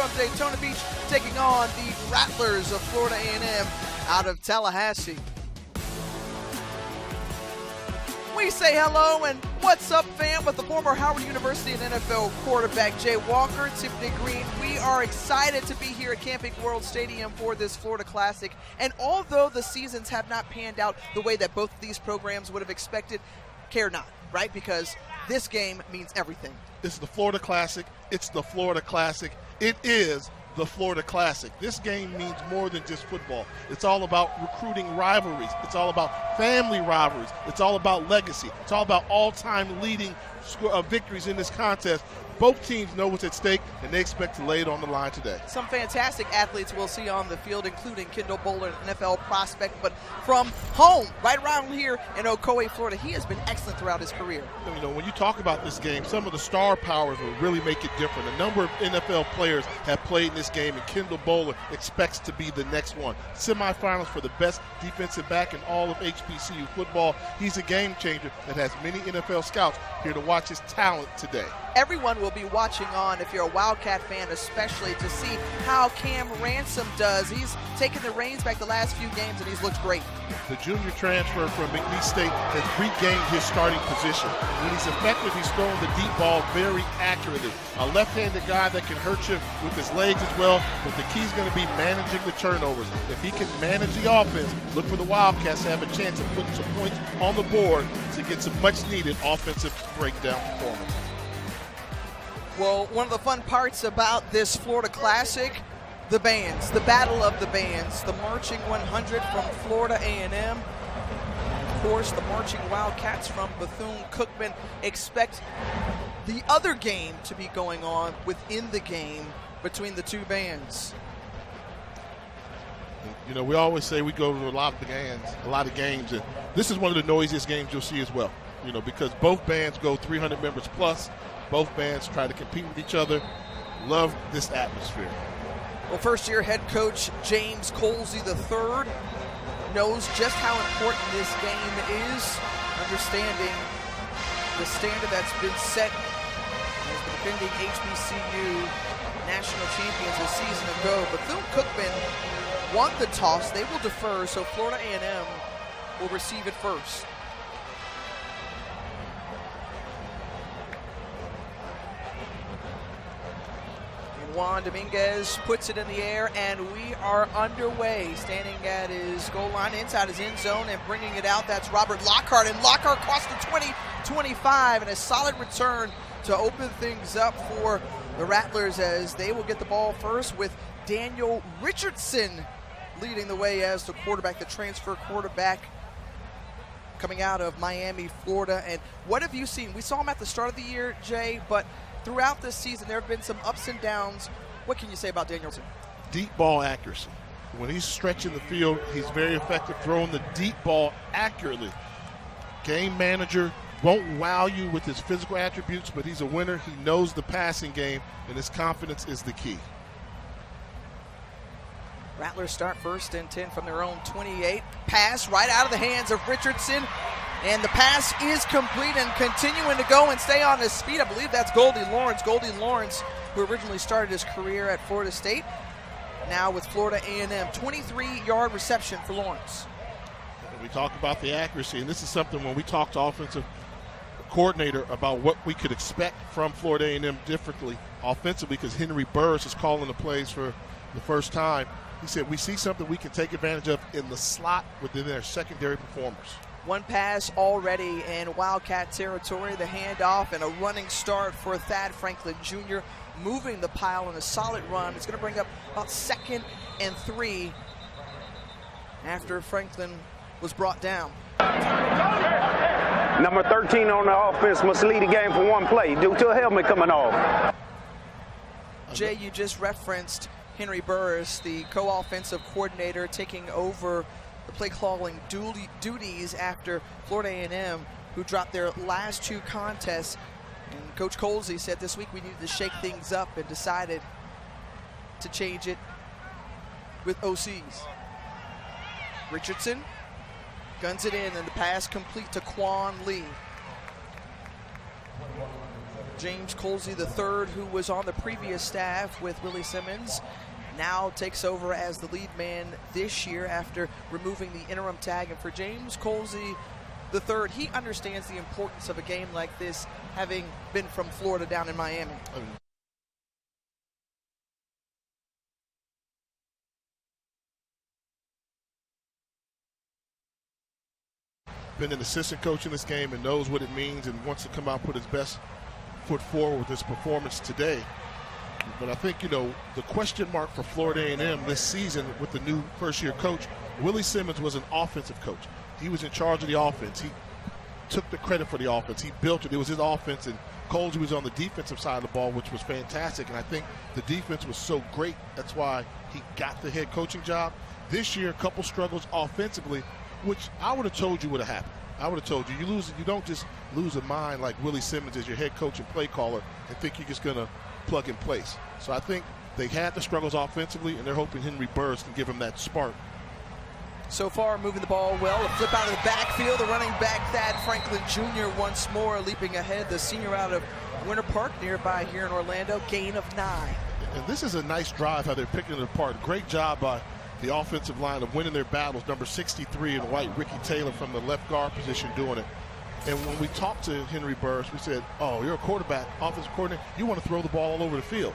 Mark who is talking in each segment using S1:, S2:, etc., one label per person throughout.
S1: from Daytona Beach, taking on the Rattlers of Florida A&M out of Tallahassee. We say hello and what's up, fam, with the former Howard University and NFL quarterback Jay Walker, Tiffany Green. We are excited to be here at Camping World Stadium for this Florida Classic. And although the seasons have not panned out the way that both of these programs would have expected, care not, right? Because this game means everything.
S2: It's the Florida Classic. It's the Florida Classic. It is the Florida Classic. This game means more than just football. It's all about recruiting rivalries. It's all about family rivalries. It's all about legacy. It's all about all-time leading victories in this contest. Both teams know what's at stake, and they expect to lay it on the line today. Some
S1: fantastic athletes we'll see on the field, including Kendall Bowler, an NFL prospect, but from home, right around here in Ocoee, Florida, he has been excellent throughout his career.
S2: You know, when you talk about this game, some of the star powers will really make it different. A number of NFL players have played in this game, and Kendall Bowler expects to be the next one. Semifinals for the best defensive back in all of HBCU football. He's a game changer that has many NFL scouts here to watch his talent today.
S1: Everyone will be watching on, if you're a Wildcat fan especially, to see how Cam Ransom does. He's taken the reins back the last few games, and he's looked great.
S2: The junior transfer from McNeese State has regained his starting position. When he's effective, he's throwing the deep ball very accurately. A left-handed guy that can hurt you with his legs as well, but the key is going to be managing the turnovers. If he can manage the offense, look for the Wildcats to have a chance of putting some points on the board to get some much-needed offensive breakdown performance.
S1: Well, one of the fun parts about this Florida Classic, the bands, the battle of the bands, the Marching 100 from Florida A&M. Of course, the Marching Wildcats from Bethune-Cookman. Expect the other game to be going on within the game between the two bands.
S2: You know, we always say we go to a lot of games, and this is one of the noisiest games you'll see as well. You know, because both bands go 300 members plus. Both bands try to compete with each other. Love this atmosphere.
S1: Well, first-year head coach James Colsey III knows just how important this game is, understanding the standard that's been set as the defending HBCU national champions a season ago. Bethune-Cookman won the toss. They will defer, so Florida A&M will receive it first. Juan Dominguez puts it in the air, and we are underway. Standing at his goal line, inside his end zone, and bringing it out, that's Robert Lockhart. And Lockhart crossed the 20-25, and a solid return to open things up for the Rattlers as they will get the ball first with Daniel Richardson leading the way as the quarterback, the transfer quarterback coming out of Miami, Florida. And what have you seen? We saw him at the start of the year, Jay, but throughout this season, there have been some ups and downs. What can you say about Danielson?
S2: Deep ball accuracy. When he's stretching the field, he's very effective throwing the deep ball accurately. Game manager, won't wow you with his physical attributes, but he's a winner. He knows the passing game, and his confidence is the key.
S1: Rattlers start first and 10 from their own 28. Pass right out of the hands of Richardson. And the pass is complete and continuing to go and stay on his feet. I believe that's Goldie Lawrence. Goldie Lawrence, who originally started his career at Florida State, now with Florida A&M. 23-yard reception for Lawrence.
S2: We talk about the accuracy, and this is something when we talk to offensive coordinator about what we could expect from Florida A&M differently offensively, because Henry Burris is calling the plays for the first time. He said, we see something we can take advantage of in the slot within their secondary performers.
S1: One pass already in Wildcat territory, the handoff and a running start for Thad Franklin Jr., moving the pile in a solid run. It's going to bring up about 2nd and 3 after Franklin was brought down.
S3: Number 13 on the offense must lead the game for one play due to a helmet coming off.
S1: Jay, you just referenced Henry Burris, the co-offensive coordinator, taking over the play calling duties after Florida A&M, who dropped their last 2 contests. And Coach Colsey said this week we needed to shake things up and decided to change it with OCs. Richardson guns it in, and the pass complete to Quan Lee. James Colsey III, who was on the previous staff with Willie Simmons, now takes over as the lead man this year after removing the interim tag. And for James Colsey III, he understands the importance of a game like this, having been from Florida down in Miami.
S2: Been an assistant coach in this game and knows what it means and wants to come out and put his best foot forward with his performance today. But I think, you know, the question mark for Florida A&M this season with the new first-year coach, Willie Simmons was an offensive coach. He was in charge of the offense. He took the credit for the offense. He built it. It was his offense, and Colsey was on the defensive side of the ball, which was fantastic. And I think the defense was so great, that's why he got the head coaching job. This year, a couple struggles offensively, which I would have told you would have happened. I would have told you. You don't just lose a mind like Willie Simmons as your head coach and play caller and think you're just going to plug and place. So I think they had the struggles offensively, and they're hoping Henry Burris can give them that spark.
S1: So far, moving the ball well. A flip out of the backfield. The running back, Thad Franklin Jr. once more leaping ahead. The senior out of Winter Park, nearby here in Orlando, gain of 9.
S2: And this is a nice drive, how they're picking it apart. Great job by the offensive line of winning their battles. Number 63 in white, Ricky Taylor from the left guard position doing it. And when we talked to Henry Burris, we said, oh, you're a quarterback, offensive coordinator, you want to throw the ball all over the field.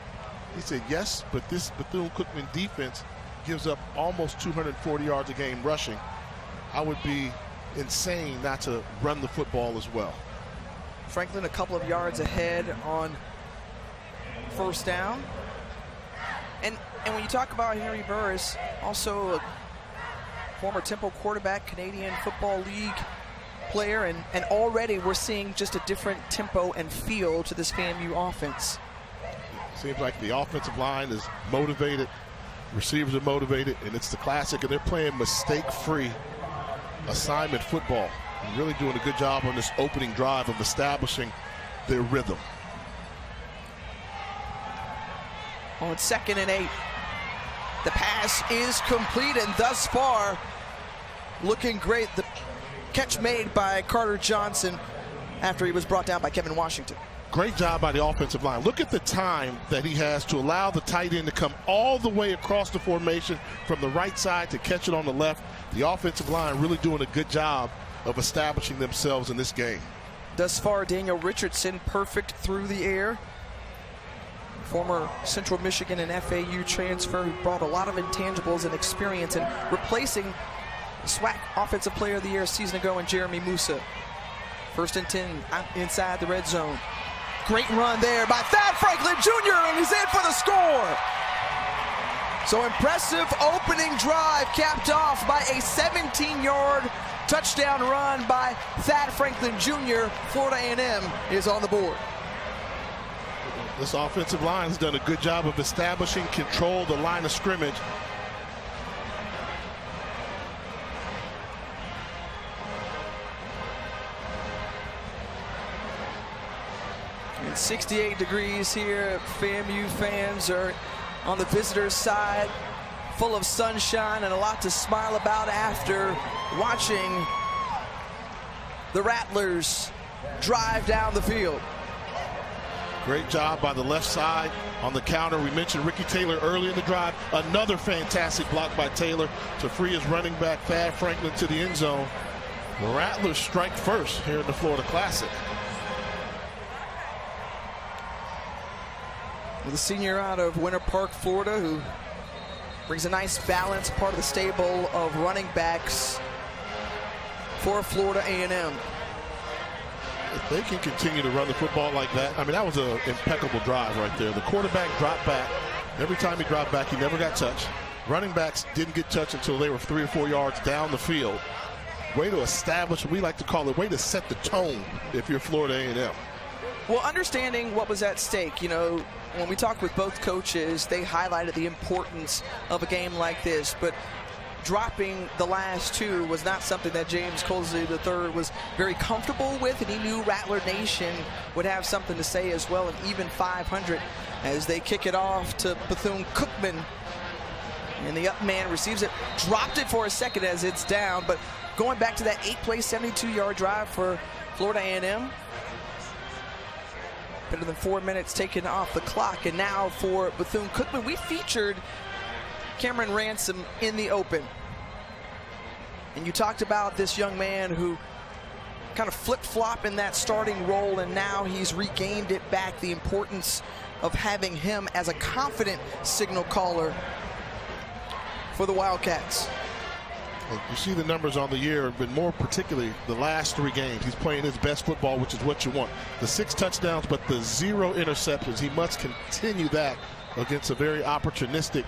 S2: He said, yes, but this Bethune-Cookman defense gives up almost 240 yards a game rushing. I would be insane not to run the football as well.
S1: Franklin a couple of yards ahead on first down. And when you talk about Henry Burris, also a former Temple quarterback, Canadian Football League player, and already we're seeing just a different tempo and feel to this FAMU offense.
S2: Seems like the offensive line is motivated, receivers are motivated, and it's the classic, and they're playing mistake-free assignment football and really doing a good job on this opening drive of establishing their rhythm.
S1: On 2nd and 8, the pass is complete, and thus far looking great. The catch made by Carter Johnson after he was brought down by Kevin Washington.
S2: Great job by the offensive line. Look at the time that he has to allow the tight end to come all the way across the formation from the right side to catch it on the left. The offensive line really doing a good job of establishing themselves in this game.
S1: Thus far, Daniel Richardson perfect through the air. Former Central Michigan and FAU transfer who brought a lot of intangibles and experience in replacing SWAC Offensive Player of the Year a season ago in Jeremy Musa. 1st and 10 inside the red zone. Great run there by Thad Franklin Jr. and he's in for the score. So impressive opening drive capped off by a 17-yard touchdown run by Thad Franklin Jr. Florida A&M is on the board.
S2: This offensive line has done a good job of establishing control of the line of scrimmage.
S1: It's 68 degrees here. FAMU fans are on the visitors' side, full of sunshine and a lot to smile about after watching the Rattlers drive down the field.
S2: Great job by the left side on the counter. We mentioned Ricky Taylor earlier in the drive. Another fantastic block by Taylor to free his running back, Thad Franklin, to the end zone. The Rattlers strike first here in the Florida Classic.
S1: The senior out of Winter Park, Florida, who brings a nice balance, part of the stable of running backs for Florida A&M.
S2: If they can continue to run the football like that, I mean, that was an impeccable drive right there. The quarterback dropped back. Every time he dropped back, he never got touched. Running backs didn't get touched until they were 3 or 4 yards down the field. Way to establish, we like to call it, way to set the tone if you're Florida A&M.
S1: Well, understanding what was at stake, you know, when we talked with both coaches, they highlighted the importance of a game like this, but dropping the last 2 was not something that James Colsey III was very comfortable with, and he knew Rattler Nation would have something to say as well, and even 500 as they kick it off to Bethune-Cookman. And the up man receives it, dropped it for a second as it's down, but going back to that 8-play, 72-yard drive for Florida A&M. Better than 4 minutes taken off the clock. And now for Bethune-Cookman, we featured Cameron Ransom in the open. And you talked about this young man who kind of flip-flop in that starting role, and now he's regained it back. The importance of having him as a confident signal caller for the Wildcats.
S2: You see the numbers on the year have been more particularly the last 3 games. He's playing his best football, which is what you want. The 6 touchdowns, but the 0 interceptions. He must continue that against a very opportunistic.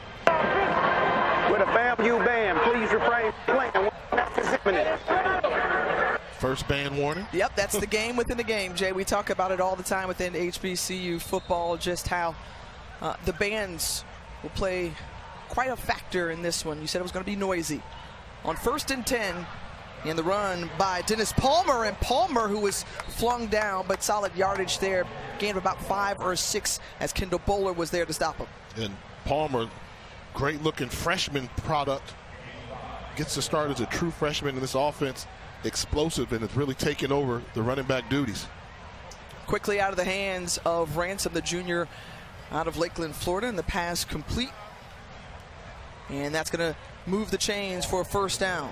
S3: With a FAMU ban, please refrain from playing. That's imminent.
S2: First ban warning.
S1: Yep, that's the game within the game, Jay. We talk about it all the time within HBCU football, just how the bans will play quite a factor in this one. You said it was going to be noisy. On 1st and 10, in the run by Dennis Palmer, and Palmer, who was flung down, but solid yardage there, gain of about 5 or 6 as Kendall Bowler was there to stop him.
S2: And Palmer, great looking freshman product, gets to start as a true freshman in this offense, explosive, and has really taken over the running back duties.
S1: Quickly out of the hands of Ransom, the junior out of Lakeland, Florida, and the pass complete. And that's going to move the chains for a first down.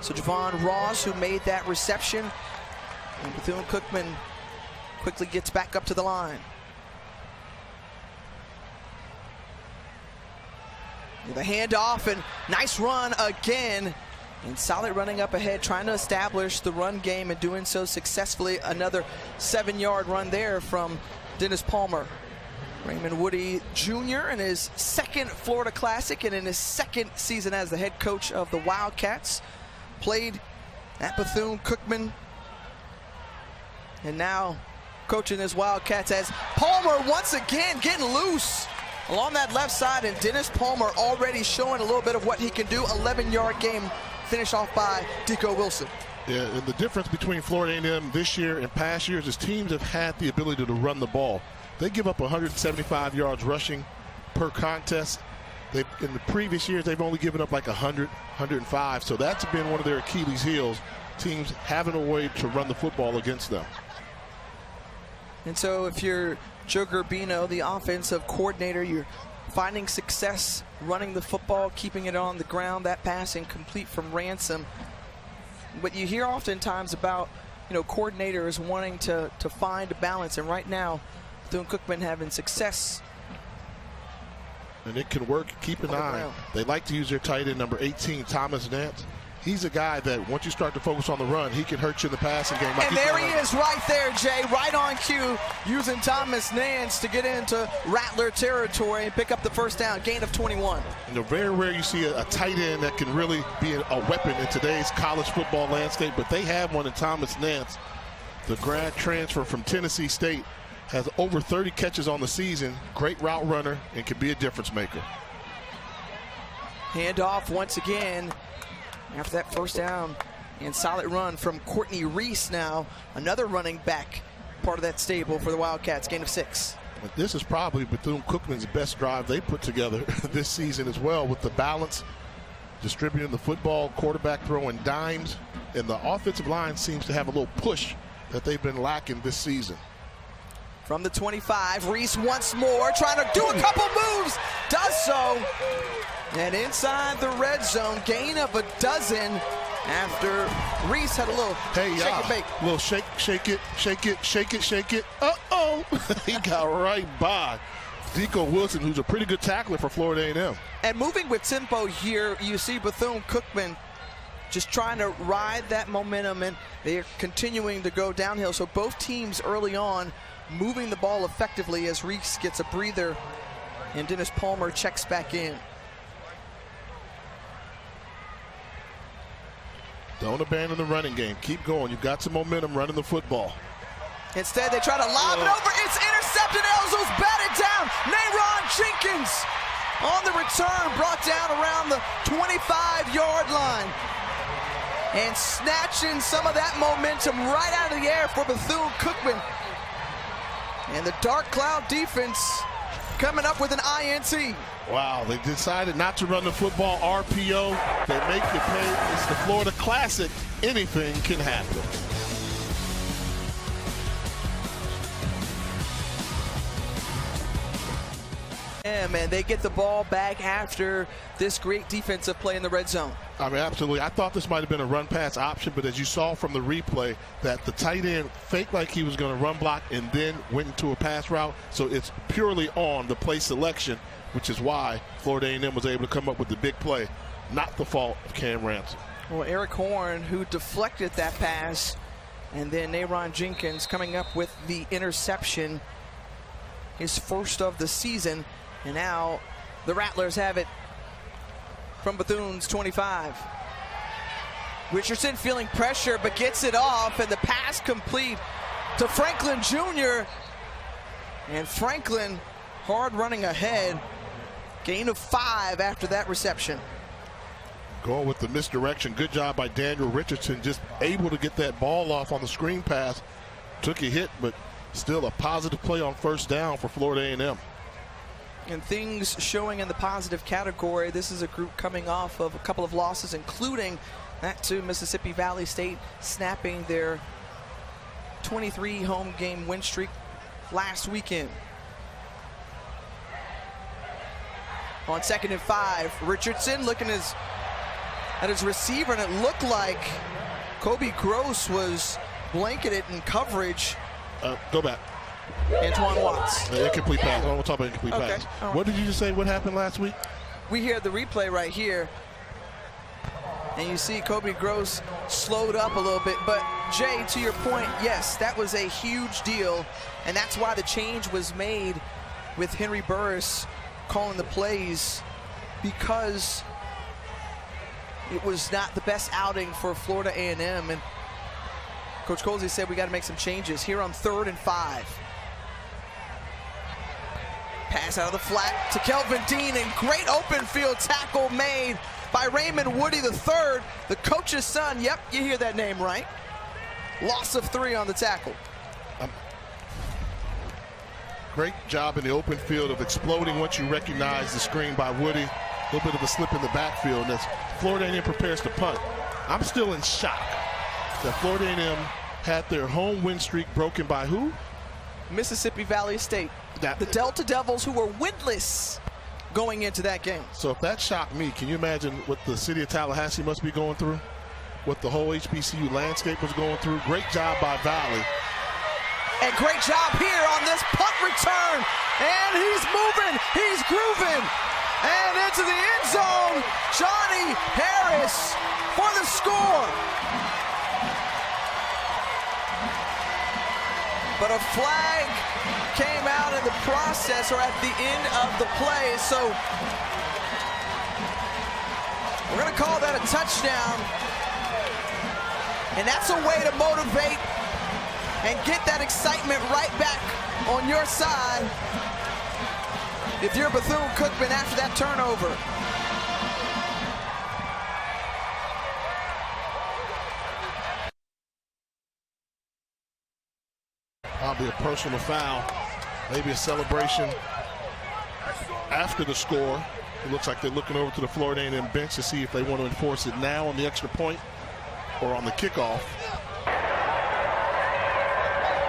S1: So Javon Ross, who made that reception, and Bethune-Cookman quickly gets back up to the line. With a handoff and nice run again. And solid running up ahead, trying to establish the run game and doing so successfully. Another 7-yard run there from Dennis Palmer. Raymond Woody Jr. in his 2nd Florida Classic and in his 2nd season as the head coach of the Wildcats. Played at Bethune-Cookman and now coaching his Wildcats as Palmer once again getting loose along that left side, and Dennis Palmer already showing a little bit of what he can do. 11-yard game finish off by Deco Wilson.
S2: Yeah, and the difference between Florida A&M this year and past years is teams have had the ability to run the ball. They give up 175 yards rushing per contest. In the previous years, they've only given up like 100, 105. So that's been one of their Achilles heels, teams having a way to run the football against them.
S1: And so if you're Joe Gerbino, the offensive coordinator, you're finding success running the football, keeping it on the ground, that pass incomplete from Ransom. What you hear oftentimes about, coordinators wanting to find a balance, and right now, Bethune-Cookman having success.
S2: And it can work. Keep an eye. They like to use their tight end, number 18, Thomas Nance. He's a guy that once you start to focus on the run, he can hurt you in the passing game.
S1: And there he is right there, Jay, right on cue, using Thomas Nance to get into Rattler territory and pick up the first down, gain of 21.
S2: Very rare you see a tight end that can really be a weapon in today's college football landscape, but they have one in Thomas Nance, the grad transfer from Tennessee State. Has over 30 catches on the season, great route runner, and can be a difference maker.
S1: Handoff once again after that first down, and solid run from Courtney Reese now, another running back, part of that stable for the Wildcats, gain of 6.
S2: But this is probably Bethune-Cookman's best drive they put together this season as well, with the balance, distributing the football, quarterback throwing dimes, and the offensive line seems to have a little push that they've been lacking this season.
S1: From the 25, Reese once more, trying to do a couple moves, does so. And inside the red zone, gain of 12 after Reese had a little shake and bake.
S2: Little shake it. Uh-oh. He got right by Deco Wilson, who's a pretty good tackler for Florida A&M.
S1: And moving with tempo here, you see Bethune-Cookman just trying to ride that momentum, and they're continuing to go downhill. So both teams early on moving the ball effectively as Reese gets a breather and Dennis Palmer checks back in.
S2: Don't abandon the running game. Keep going. You've got some momentum running the football.
S1: Instead, they try to lob it over. It's intercepted. Elzo's batted down. Nayron Jenkins on the return, brought down around the 25-yard line. And snatching some of that momentum right out of the air for Bethune-Cookman. And the Dark Cloud defense coming up with an INT.
S2: Wow, they decided not to run the football RPO. They make you pay. It's the Florida Classic. Anything can happen.
S1: And they get the ball back after this great defensive play in the red zone.
S2: I mean, absolutely. I thought this might have been a run pass option, but as you saw from the replay, that the tight end faked like he was going to run block and then went into a pass route. So it's purely on the play selection, which is why Florida A&M was able to come up with the big play. Not the fault of Cam Ransom.
S1: Well, Eric Horn, who deflected that pass, and then Nayron Jenkins coming up with the interception, his first of the season. And now the Rattlers have it from Bethune's 25. Richardson feeling pressure but gets it off, and the pass complete to Franklin Jr. And Franklin hard running ahead. Gain of 5 after that reception.
S2: Going with the misdirection. Good job by Daniel Richardson, just able to get that ball off on the screen pass. Took a hit, but still a positive play on first down for Florida A&M.
S1: And things showing in the positive category. This is a group coming off of a couple of losses, including that to Mississippi Valley State, snapping their 23 home game win streak last weekend. On 2nd and 5, Richardson looking at his receiver, and it looked like Kobe Gross was blanketed in coverage.
S2: Go back.
S1: Antoine Watts.
S2: Incomplete pass. I don't want to talk about incomplete pass.
S1: Right.
S2: What did you just say? What happened last week?
S1: We hear the replay right here, and you see Kobe Gross slowed up a little bit. But Jay, to your point, yes, that was a huge deal, and that's why the change was made with Henry Burris calling the plays, because it was not the best outing for Florida A&M, and Coach Colsey said we got to make some changes here on 3rd and 5. Pass out of the flat to Kelvin Dean, and great open field tackle made by Raymond Woody III, the coach's son. Yep, you hear that name right. Loss of 3 on the tackle.
S2: Great job in the open field of exploding once you recognize the screen by Woody. A little bit of a slip in the backfield as Florida A&M prepares to punt. I'm still in shock that Florida A&M had their home win streak broken by who?
S1: Mississippi Valley State. The Delta Devils, who were winless going into that game.
S2: So if that shocked me, can you imagine what the city of Tallahassee must be going through? What the whole HBCU landscape was going through? Great job by Valley.
S1: And great job here on this punt return. And he's moving, he's grooving. And into the end zone, Johnny Harris for the score. But a flag came out in the process, or at the end of the play. So we're going to call that a touchdown. And that's a way to motivate and get that excitement right back on your side if you're Bethune-Cookman after that turnover.
S2: Probably a personal foul, maybe a celebration after the score. It looks like they're looking over to the Florida A&M bench to see if they want to enforce it now on the extra point or on the kickoff.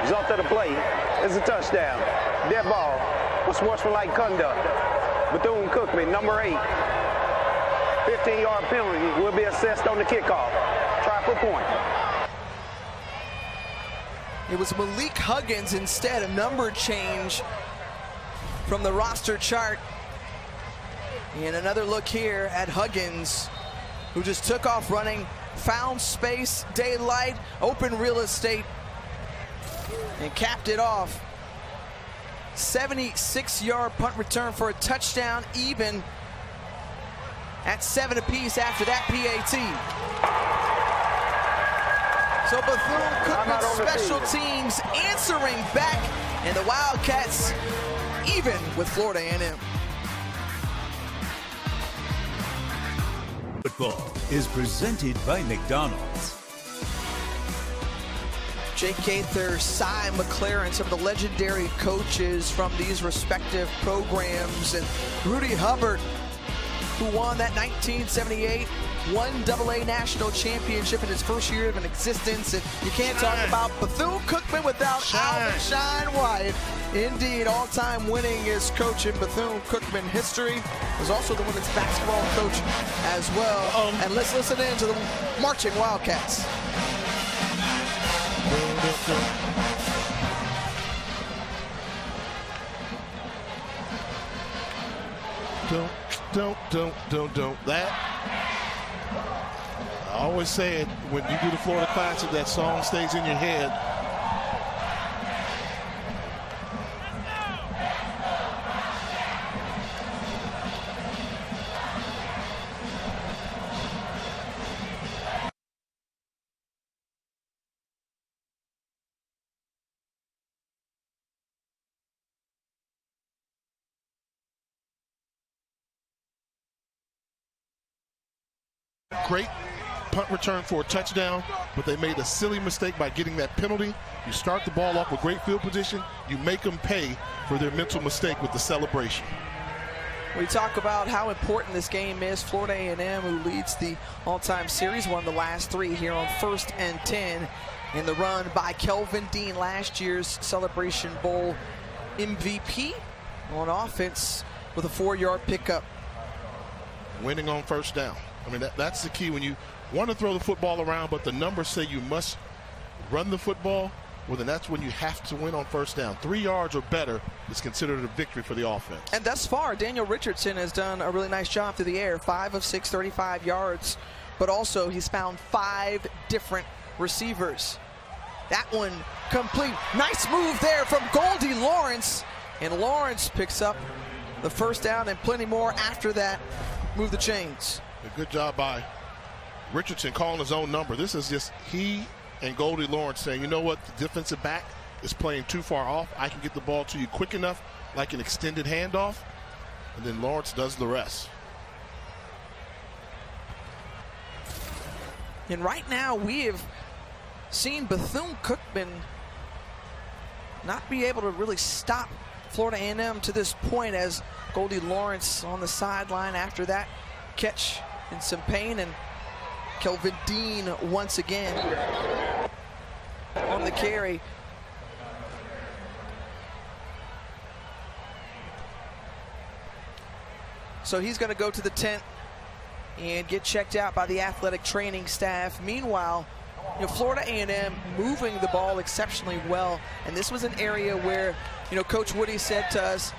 S3: Result of the play is a touchdown. Dead ball. Unsportsmanlike conduct. Bethune-Cookman, number 8. 15-yard penalty will be assessed on the kickoff. Try for point.
S1: It was Malik Huggins instead, a number change from the roster chart. And another look here at Huggins, who just took off running, found space, daylight, open real estate, and capped it off. 76-yard punt return for a touchdown, even at 7 apiece after that PAT. So Bethune-Cookman special teams answering back, and the Wildcats even with Florida A&M.
S4: Football is presented by McDonald's.
S1: Jake Gaither, Cy McLaren, some of the legendary coaches from these respective programs, and Rudy Hubbard, who won that 1978 one AA national championship in his first year of an existence. And you can't talk about Bethune-Cookman without Alvin Shine Wyatt. Indeed, all-time winningest coach in Bethune-Cookman history. Was also the women's basketball coach as well. And let's listen in to the marching Wildcats.
S2: Don't. That, I always say it, when you do the Florida Classic, that song stays in your head. Great punt return for a touchdown, but they made a silly mistake by getting that penalty. You start the ball off with great field position, you make them pay for their mental mistake with the celebration.
S1: We talk about how important this game is. Florida A&M, who leads the all-time series, won the last 3 here on 1st and 10 in the run by Kelvin Dean, last year's Celebration Bowl MVP on offense with a 4-yard pickup.
S2: Winning on first down. I mean, that's the key when you want to throw the football around, but the numbers say you must run the football. Well, then that's when you have to win on first down. 3 yards or better is considered a victory for the offense.
S1: And thus far, Daniel Richardson has done a really nice job through the air. 5 of 6, 35 yards. But also, he's found 5 different receivers. That one complete. Nice move there from Goldie Lawrence. And Lawrence picks up the first down and plenty more after that. Move the chains.
S2: A good job by Richardson calling his own number. This is just he and Goldie Lawrence saying, you know what, the defensive back is playing too far off. I can get the ball to you quick enough, like an extended handoff, and then Lawrence does the rest.
S1: And right now we have seen Bethune-Cookman not be able to really stop Florida A&M to this point, as Goldie Lawrence on the sideline after that catch in some pain, and Kelvin Dean once again on the carry. So he's going to go to the tent and get checked out by the athletic training staff. Meanwhile, Florida A&M moving the ball exceptionally well, and this was an area where, Coach Woody said to us,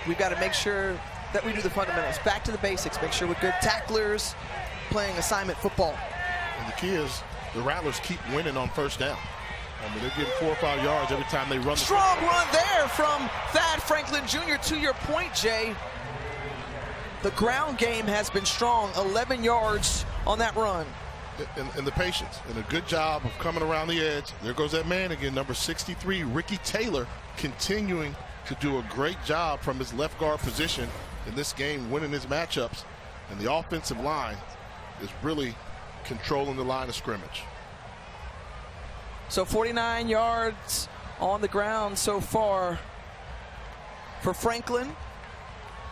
S1: we've got to make sure that we do the fundamentals, back to the basics, make sure we're good tacklers, playing assignment football.
S2: And the key is the Rattlers keep winning on first down. I mean, they're getting 4 or 5 yards every time they run.
S1: Strong run there from Thad Franklin Jr. To your point, Jay, the ground game has been strong, 11 yards on that run.
S2: And the patience, and a good job of coming around the edge. There goes that man again, number 63, Ricky Taylor, continuing to do a great job from his left guard position in this game, winning his matchups. And the offensive line is really controlling the line of scrimmage.
S1: So 49 yards on the ground so far for Franklin,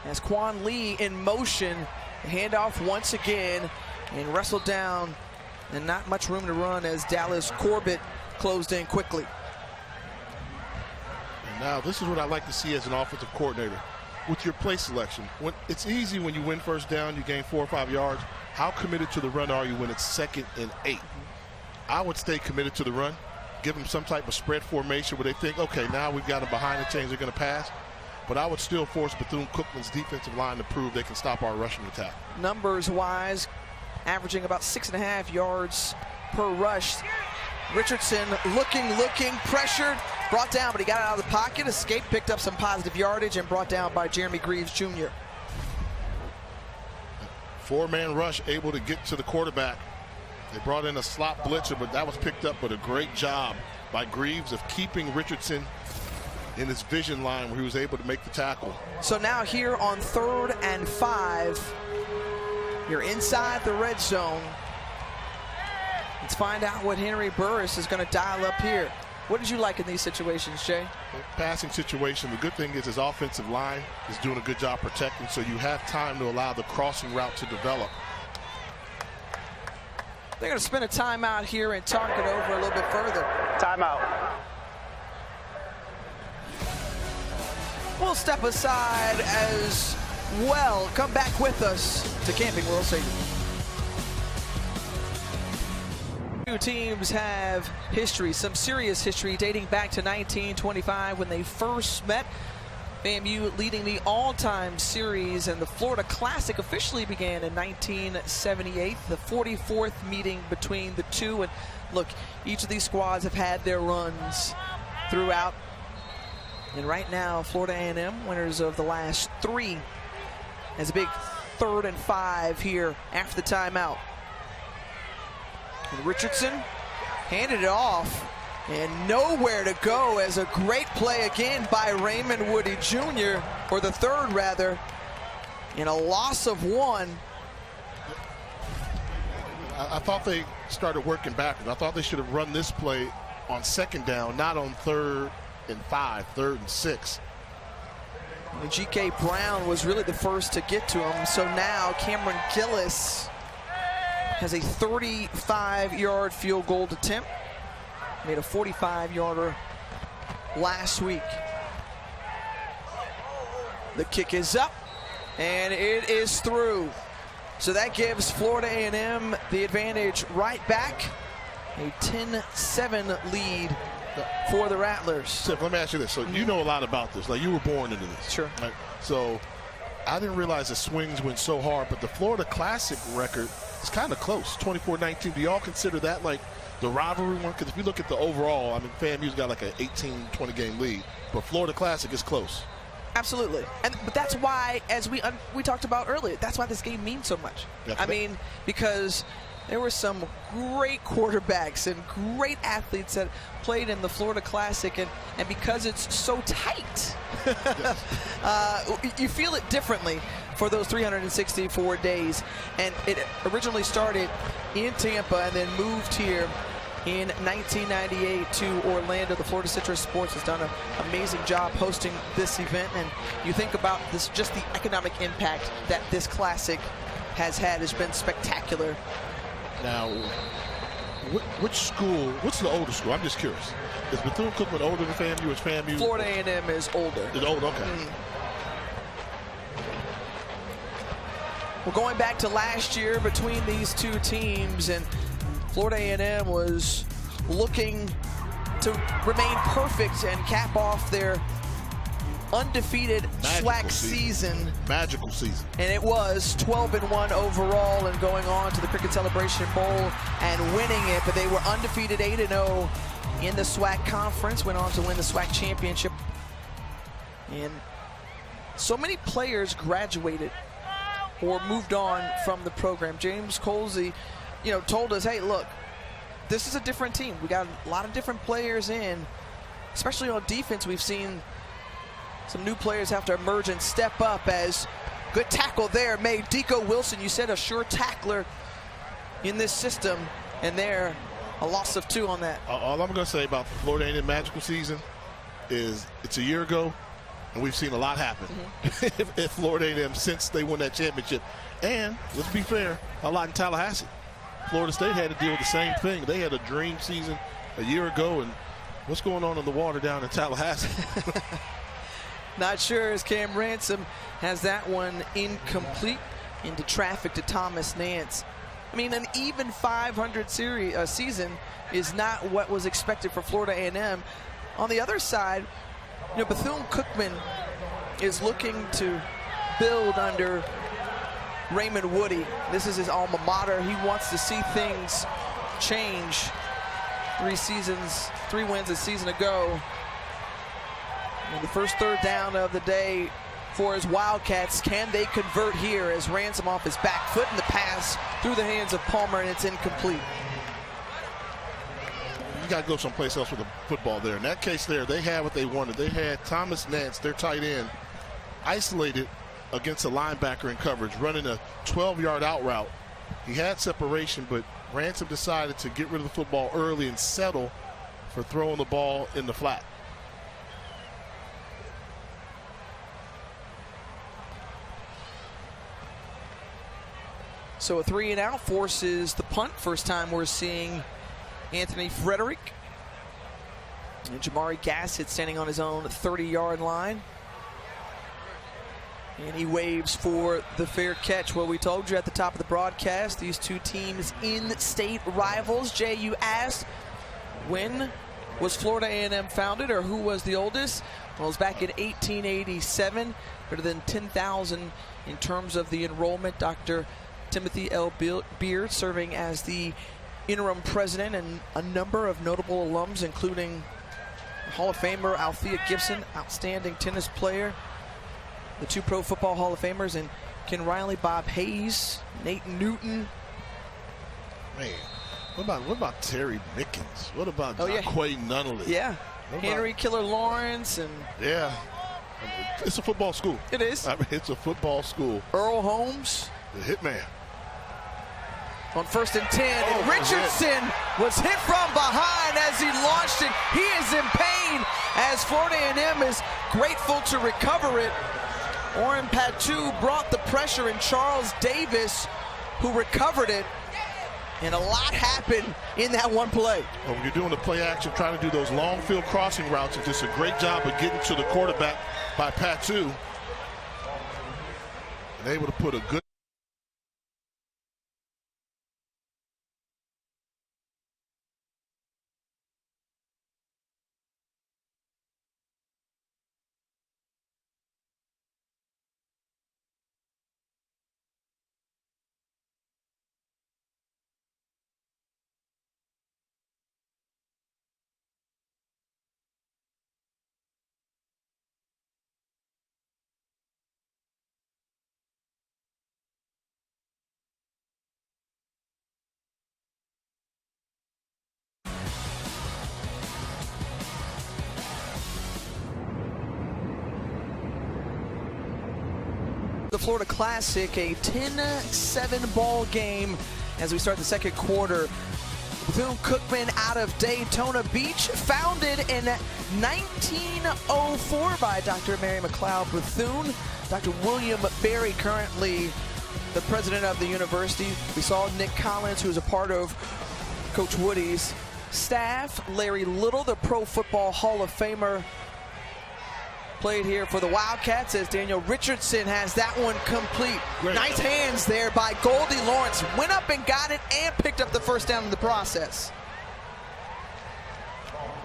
S1: as Quan Lee in motion. Handoff once again and wrestled down, and not much room to run as Dallas Corbett closed in quickly.
S2: And now this is what I like to see as an offensive coordinator with your play selection. When it's easy when you win first down, you gain 4 or 5 yards. How committed to the run are you when it's 2nd and 8? I would stay committed to the run, give them some type of spread formation where they think, okay, now we've got them behind the chains, they're going to pass. But I would still force Bethune-Cookman's defensive line to prove they can stop our rushing attack.
S1: Numbers-wise, averaging about 6.5 yards per rush. Richardson looking, pressured, brought down, but he got out of the pocket, escaped, picked up some positive yardage, and brought down by Jeremy Greaves Jr.
S2: 4-man rush, able to get to the quarterback. They brought in a slot blitzer, but that was picked up, but a great job by Greaves of keeping Richardson in his vision line where he was able to make the tackle.
S1: So now here on 3rd and 5, you're inside the red zone. Let's find out what Henry Burris is going to dial up here. What did you like in these situations, Jay?
S2: Passing situation, the good thing is his offensive line is doing a good job protecting, so you have time to allow the crossing route to develop.
S1: They're going to spend a timeout here and talk it over a little bit further.
S3: Timeout.
S1: We'll step aside as well. Come back with us to Camping World Stadium. Two teams have history, some serious history dating back to 1925 when they first met. FAMU leading the all-time series, and the Florida Classic officially began in 1978, the 44th meeting between the two. And look, each of these squads have had their runs throughout. And right now, Florida A&M, winners of the last three, has a big 3rd and 5 here after the timeout. And Richardson handed it off. And nowhere to go, as a great play again by Raymond Woody Jr., or the 3rd rather, in a loss of 1.
S2: I thought they started working backwards. I thought they should have run this play on 2nd down, not on 3rd and 5, 3rd and 6.
S1: And G.K. Brown was really the first to get to him. So now Cameron Gillis has a 35-yard field goal attempt. Made a 45-yarder last week. The kick is up, and it is through. So that gives Florida A&M the advantage right back. A 10-7 lead for the Rattlers.
S2: Tiff, let me ask you this. So you know a lot about this. Like, you were born into this.
S1: Sure.
S2: Right? So I didn't realize the swings went so hard, but the Florida Classic record is kind of close, 24-19. Do y'all consider that like the rivalry one? Because if you look at the overall, I mean, FAMU's got like an 18-20 game lead, but Florida Classic is close.
S1: Absolutely, but that's why, as we talked about earlier, that's why this game means so much. I mean, because there were some great quarterbacks and great athletes that played in the Florida Classic, and because it's so tight, you feel it differently for those 364 days. And it originally started in Tampa and then moved here in 1998 to Orlando. The Florida Citrus Sports has done an amazing job hosting this event, and you think about this, just the economic impact that this Classic has had has been spectacular.
S2: Now, which school, what's the older school? I'm just curious. Is Bethune-Cookman older than FAMU? Is FAMU?
S1: Florida A&M is older.
S2: It's older, okay.
S1: We're going back to last year between these two teams, and Florida A&M was looking to remain perfect and cap off their undefeated SWAC season.
S2: Magical season.
S1: And it was 12-1 overall and going on to the Cricket Celebration Bowl and winning it. But they were undefeated 8-0 in the SWAC conference, went on to win the SWAC championship. And so many players graduated or moved on from the program. James Colsey, told us, hey, look, this is a different team. We got a lot of different players in, especially on defense. We've seen some new players have to emerge and step up. As good tackle there made Deco Wilson. You said a sure tackler in this system, and there a loss of 2 on that.
S2: All I'm going to say about the Florida A&M magical season is it's a year ago, and we've seen a lot happen at Florida A&M since they won that championship. And let's be fair, a lot in Tallahassee. Florida State had to deal with the same thing. They had a dream season a year ago, and what's going on in the water down in Tallahassee?
S1: Not sure, as Cam Ransom has that one incomplete into traffic to Thomas Nance. I mean, an even 500 season is not what was expected for Florida A&M. On the other side, Bethune-Cookman is looking to build under Raymond Woody. This is his alma mater. He wants to see things change. 3 wins a season ago. And the first 3rd down of the day for his Wildcats. Can they convert here as Ransom off his back foot, and the pass through the hands of Palmer, and it's incomplete.
S2: You got to go someplace else with the football there. In that case there, they had what they wanted. They had Thomas Nance, their tight end, isolated against a linebacker in coverage, running a 12-yard out route. He had separation, but Ransom decided to get rid of the football early and settle for throwing the ball in the flat.
S1: So a 3-and-out forces the punt. First time we're seeing Anthony Frederick. And Jamari Gassett standing on his own 30-yard line. And he waves for the fair catch. Well, we told you at the top of the broadcast, these two teams in-state rivals. Jay, you asked, when was Florida A&M founded, or who was the oldest? Well, it was back in 1887, greater than 10,000 in terms of the enrollment. Dr. Timothy L. Beard serving as the interim president, and a number of notable alums, including Hall of Famer Althea Gibson, outstanding tennis player, the two Pro Football Hall of Famers, and Ken Riley, Bob Hayes, Nate Newton.
S2: Man, what about Terry Mickens? What about Quay Nunnally?
S1: Yeah, Henry Killer Lawrence, and
S2: yeah, it's a football school.
S1: It is.
S2: I mean, it's a football school.
S1: Earl Holmes,
S2: the hitman.
S1: On 1st and 10, and Richardson was hit from behind as he launched it. He is in pain as Florida A&M is grateful to recover it. Orrin Patu brought the pressure, and Charles Davis, who recovered it. And a lot happened in that one play.
S2: Well, when you're doing the play action, trying to do those long field crossing routes, and just a great job of getting to the quarterback by Patu. And able to put a good
S1: the Florida Classic, a 10-7 ball game as we start the second quarter. Bethune-Cookman out of Daytona Beach, founded in 1904 by Dr. Mary McLeod Bethune. Dr. William Berry, currently the president of the university. We saw Nick Collins, who's a part of Coach Woody's staff. Larry Little, the Pro Football Hall of Famer, played here for the Wildcats, as Daniel Richardson has that one complete.
S2: Great.
S1: Nice hands there by Goldie Lawrence. Went up and got it and picked up the first down in the process.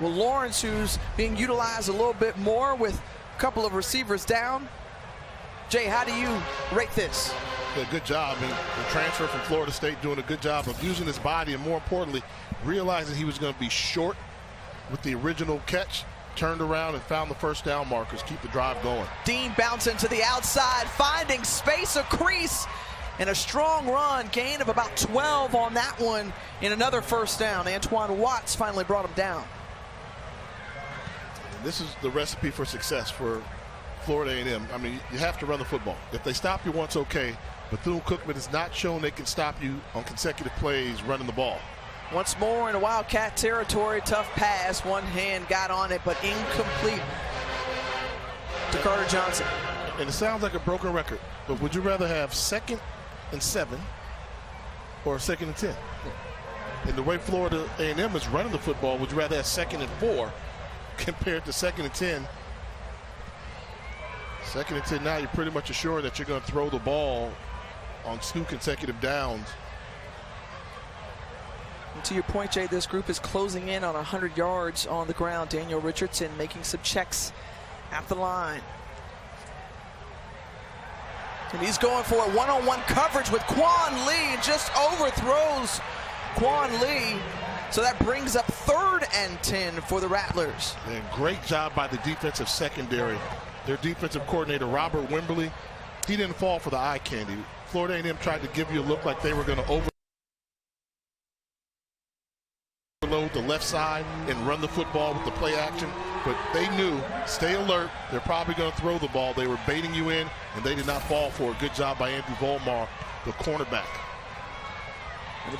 S1: Well, Lawrence, who's being utilized a little bit more with a couple of receivers down. Jay, how do you rate this?
S2: Yeah, good job. I mean, the transfer from Florida State doing a good job of using his body, and more importantly, realizing he was going to be short with the original catch. Turned around and found the first down markers, keep the drive going.
S1: Dean bouncing to the outside, finding space, a crease, and a strong run. Gain of about 12 on that one, and another first down. Antoine Watts finally brought him down.
S2: And this is the recipe for success for Florida A&M. I mean, you have to run the football. If they stop you once, okay. Bethune-Cookman has not shown they can stop you on consecutive plays running the ball.
S1: Once more in a Wildcat territory, tough pass. One hand got on it, but incomplete to Carter Johnson.
S2: And it sounds like a broken record, but would you rather have 2nd and 7 or 2nd and 10? And the way Florida A&M is running the football, would you rather have 2nd and 4 compared to 2nd and 10? 2nd and 10, now you're pretty much assured that you're going to throw the ball on 2 consecutive downs.
S1: And to your point, Jay, this group is closing in on 100 yards on the ground. Daniel Richardson making some checks at the line. And he's going for a one-on-one coverage with Quan Lee, and just overthrows Quan Lee. So that brings up 3rd and 10 for the Rattlers.
S2: And great job by the defensive secondary. Their defensive coordinator, Robert Wimberly, he didn't fall for the eye candy. Florida A&M tried to give you a look like they were going to overload the left side and run the football with the play action, but they knew, stay alert, they're probably going to throw the ball. They were baiting you in, and they did not fall for it. Good job by Andrew Volmar, the cornerback.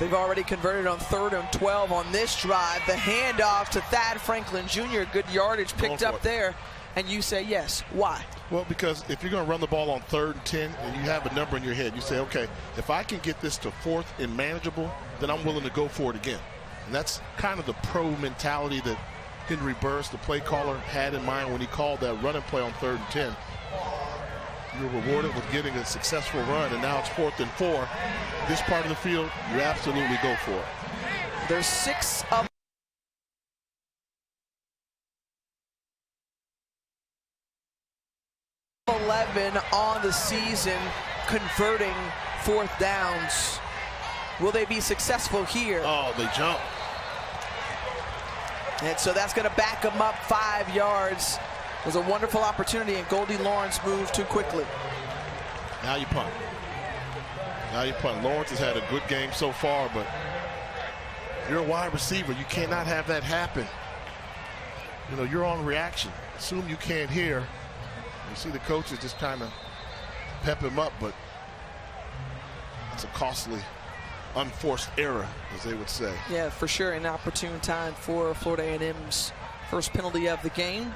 S1: They've already converted on 3rd and 12 on this drive. The handoff to Thad Franklin Jr., good yardage picked up there And you say yes. Why?
S2: Well, because if you're going to run the ball on 3rd and 10 and you have a number in your head, you say, okay, if I can get this to 4th and manageable, then I'm willing to go for it again. And that's kind of the pro mentality that Henry Burris, the play caller, had in mind when he called that running play on 3rd and 10. You're rewarded with getting a successful run, and now it's 4th and 4. This part of the field, you absolutely go for it.
S1: There's 6 of 11 on the season converting 4th downs. Will they be successful here?
S2: Oh, they jump.
S1: And so that's going to back them up 5 yards. It was a wonderful opportunity, and Goldie Lawrence moved too quickly.
S2: Now you punt. Now you punt. Lawrence has had a good game so far, but you're a wide receiver. You cannot have that happen. You know, you're on reaction. Assume you can't hear. You see the coaches just kind of pep him up, but it's a costly, unforced error, as they would say.
S1: Yeah, for sure. An opportune time for Florida A&M's first penalty of the game.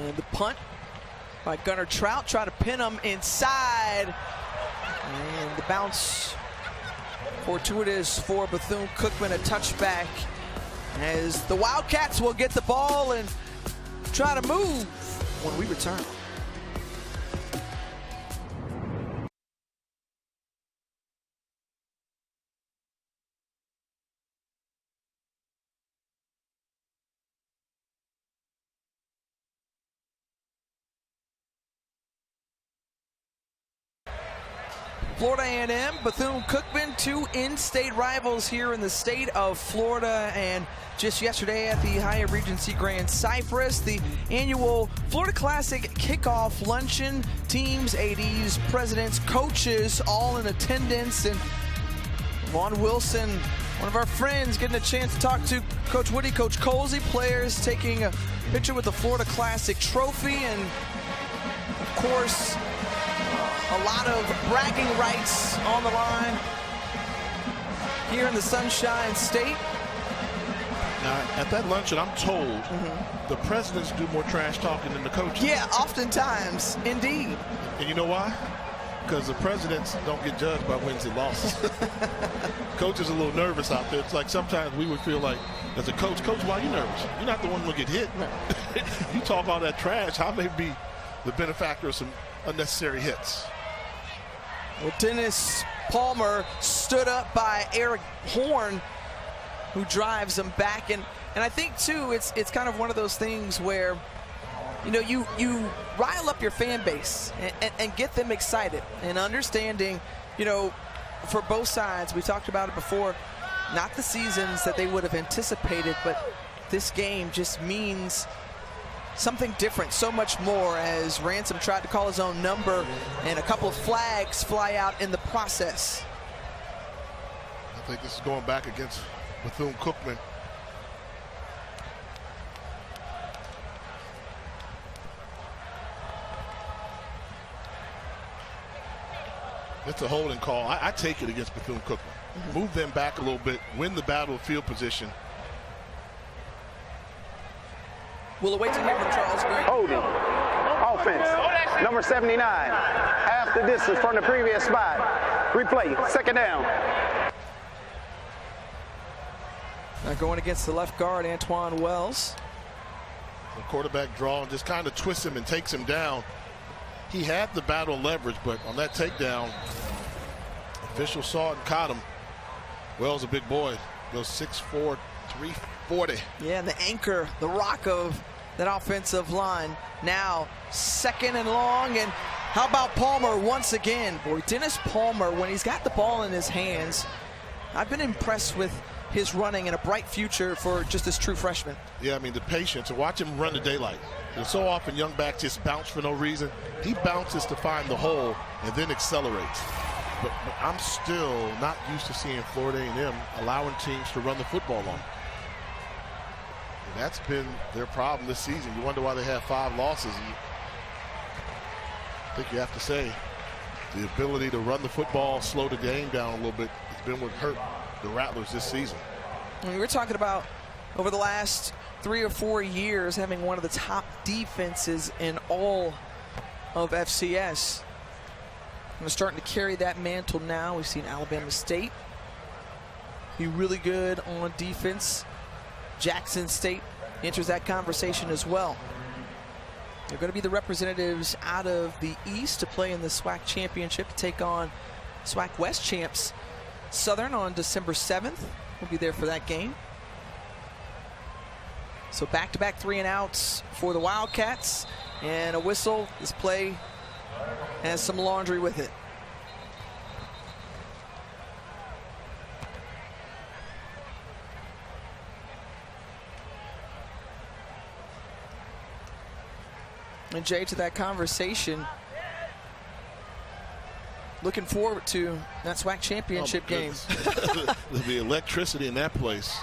S1: And the punt by Gunnar Trout. Try to pin him inside. And the bounce fortuitous for Bethune-Cookman, a touchback. As the Wildcats will get the ball and try to move when we return. Florida A&M, Bethune-Cookman, 2 in-state rivals here in the state of Florida. And just yesterday at the Hyatt Regency Grand Cypress, the annual Florida Classic kickoff luncheon, teams, ADs, presidents, coaches, all in attendance. And Vaughn Wilson, one of our friends, getting a chance to talk to Coach Woody, Coach Colsey, players taking a picture with the Florida Classic trophy. And of course, a lot of bragging rights on the line here in the Sunshine State.
S2: Now, at that luncheon, I'm told the presidents do more trash talking than the coaches.
S1: Yeah, oftentimes, indeed.
S2: And you know why? Because the presidents don't get judged by wins and losses. Coach is a little nervous out there. It's like sometimes we would feel like, as a coach, why are you nervous? You're not the one who will get hit. You talk all that trash, I may be the benefactor of some unnecessary hits.
S1: Well, Dennis Palmer stood up by Eric Horn, who drives him back. And I think, too, it's kind of one of those things where, you know, you rile up your fan base and get them excited. And understanding, you know, for both sides, we talked about it before, not the seasons that they would have anticipated, but this game just means something different, so much more, as Ransom tried to call his own number and a couple of flags fly out in the process.
S2: I think this is going back against Bethune-Cookman. It's a holding call. I take it against Bethune-Cookman. Move them back a little bit, win the battle of field position.
S1: We'll await to hear from Charles Green.
S3: Holding. Offense. Number 79. Half the distance from the previous spot. Replay. 2nd down.
S1: Now going against the left guard, Antoine Wells.
S2: The quarterback draw and just kind of twists him and takes him down. He had the battle leverage, but on that takedown, official saw it and caught him. Wells a big boy. Goes 6'4", 340.
S1: Yeah, and the anchor, the rock of that offensive line. Now 2nd and long, and how about Palmer once again? Boy, Dennis Palmer, when he's got the ball in his hands, I've been impressed with his running and a bright future for just this true freshman.
S2: Yeah, I mean, the patience, and watch him run the daylight. And so often young backs just bounce for no reason. He bounces to find the hole and then accelerates. But I'm still not used to seeing Florida A&M allowing teams to run the football on them. And that's been their problem this season. You wonder why they have 5 losses. And I think you have to say the ability to run the football, slow the game down a little bit, has been what hurt the Rattlers this season.
S1: I mean, we're talking about over the last 3 or 4 years having one of the top defenses in all of FCS. And they're starting to carry that mantle now. We've seen Alabama State be really good on defense. Jackson State enters that conversation as well. They're going to be the representatives out of the East to play in the SWAC championship to take on SWAC West champs Southern on December 7th. We'll be there for that game. So back-to-back 3-and-outs for the Wildcats, and a whistle. This play has some laundry with it. And Jay, to that conversation, looking forward to that SWAC championship game.
S2: There'll be electricity in that place.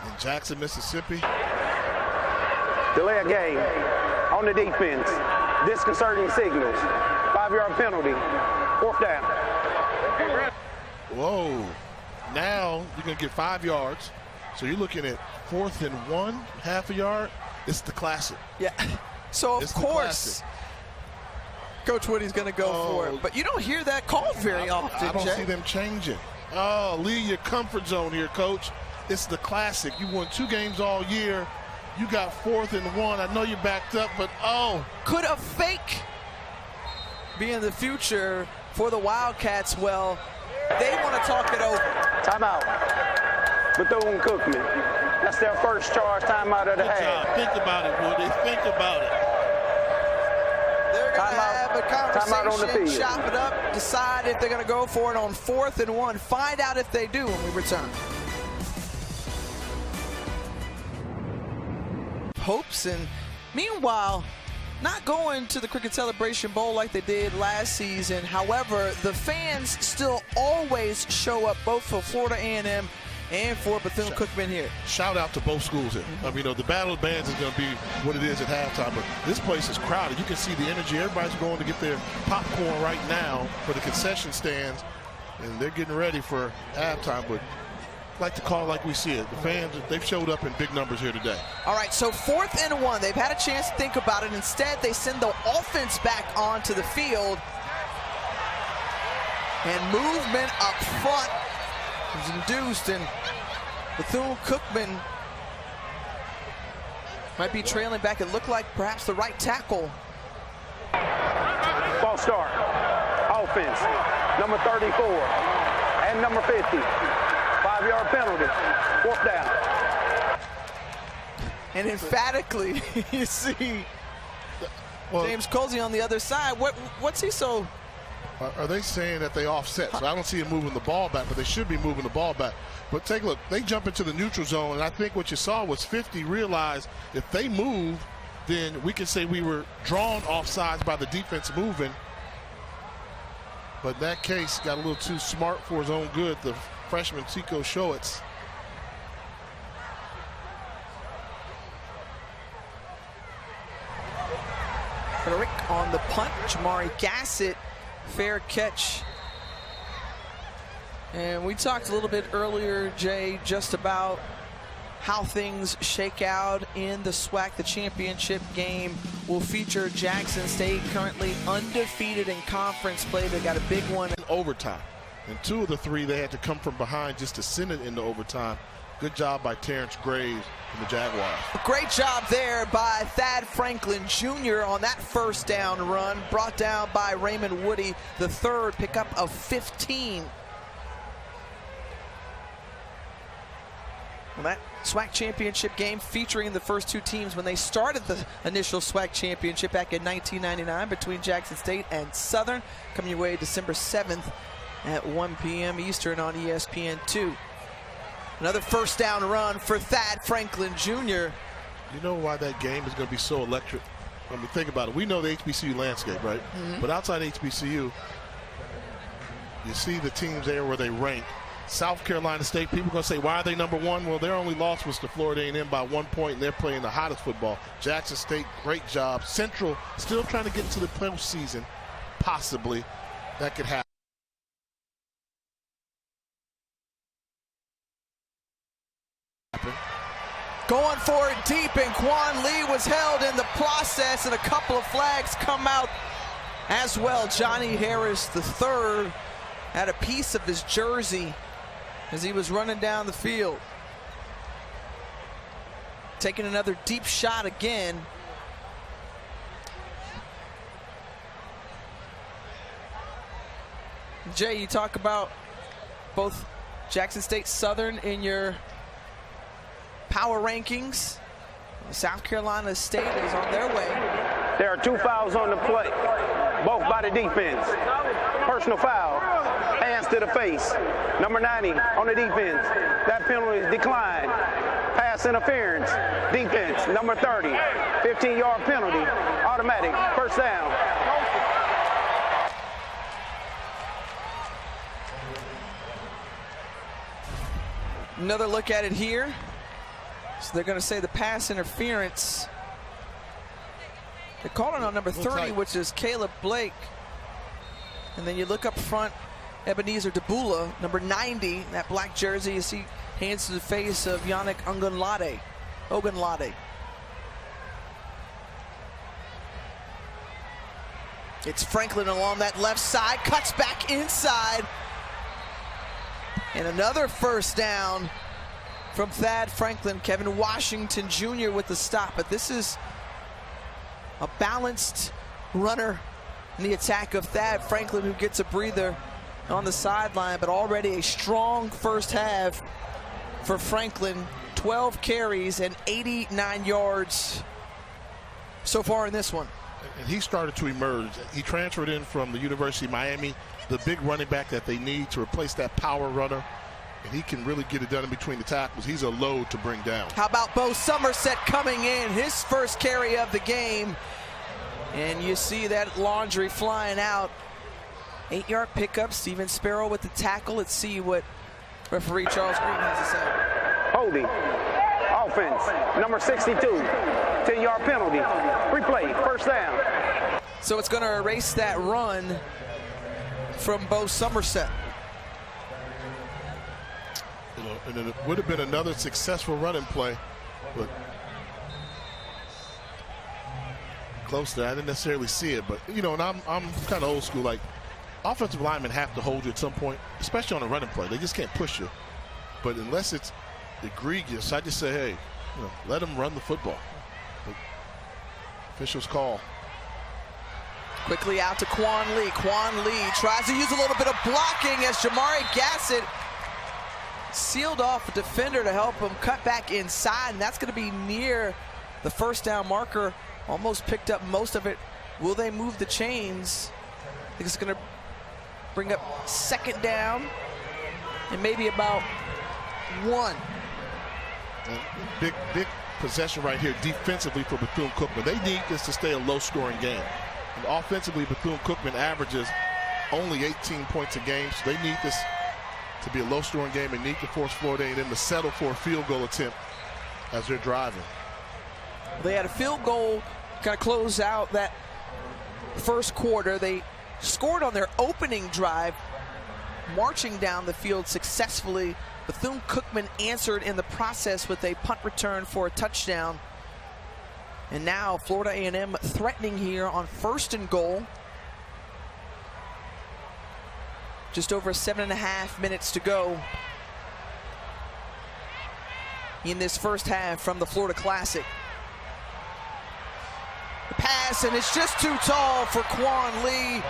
S2: In Jackson, Mississippi.
S3: Delay a game on the defense. Disconcerting signals. 5-yard penalty. 4th down.
S2: Whoa. Now you're going to get 5 yards. So you're looking at 4th and 1, half a yard. It's the classic.
S1: Yeah. So, of course, Coach Woody's going to go for it. But you don't hear that called very often,
S2: I don't
S1: Jay.
S2: see them changing. Oh, leave your comfort zone here, Coach. It's the classic. You won 2 games all year. You got 4th and 1. I know you're backed up, but
S1: Could a fake be in the future for the Wildcats? Well, they want to talk it over.
S3: Timeout. Bethune-Cookman. That's their first charge timeout of the half.
S2: Think about it, Woody. Think about it.
S1: They're going to have a
S3: Timeout on the
S1: conversation,
S3: field.
S1: chop it up, decide if they're going to go for it on 4th and 1. Find out if they do when we return. Hopes, and meanwhile, not going to the Cricket Celebration Bowl like they did last season. However, the fans still always show up both for Florida A&M and for Bethune-Cookman here.
S2: Shout out to both schools here. I mean, the battle of bands is going to be what it is at halftime, but this place is crowded. You can see the energy. Everybody's going to get their popcorn right now for the concession stands, and they're getting ready for halftime. But I like to call it like we see it. The fans, they've showed up in big numbers here today.
S1: All right, so 4th and 1. They've had a chance to think about it. Instead, they send the offense back onto the field. And movement up front was induced, and Bethune-Cookman might be trailing back. It looked like perhaps the right tackle.
S3: False start. Offense. Number 34 and number 50. 5-yard penalty. 4th down.
S1: And emphatically, you see James Colsey on the other side. What's he so?
S2: Are they saying that they offset? So I don't see him moving the ball back, but they should be moving the ball back. But take a look. They jump into the neutral zone, and I think what you saw was 50 realized if they move, then we can say we were drawn offsides by the defense moving. But in that case, got a little too smart for his own good, the freshman Tico Showitz.
S1: Rick on the punt. Jamari Gassett, fair catch. And we talked a little bit earlier, Jay, just about how things shake out in the SWAC. The championship game will feature Jackson State, currently undefeated in conference play. They got a big one
S2: in overtime. And 2 of the 3 they had to come from behind just to send it into overtime. Good job by Terrence Graves and the Jaguars.
S1: Great job there by Thad Franklin Jr. on that 1st down run, brought down by Raymond Woody, the 3rd pickup of 15. Well, that SWAC championship game featuring the first 2 teams when they started the initial SWAC championship back in 1999 between Jackson State and Southern, coming your way December 7th at 1 p.m. Eastern on ESPN2. Another 1st down run for Thad Franklin Jr.
S2: You know why that game is going to be so electric? I mean, think about it. We know the HBCU landscape, right? But outside HBCU, you see the teams there where they rank. South Carolina State, people are going to say, why are they number 1? Well, their only loss was to Florida A&M by 1 point, and they're playing the hottest football. Jackson State, great job. Central, still trying to get into the postseason, possibly. That could happen.
S1: Going for it deep, and Quan Lee was held in the process, and a couple of flags come out as well. Johnny Harris III had a piece of his jersey as he was running down the field. Taking another deep shot again. Jay, you talk about both Jackson State Southern in your power rankings. South Carolina State is on their way.
S3: There are 2 fouls on the play, both by the defense. Personal foul, hands to the face. Number 90 on the defense. That penalty is declined. Pass interference, defense, number 30. 15-yard penalty, automatic, first down.
S1: Another look at it here. So they're going to say the pass interference. They're calling on number 30, which is Caleb Blake. And then you look up front, Ebenezer Debula, number 90, that black jersey, you see hands to the face of Yannick Ogunlade. It's Franklin along that left side, cuts back inside. And another first down from Thad Franklin. Kevin Washington Jr. with the stop. But this is a balanced runner in the attack of Thad Franklin, who gets a breather on the sideline. But already a strong first half for Franklin. 12 carries and 89 yards so far in this one.
S2: And he started to emerge. He transferred in from the University of Miami, the big running back that they need to replace that power runner. And he can really get it done in between the tackles. He's a load to bring down.
S1: How about Bo Somerset coming in, his first carry of the game. And you see that laundry flying out. 8-yard pickup, Steven Sparrow with the tackle. Let's see what referee Charles Green has to say.
S3: Holding, offense, number 62, 10-yard penalty, replay, first down.
S1: So it's going to erase that run from Bo Somerset.
S2: And it would have been another successful running play, but close there. I didn't necessarily see it, but and I'm kind of old school. Like, offensive linemen have to hold you at some point, especially on a running play. They just can't push you. But unless it's egregious, I just say, hey, let them run the football. But officials call.
S1: Quickly out to Quan Lee. Quan Lee tries to use a little bit of blocking as Jamari Gassett sealed off a defender to help him cut back inside, and that's going to be near the first down marker. Almost picked up most of it. Will they move the chains? I think it's going to bring up second down and maybe about 1.
S2: Big possession right here defensively for Bethune-Cookman. They need this to stay a low-scoring game. And offensively, Bethune-Cookman averages only 18 points a game, so they need this to be a low-scoring game and need to force Florida A&M to settle for a field goal attempt as they're driving.
S1: They had a field goal kind of close out that first quarter. They scored on their opening drive, marching down the field successfully. Bethune-Cookman answered in the process with a punt return for a touchdown. And now Florida A&M threatening here on 1st and goal. Just over 7.5 minutes to go in this first half from the Florida Classic. The pass, and it's just too tall for Quan Lee.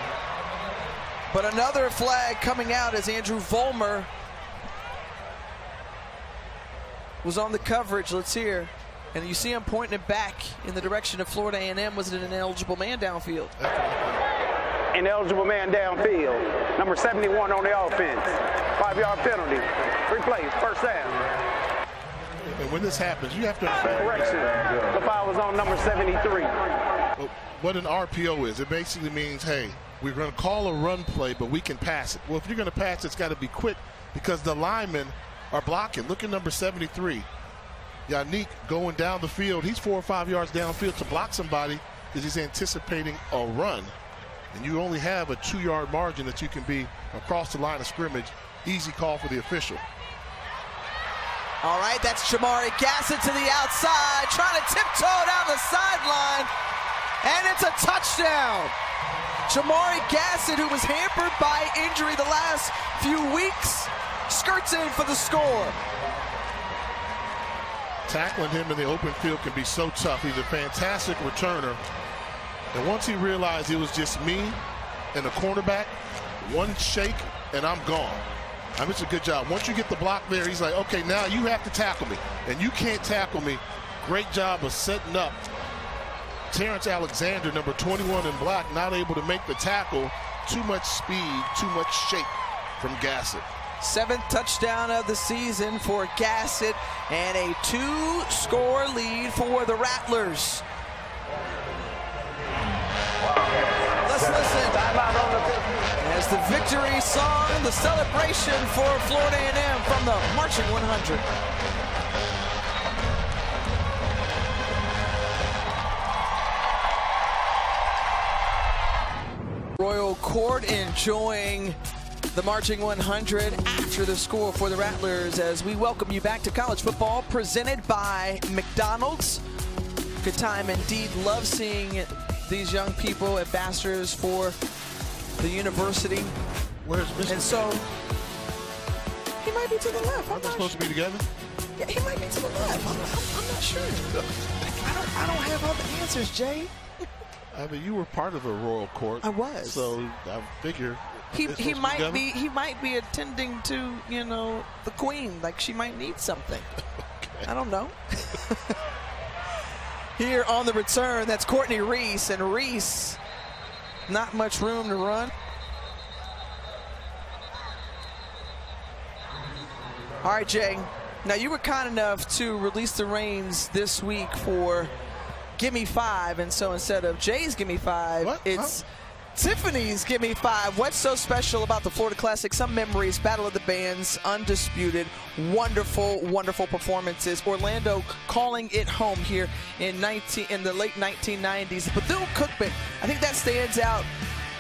S1: But another flag coming out as Andrew Vollmer was on the coverage. Let's hear. And you see him pointing it back in the direction of Florida A&M. Was it an ineligible man downfield?
S3: Ineligible man downfield. Number 71 on the offense. 5-yard penalty. Replay, first down.
S2: And when this happens, you have to
S3: correction. The foul was on number 73.
S2: Well, what an RPO is, it basically means, hey, we're going to call a run play, but we can pass it. Well, if you're going to pass, it's got to be quick because the linemen are blocking. Look at number 73. Yannick going down the field. He's 4 or 5 yards downfield to block somebody because he's anticipating a run. And you only have a 2-yard margin that you can be across the line of scrimmage. Easy call for the official.
S1: All right, that's Jamari Gassett to the outside, trying to tiptoe down the sideline, and it's a touchdown. Jamari Gassett, who was hampered by injury the last few weeks, skirts in for the score.
S2: Tackling him in the open field can be so tough. He's a fantastic returner. And once he realized it was just me and the cornerback, one shake and I'm gone. I mean, it's a good job. Once you get the block there, he's like, okay, now you have to tackle me. And you can't tackle me. Great job of setting up Terrence Alexander, number 21 in black, not able to make the tackle. Too much speed, too much shake from Gassett.
S1: 7th touchdown of the season for Gassett, and a 2-score lead for the Rattlers. Let's listen as the victory song, the celebration for Florida A&M from the Marching 100. Royal Court enjoying the Marching 100 after the score for the Rattlers as we welcome you back to college football presented by McDonald's. Good time indeed. Love seeing these young people, ambassadors for the university.
S2: Where's Mr.
S1: And so, he might be to the left.
S2: Aren't they supposed to be together?
S1: Yeah, he might be to the left. I'm not sure. I don't have all the answers, Jay.
S2: I mean, you were part of the Royal Court.
S1: I was.
S2: So I figure
S1: he might be attending to, you know, the Queen. Like, she might need something.
S2: Okay.
S1: I don't know. Here on the return, that's Courtney Reese, and Reese, not much room to run. All right, Jay. Now, you were kind enough to release the reins this week for Gimme 5, and so instead of Jay's Gimme 5, it's Tiffany's Gimme 5. What's so special about the Florida Classic? Some memories, Battle of the Bands, undisputed, wonderful, wonderful performances. Orlando calling it home here in the late 1990s. Bethune-Cookman, I think that stands out.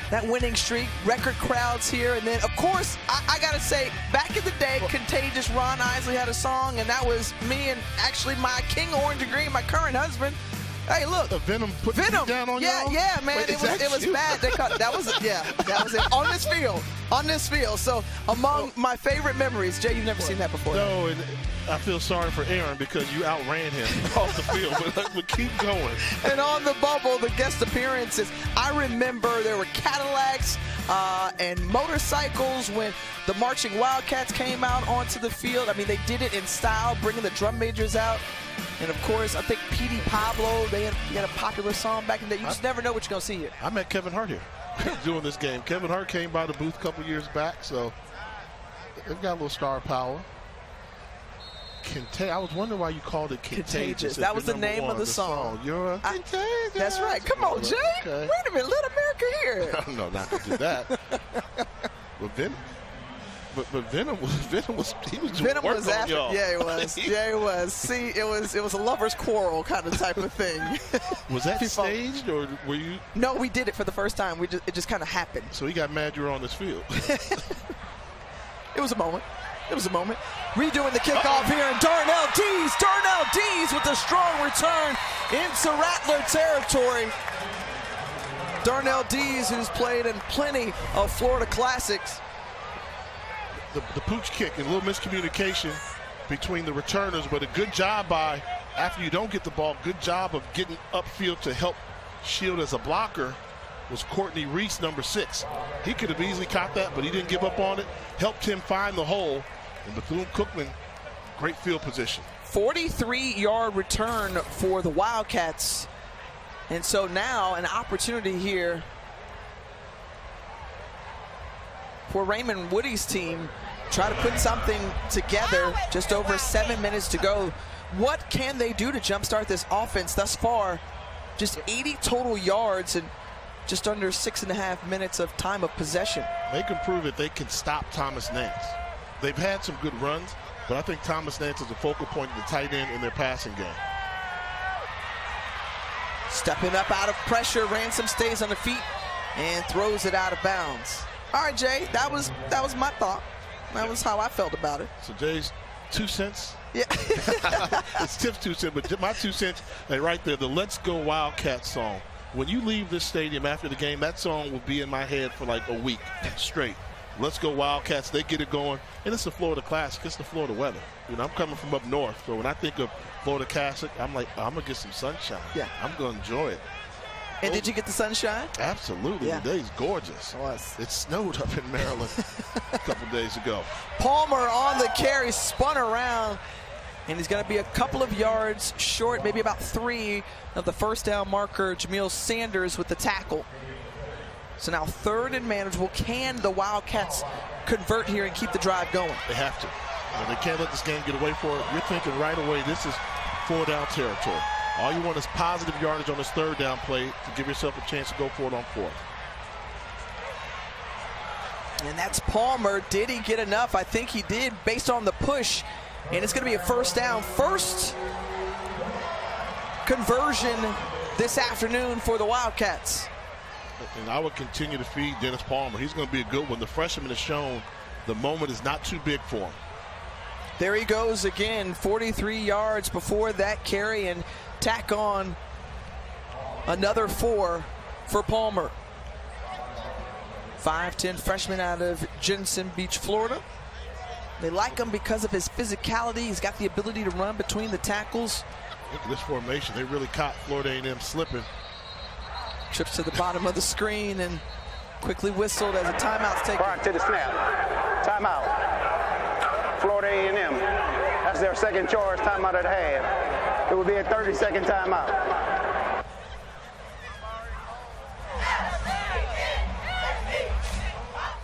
S1: That winning streak, record crowds here, and then of course I gotta say, back in the day, Contagious, Ron Isley had a song, and that was me and actually my King Orange and Green, my current husband. Hey, look.
S2: Venom put Venom down on
S1: y'all? Yeah, man. Wait, it was bad. That was it. On this field. So among my favorite memories, Jay, you've never seen that before.
S2: No, and I feel sorry for Aaron because you outran him off the field. But keep going.
S1: And on the bubble, the guest appearances. I remember there were Cadillacs and motorcycles when the Marching Wildcats came out onto the field. I mean, they did it in style, bringing the drum majors out. And, of course, I think P.D. Pablo, he had a popular song back in the day. You just never know what you're going to see here.
S2: I met Kevin Hart here doing this game. Kevin Hart came by the booth a couple years back, so they've got a little star power. I was wondering why you called it Contagious.
S1: That was the name of the song.
S2: You're a contagious.
S1: That's right. Come on, Jay.
S2: Okay.
S1: Wait a minute. Let America hear it.
S2: No, not to do that. But Venom was doing work on y'all.
S1: Yeah, he was. Yeah, he was. See, it was a lover's quarrel kind of type of thing.
S2: Was that staged, or were you?
S1: No, we did it for the first time. It just kind of happened.
S2: So he got mad you were on this field.
S1: It was a moment. Redoing the kickoff here, and Darnell Dees with a strong return into Rattler territory. Darnell Dees, who's played in plenty of Florida Classics.
S2: The pooch kick and a little miscommunication between the returners, but a good job by, after you don't get the ball, good job of getting upfield to help shield as a blocker was Courtney Reese, number 6. He could have easily caught that, but he didn't give up on it. Helped him find the hole. And Bethune-Cookman, great field position.
S1: 43-yard return for the Wildcats. And so now an opportunity here for Raymond Woody's team. Try to put something together. Just over 7 minutes to go. What can they do to jumpstart this offense thus far? Just 80 total yards and just under 6.5 minutes of time of possession.
S2: They can prove that they can stop Thomas Nance. They've had some good runs, but I think Thomas Nance is a focal point of the tight end in their passing game.
S1: Stepping up out of pressure, Ransom stays on the feet and throws it out of bounds. All right, Jay, that was my thought. That was how I felt about it.
S2: So Jay's 2 cents.
S1: Yeah.
S2: It's Tiff's 2 cents, but my 2 cents, right there, the Let's Go Wildcats song. When you leave this stadium after the game, that song will be in my head for like a week straight. Let's Go Wildcats. They get it going. And it's the Florida Classic. It's the Florida weather. You know, I'm coming from up north, so when I think of Florida Classic, I'm like, I'm going to get some sunshine.
S1: Yeah.
S2: I'm going to enjoy it.
S1: And did you get the sunshine?
S2: Absolutely.
S1: Yeah.
S2: The day's gorgeous.
S1: It was.
S2: It snowed up in Maryland a couple days ago.
S1: Palmer on the carry, spun around, and he's going to be a couple of yards short, maybe about 3 of the first down marker, Jamil Sanders with the tackle. So now 3rd and manageable. Can the Wildcats convert here and keep the drive going?
S2: They have to. They can't let this game get away for it. You're thinking right away, this is 4-down territory. All you want is positive yardage on this 3rd down play to give yourself a chance to go for it on 4th.
S1: And that's Palmer. Did he get enough? I think he did based on the push. And it's going to be a 1st down. First conversion this afternoon for the Wildcats.
S2: And I would continue to feed Dennis Palmer. He's going to be a good one. The freshman has shown the moment is not too big for him.
S1: There he goes again, 43 yards before that carry, and tack on another 4 for Palmer. 5'10" freshman out of Jensen Beach, Florida. They like him because of his physicality. He's got the ability to run between the tackles.
S2: Look at this formation. They really caught Florida A&M slipping.
S1: Trips to the bottom of the screen and quickly whistled as a timeout's taken.
S3: Prior to the snap. Timeout. Florida A&M. That's their 2nd charge timeout at half. It will be a 30-second timeout.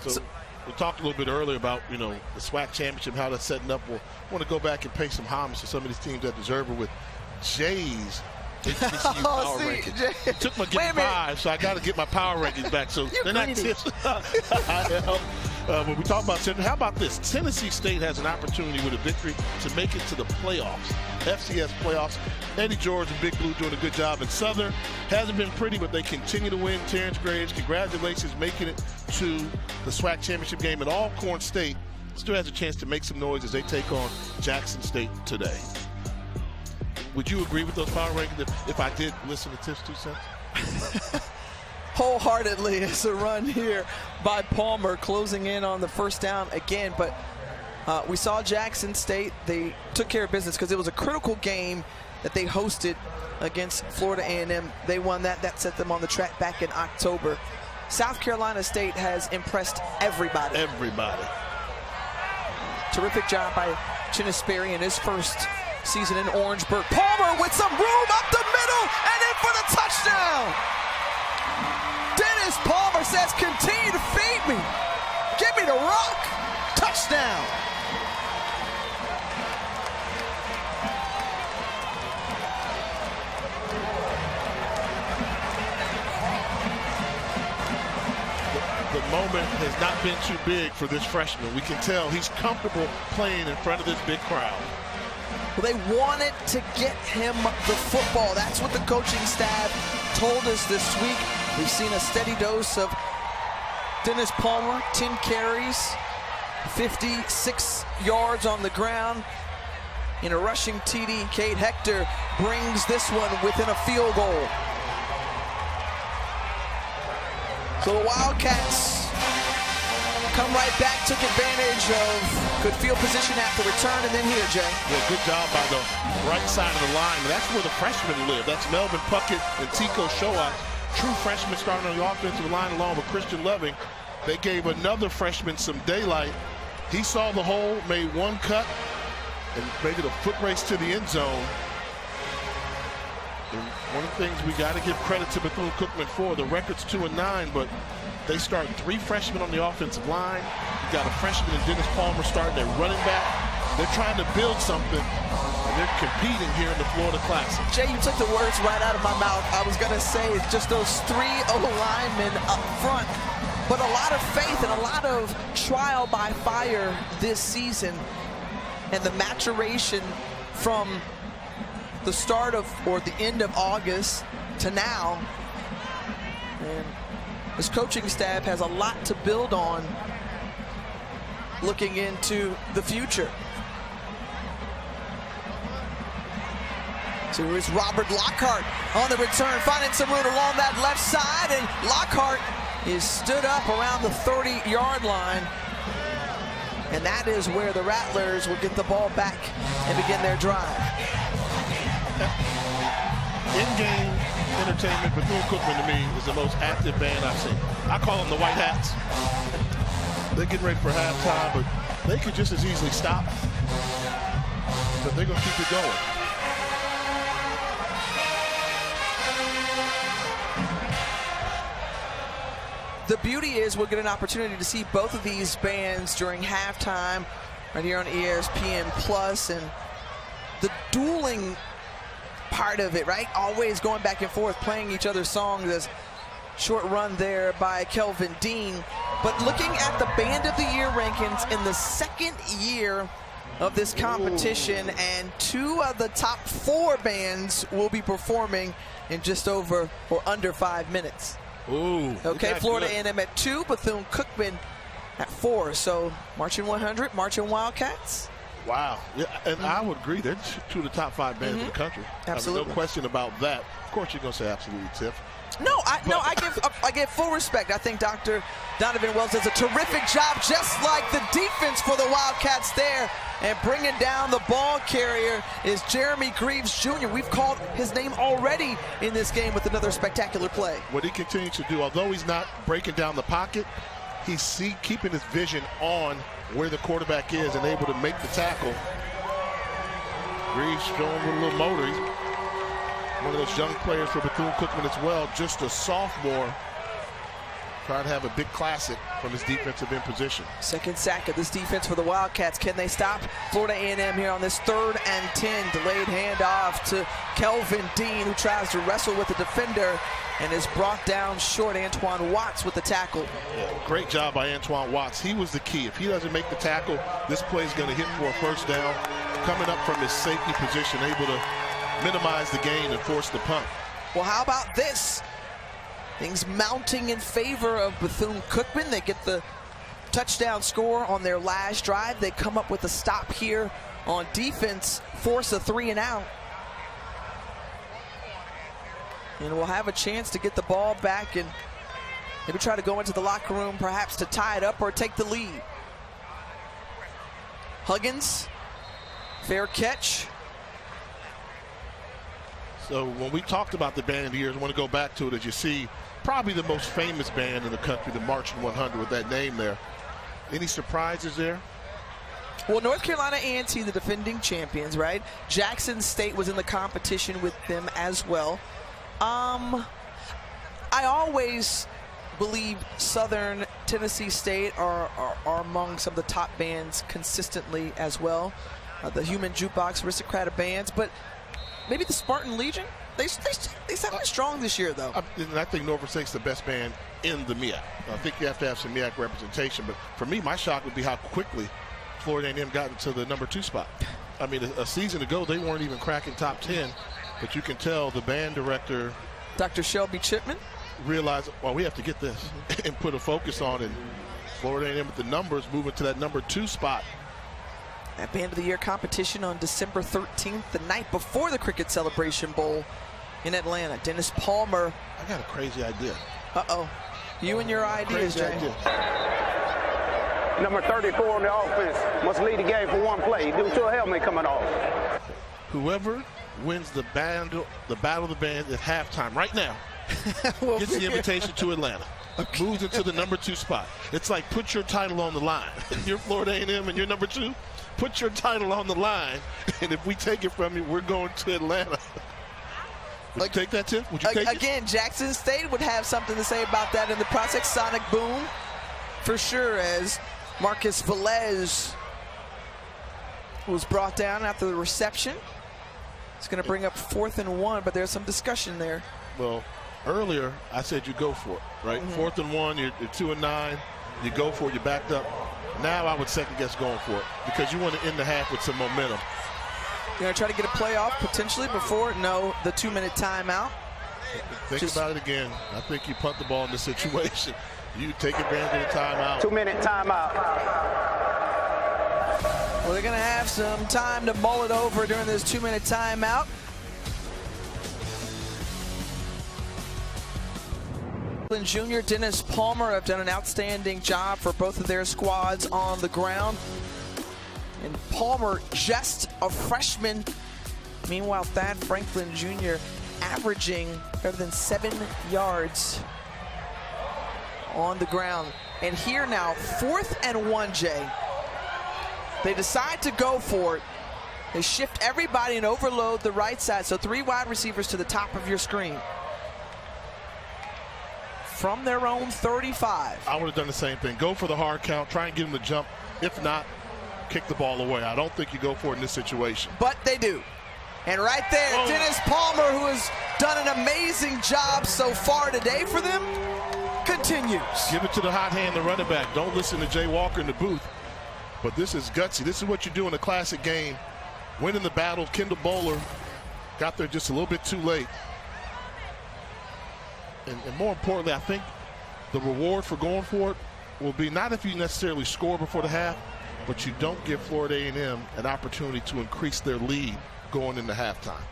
S2: So we talked a little bit earlier about, you know, the SWAC championship, how that's setting up. We'll want to go back and pay some homage to some of these teams that deserve it with Jay's HBCU power rankings. It took my getting 5, so I got to get my power rankings back. So they're not tips. When we talk about Tennessee, how about this? Tennessee State has an opportunity with a victory to make it to the playoffs, FCS playoffs. Eddie George and Big Blue doing a good job. And Southern hasn't been pretty, but they continue to win. Terrence Graves, congratulations, making it to the SWAC championship game. And Alcorn State still has a chance to make some noise as they take on Jackson State today. Would you agree with those power rankings if I did listen to Tiff's 2 cents?
S1: Wholeheartedly. It's a run here by Palmer, closing in on the 1st down again. But we saw Jackson State. They took care of business because it was a critical game that they hosted against Florida A&M. They won that. That set them on the track back in October. South Carolina State has impressed everybody.
S2: Everybody.
S1: Terrific job by Chinnisberry in his first season in Orangeburg. Palmer with some room up the middle and in for the touchdown. Dennis Palmer says, continue to feed me. Give me the rock. Touchdown.
S2: The moment has not been too big for this freshman. We can tell he's comfortable playing in front of this big crowd.
S1: Well, they wanted to get him the football. That's what the coaching staff told us this week. We've seen a steady dose of Dennis Palmer, 10 carries, 56 yards on the ground. In a rushing TD, Cade Hector brings this one within a field goal. So the Wildcats come right back, took advantage of good field position after return, and then here, Jay.
S2: Yeah, good job by the right side of the line. That's where the freshmen live. That's Melvin Puckett and Tico Shoat. True freshmen starting on the offensive line along with Christian Loving. They gave another freshman some daylight. He saw the hole, made one cut, and made it a foot race to the end zone. And one of the things we got to give credit to Bethune-Cookman for, the record's 2-9, but they start 3 freshmen on the offensive line. You got a freshman in Dennis Palmer starting at running back. They're trying to build something, and they're competing here in the Florida Classic.
S1: Jay, you took the words right out of my mouth. I was going to say just those 3 O-linemen up front, but a lot of faith and a lot of trial by fire this season, and the maturation from the start of, or the end of August to now. And this coaching staff has a lot to build on looking into the future. So here's Robert Lockhart on the return, finding some room along that left side, and Lockhart is stood up around the 30-yard line. And that is where the Rattlers will get the ball back and begin their drive.
S2: In-game entertainment, Bethune-Cookman to me is the most active band I've seen. I call them the White Hats. They're getting ready for halftime, but they could just as easily stop. But they're going to keep it going.
S1: The beauty is we'll get an opportunity to see both of these bands during halftime right here on ESPN Plus, and the dueling part of it, right? Always going back and forth, playing each other's songs. As short run there by Kelvin Dean. But looking at the Band of the Year rankings in the second year of this competition, and 2 of the top 4 bands will be performing in just over or under 5 minutes.
S2: Ooh,
S1: okay, Florida A&M at 2, Bethune-Cookman at 4. So marching 100, marching Wildcats.
S2: Wow, yeah, and I would agree. They're 2 of the top 5 bands in the country.
S1: Absolutely,
S2: I mean, no question about that. Of course, you're gonna say absolutely, Tiff.
S1: No, I give full respect. I think Dr. Donovan Wells does a terrific job, just like the defense for the Wildcats there. And bringing down the ball carrier is Jeremy Greaves Jr. We've called his name already in this game with another spectacular play.
S2: What he continues to do, although he's not breaking down the pocket, he's keeping his vision on where the quarterback is and able to make the tackle. Greaves showing with a little motor. He's one of those young players for Bethune-Cookman as well, just a sophomore. Trying to have a big classic from his defensive end position.
S1: Second sack of this defense for the Wildcats. Can they stop Florida A&M here on this 3rd and 10? Delayed handoff to Kelvin Dean, who tries to wrestle with the defender and is brought down short. Antoine Watts with the tackle.
S2: Yeah, great job by Antoine Watts. He was the key. If he doesn't make the tackle, this play is going to hit for a first down. Coming up from his safety position, able to minimize the gain and force the punt.
S1: Well, how about this? Things mounting in favor of Bethune-Cookman. They get the touchdown score on their last drive. They come up with a stop here on defense, force a 3 and out. And we'll have a chance to get the ball back and maybe try to go into the locker room, perhaps to tie it up or take the lead. Huggins, fair catch.
S2: So when we talked about the Band of the Year, I want to go back to it. As you see, probably the most famous band in the country, the Marching 100, with that name there. Any surprises there?
S1: Well, North Carolina A&T, the defending champions, right? Jackson State was in the competition with them as well. I always believe Southern Tennessee State are among some of the top bands consistently as well. The Human Jukebox, Aristocrat of bands, but maybe the Spartan Legion. They sound strong this year, though.
S2: I think Norfolk State's the best band in the MEAC. I think you have to have some MEAC representation. But for me, my shock would be how quickly Florida A&M got into the number 2 spot. I mean, a season ago, they weren't even cracking top 10. But you can tell the band director,
S1: Dr. Shelby Chipman,
S2: realized, well, we have to get this and put a focus on it. Florida A&M with the numbers moving to that number 2 spot.
S1: That Band of the Year competition on December 13th, the night before the Cricket Celebration Bowl in Atlanta. Dennis Palmer.
S2: I got a crazy idea.
S1: Uh-oh. You and your ideas, Jay.
S3: Number 34 on the offense must lead the game for 1 play due to a helmet coming off.
S2: Whoever wins the Battle of the Bands at halftime right now gets the invitation to Atlanta. Okay. Moves into the number 2 spot. It's like put your title on the line. You're Florida A&M and you're number 2. Put your title on the line, and if we take it from you, we're going to Atlanta. Would you take that, Tiff? Would you take it?
S1: Again, Jackson State would have something to say about that in the process. Sonic boom, for sure, as Marcus Velez was brought down after the reception. It's going to bring up 4th and 1, but there's some discussion there.
S2: Well, earlier I said you go for it, right? 4th and 1, you're 2 and 9, you go for it, you backed up. Now I would second guess going for it because you want to end the half with some momentum.
S1: You're going to try to get a playoff potentially before the 2-minute timeout.
S2: Think about it again. I think you punt the ball in this situation. You take advantage of the timeout.
S3: 2-minute timeout.
S1: Well, they're going to have some time to mull it over during this 2-minute timeout. Franklin Jr., Dennis Palmer have done an outstanding job for both of their squads on the ground. And Palmer, just a freshman. Meanwhile, Thad Franklin Jr. averaging better than 7 yards on the ground. And here now, 4th and 1, Jay. They decide to go for it. They shift everybody and overload the right side. So 3 wide receivers to the top of your screen. From their own 35.
S2: I would have done the same thing. Go for the hard count. Try and get them to jump. If not, kick the ball away. I don't think you go for it in this situation.
S1: But they do. And right there, Dennis Palmer, who has done an amazing job so far today for them, continues.
S2: Give it to the hot hand, the running back. Don't listen to Jay Walker in the booth. But this is gutsy. This is what you do in a classic game. Winning the battle. Kendall Bowler got there just a little bit too late. And more importantly, I think the reward for going for it will be not if you necessarily score before the half, but you don't give Florida A&M an opportunity to increase their lead going into halftime.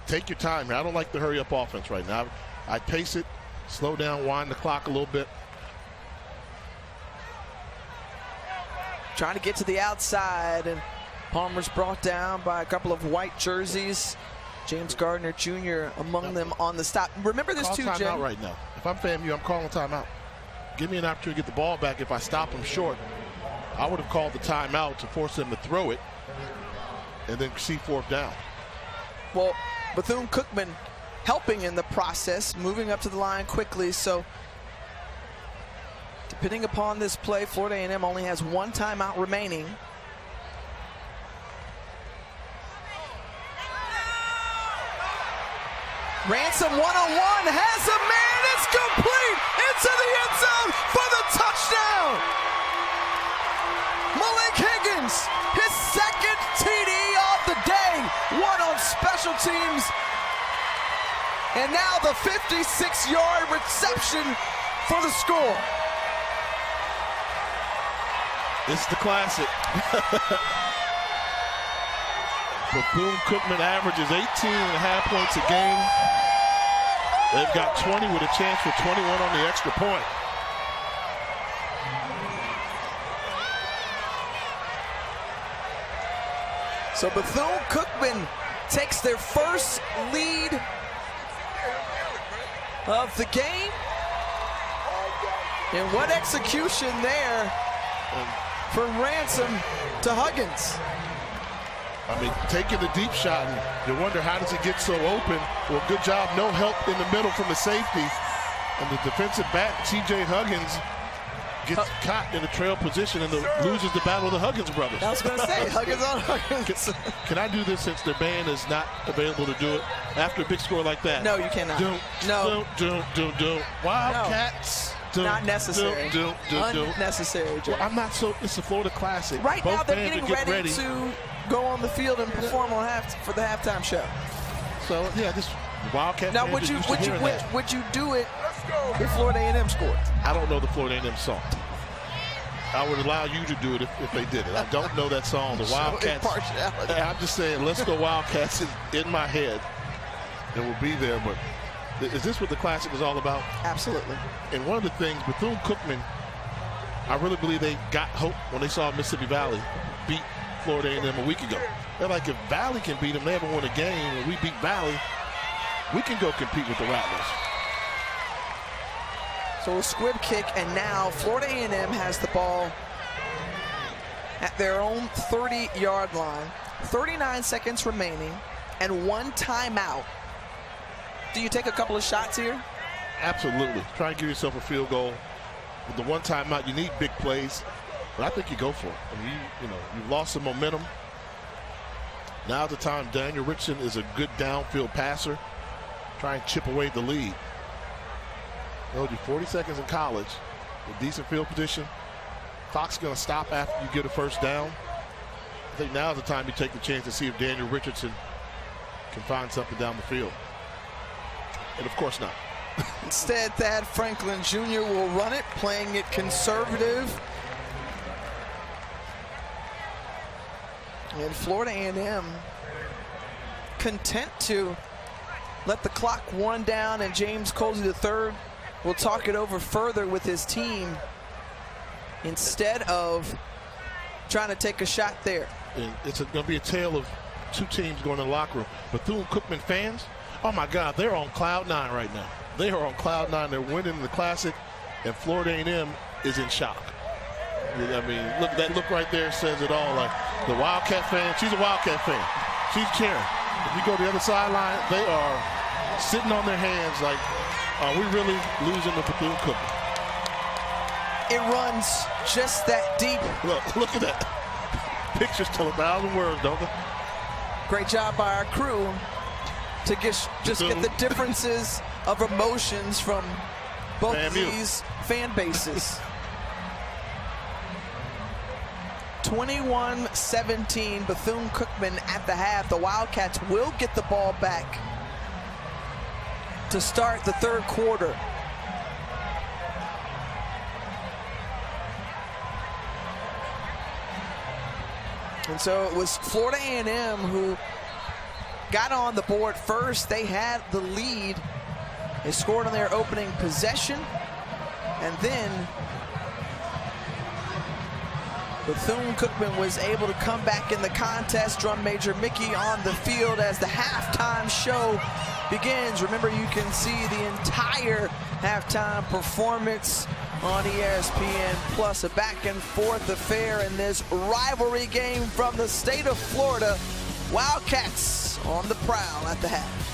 S2: Take your time here. I don't like the hurry-up offense right now. I pace it, slow down, wind the clock a little bit.
S1: Trying to get to the outside, and Palmer's brought down by a couple of white jerseys. James Gardner Jr. among them on the stop. Remember this too, Jay?
S2: Call timeout right now. If I'm FAMU, I'm calling timeout. Give me an opportunity to get the ball back. If I stop him short, I would have called the timeout to force them to throw it and then see 4th down.
S1: Well, Bethune-Cookman helping in the process, moving up to the line quickly. So depending upon this play, Florida A&M only has 1 timeout remaining. Ransom one-on-one, has a man, it's complete into the end zone for the touchdown. Malik Higgins, his 2nd TD of the day, 1 on special teams. And now the 56-yard reception for the score.
S2: It's the classic. Bethune-Cookman averages 18.5 points a game. They've got 20 with a chance for 21 on the extra point.
S1: So Bethune-Cookman takes their first lead of the game. And what execution there from Ransom to Huggins.
S2: I mean, taking the deep shot, and you wonder how does he get so open? Well, good job, no help in the middle from the safety. And the defensive back, T.J. Huggins, gets caught in the trail position and loses the battle of the Huggins brothers.
S1: I was going to say, Huggins on Huggins.
S2: Can I do this since their band is not available to do it after a big score like that?
S1: No, you cannot.
S2: Don't. Wildcats.
S1: No. Not necessary. Unnecessary.
S2: Well, I'm not so. It's a Florida Classic.
S1: Right
S2: Both
S1: now, they're getting
S2: ready
S1: to go on the field and perform on for the halftime show.
S2: So yeah, this Wildcat.
S1: Now, would you do it if Florida A&M scored?
S2: I don't know the Florida A&M song. I would allow you to do it if they did it. I don't know that song. The Wildcats. I'm just saying, let's go Wildcats is in my head. It will be there, but is this what the Classic is all about?
S1: Absolutely.
S2: And one of the things, Bethune-Cookman, I really believe they got hope when they saw Mississippi Valley beat Florida A&M a week ago. They're like, if Valley can beat them, they haven't won a game, and we beat Valley, we can go compete with the Rattlers.
S1: So a squib kick, and now Florida A&M has the ball at their own 30-yard line. 39 seconds remaining and 1 timeout. Do you take a couple of shots here?
S2: Absolutely. Try and give yourself a field goal. With the 1 timeout, you need big plays, but I think you go for it. I mean, you've lost some momentum. Now's the time. Daniel Richardson is a good downfield passer. Try and chip away the lead. Told you 40 seconds in college, a decent field position. Clock's going to stop after you get a first down. I think now's the time you take the chance to see if Daniel Richardson can find something down the field. And of course not.
S1: Instead, Thad Franklin Jr. will run it, playing it conservative. And Florida A&M content to let the clock run down, and James Colsey III will talk it over further with his team instead of trying to take a shot there.
S2: And it's going to be a tale of two teams going to the locker room. Bethune-Cookman fans, oh my God, they're on cloud nine right now. They are on cloud nine. They're winning the Classic, and Florida A&M is in shock. I mean, look, that look right there says it all. Like the Wildcat fan, she's a Wildcat fan. She's cheering. If you go to the other sideline, they are sitting on their hands like, are we really losing to Bethune-Cookman?
S1: It runs just that deep.
S2: Look at that. Pictures tell 1,000 words, don't they?
S1: Great job by our crew to just get the differences of emotions from both of these fan bases. 21-17, Bethune-Cookman at the half. The Wildcats will get the ball back to start the third quarter. And so it was Florida A&M who got on the board first. They had the lead. They scored on their opening possession. And then Bethune-Cookman was able to come back in the contest. Drum Major Mickey on the field as the halftime show begins. Remember, you can see the entire halftime performance on ESPN Plus. A back and forth affair in this rivalry game from the state of Florida. Wildcats on the prowl at the half.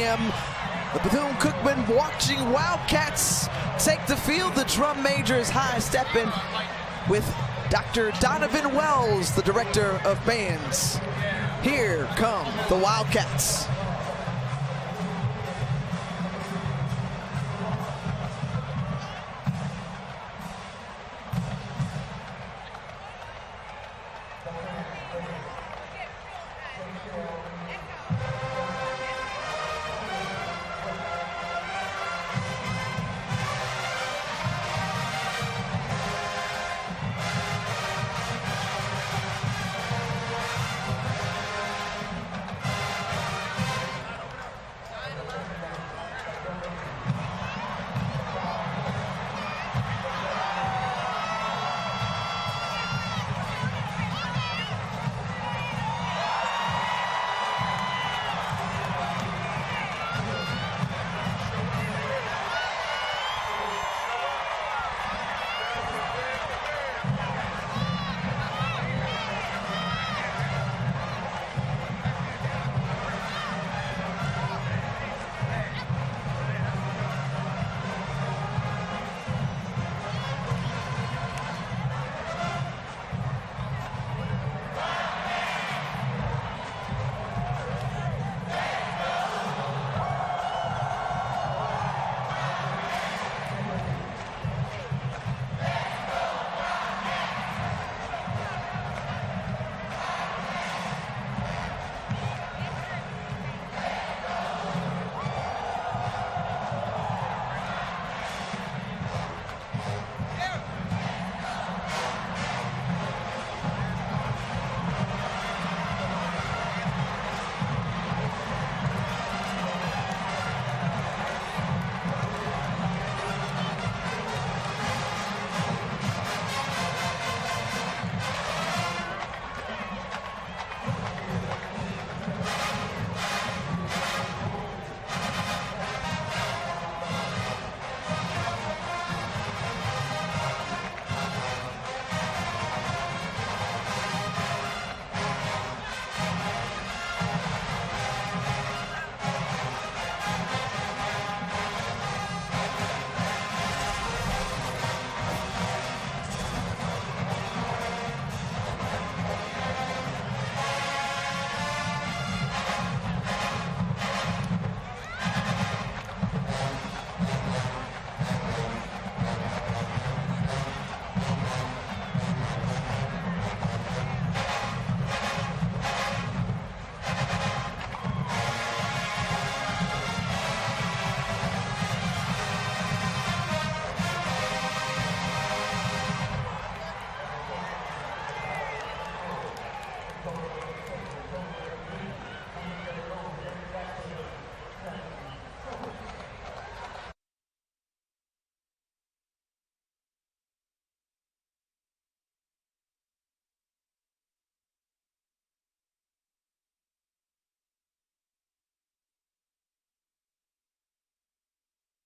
S1: Stadium. The Bethune-Cookman watching Wildcats take the field. The drum major is high stepping with Dr. Donovan Wells, the director of bands. Here come the Wildcats.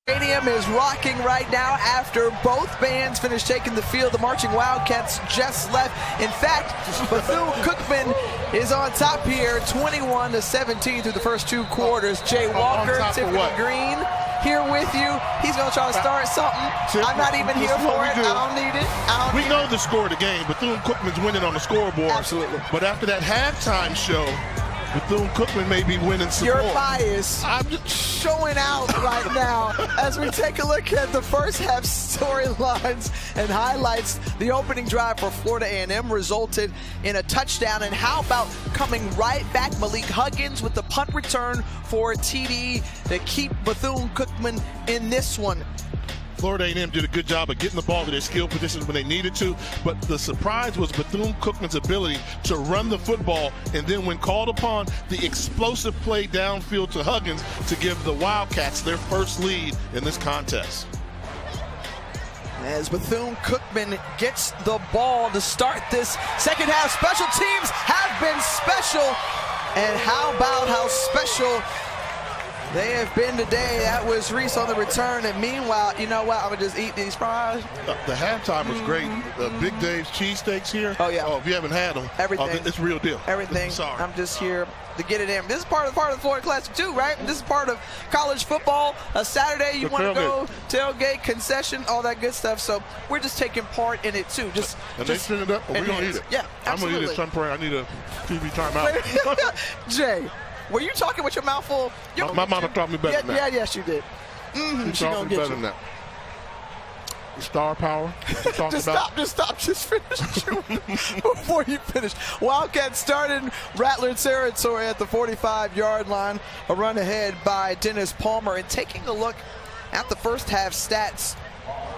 S1: Stadium is rocking right now after both bands finished taking the field. The marching Wildcats just left. In fact, Bethune-Cookman is on top here, 21-17 through the first two quarters. Jay Walker, Tiffany Green, here with you. He's going to try to start something. I'm not even here for it. I don't need it.
S2: We know the score of the game. Bethune-Cookman's winning on the scoreboard.
S1: Absolutely.
S2: But after that halftime show, Bethune-Cookman may be winning some
S1: Your
S2: more.
S1: bias showing out right now as we take a look at the first half storylines and highlights. The opening drive for Florida A&M resulted in a touchdown. And how about coming right back, Malik Huggins with the punt return for a TD to keep Bethune-Cookman in this one.
S2: Florida A&M did a good job of getting the ball to their skill positions when they needed to, but the surprise was Bethune-Cookman's ability to run the football, and then when called upon, the explosive play downfield to Huggins to give the Wildcats their first lead in this contest.
S1: As Bethune-Cookman gets the ball to start this second half. Special teams have been special, and how about how special They have been today. That was Reese on the return. And meanwhile, you know what? I'm going to just eat these fries.
S2: The halftime was great. Big Dave's cheesesteaks here.
S1: Oh, yeah.
S2: Oh, if you haven't had them,
S1: everything.
S2: It's real deal.
S1: Everything.
S2: Sorry.
S1: I'm just here to get it in. This is part of the Florida Classic too, right? This is part of college football. A Saturday, you want to go tailgate, concession, all that good stuff. So we're just taking part in it too.
S2: They send it up, but we're going to eat it.
S1: Yeah, absolutely.
S2: I'm going to eat it some point. I need a TV timeout.
S1: Jay, were you talking with your mouth full?
S2: My mama taught me better than that.
S1: Yeah, yes, you did.
S2: She taught me better than that. Star power.
S1: Just finish before you finish. Wildcats started Rattler territory at the 45-yard line. A run ahead by Dennis Palmer. And taking a look at the first half stats,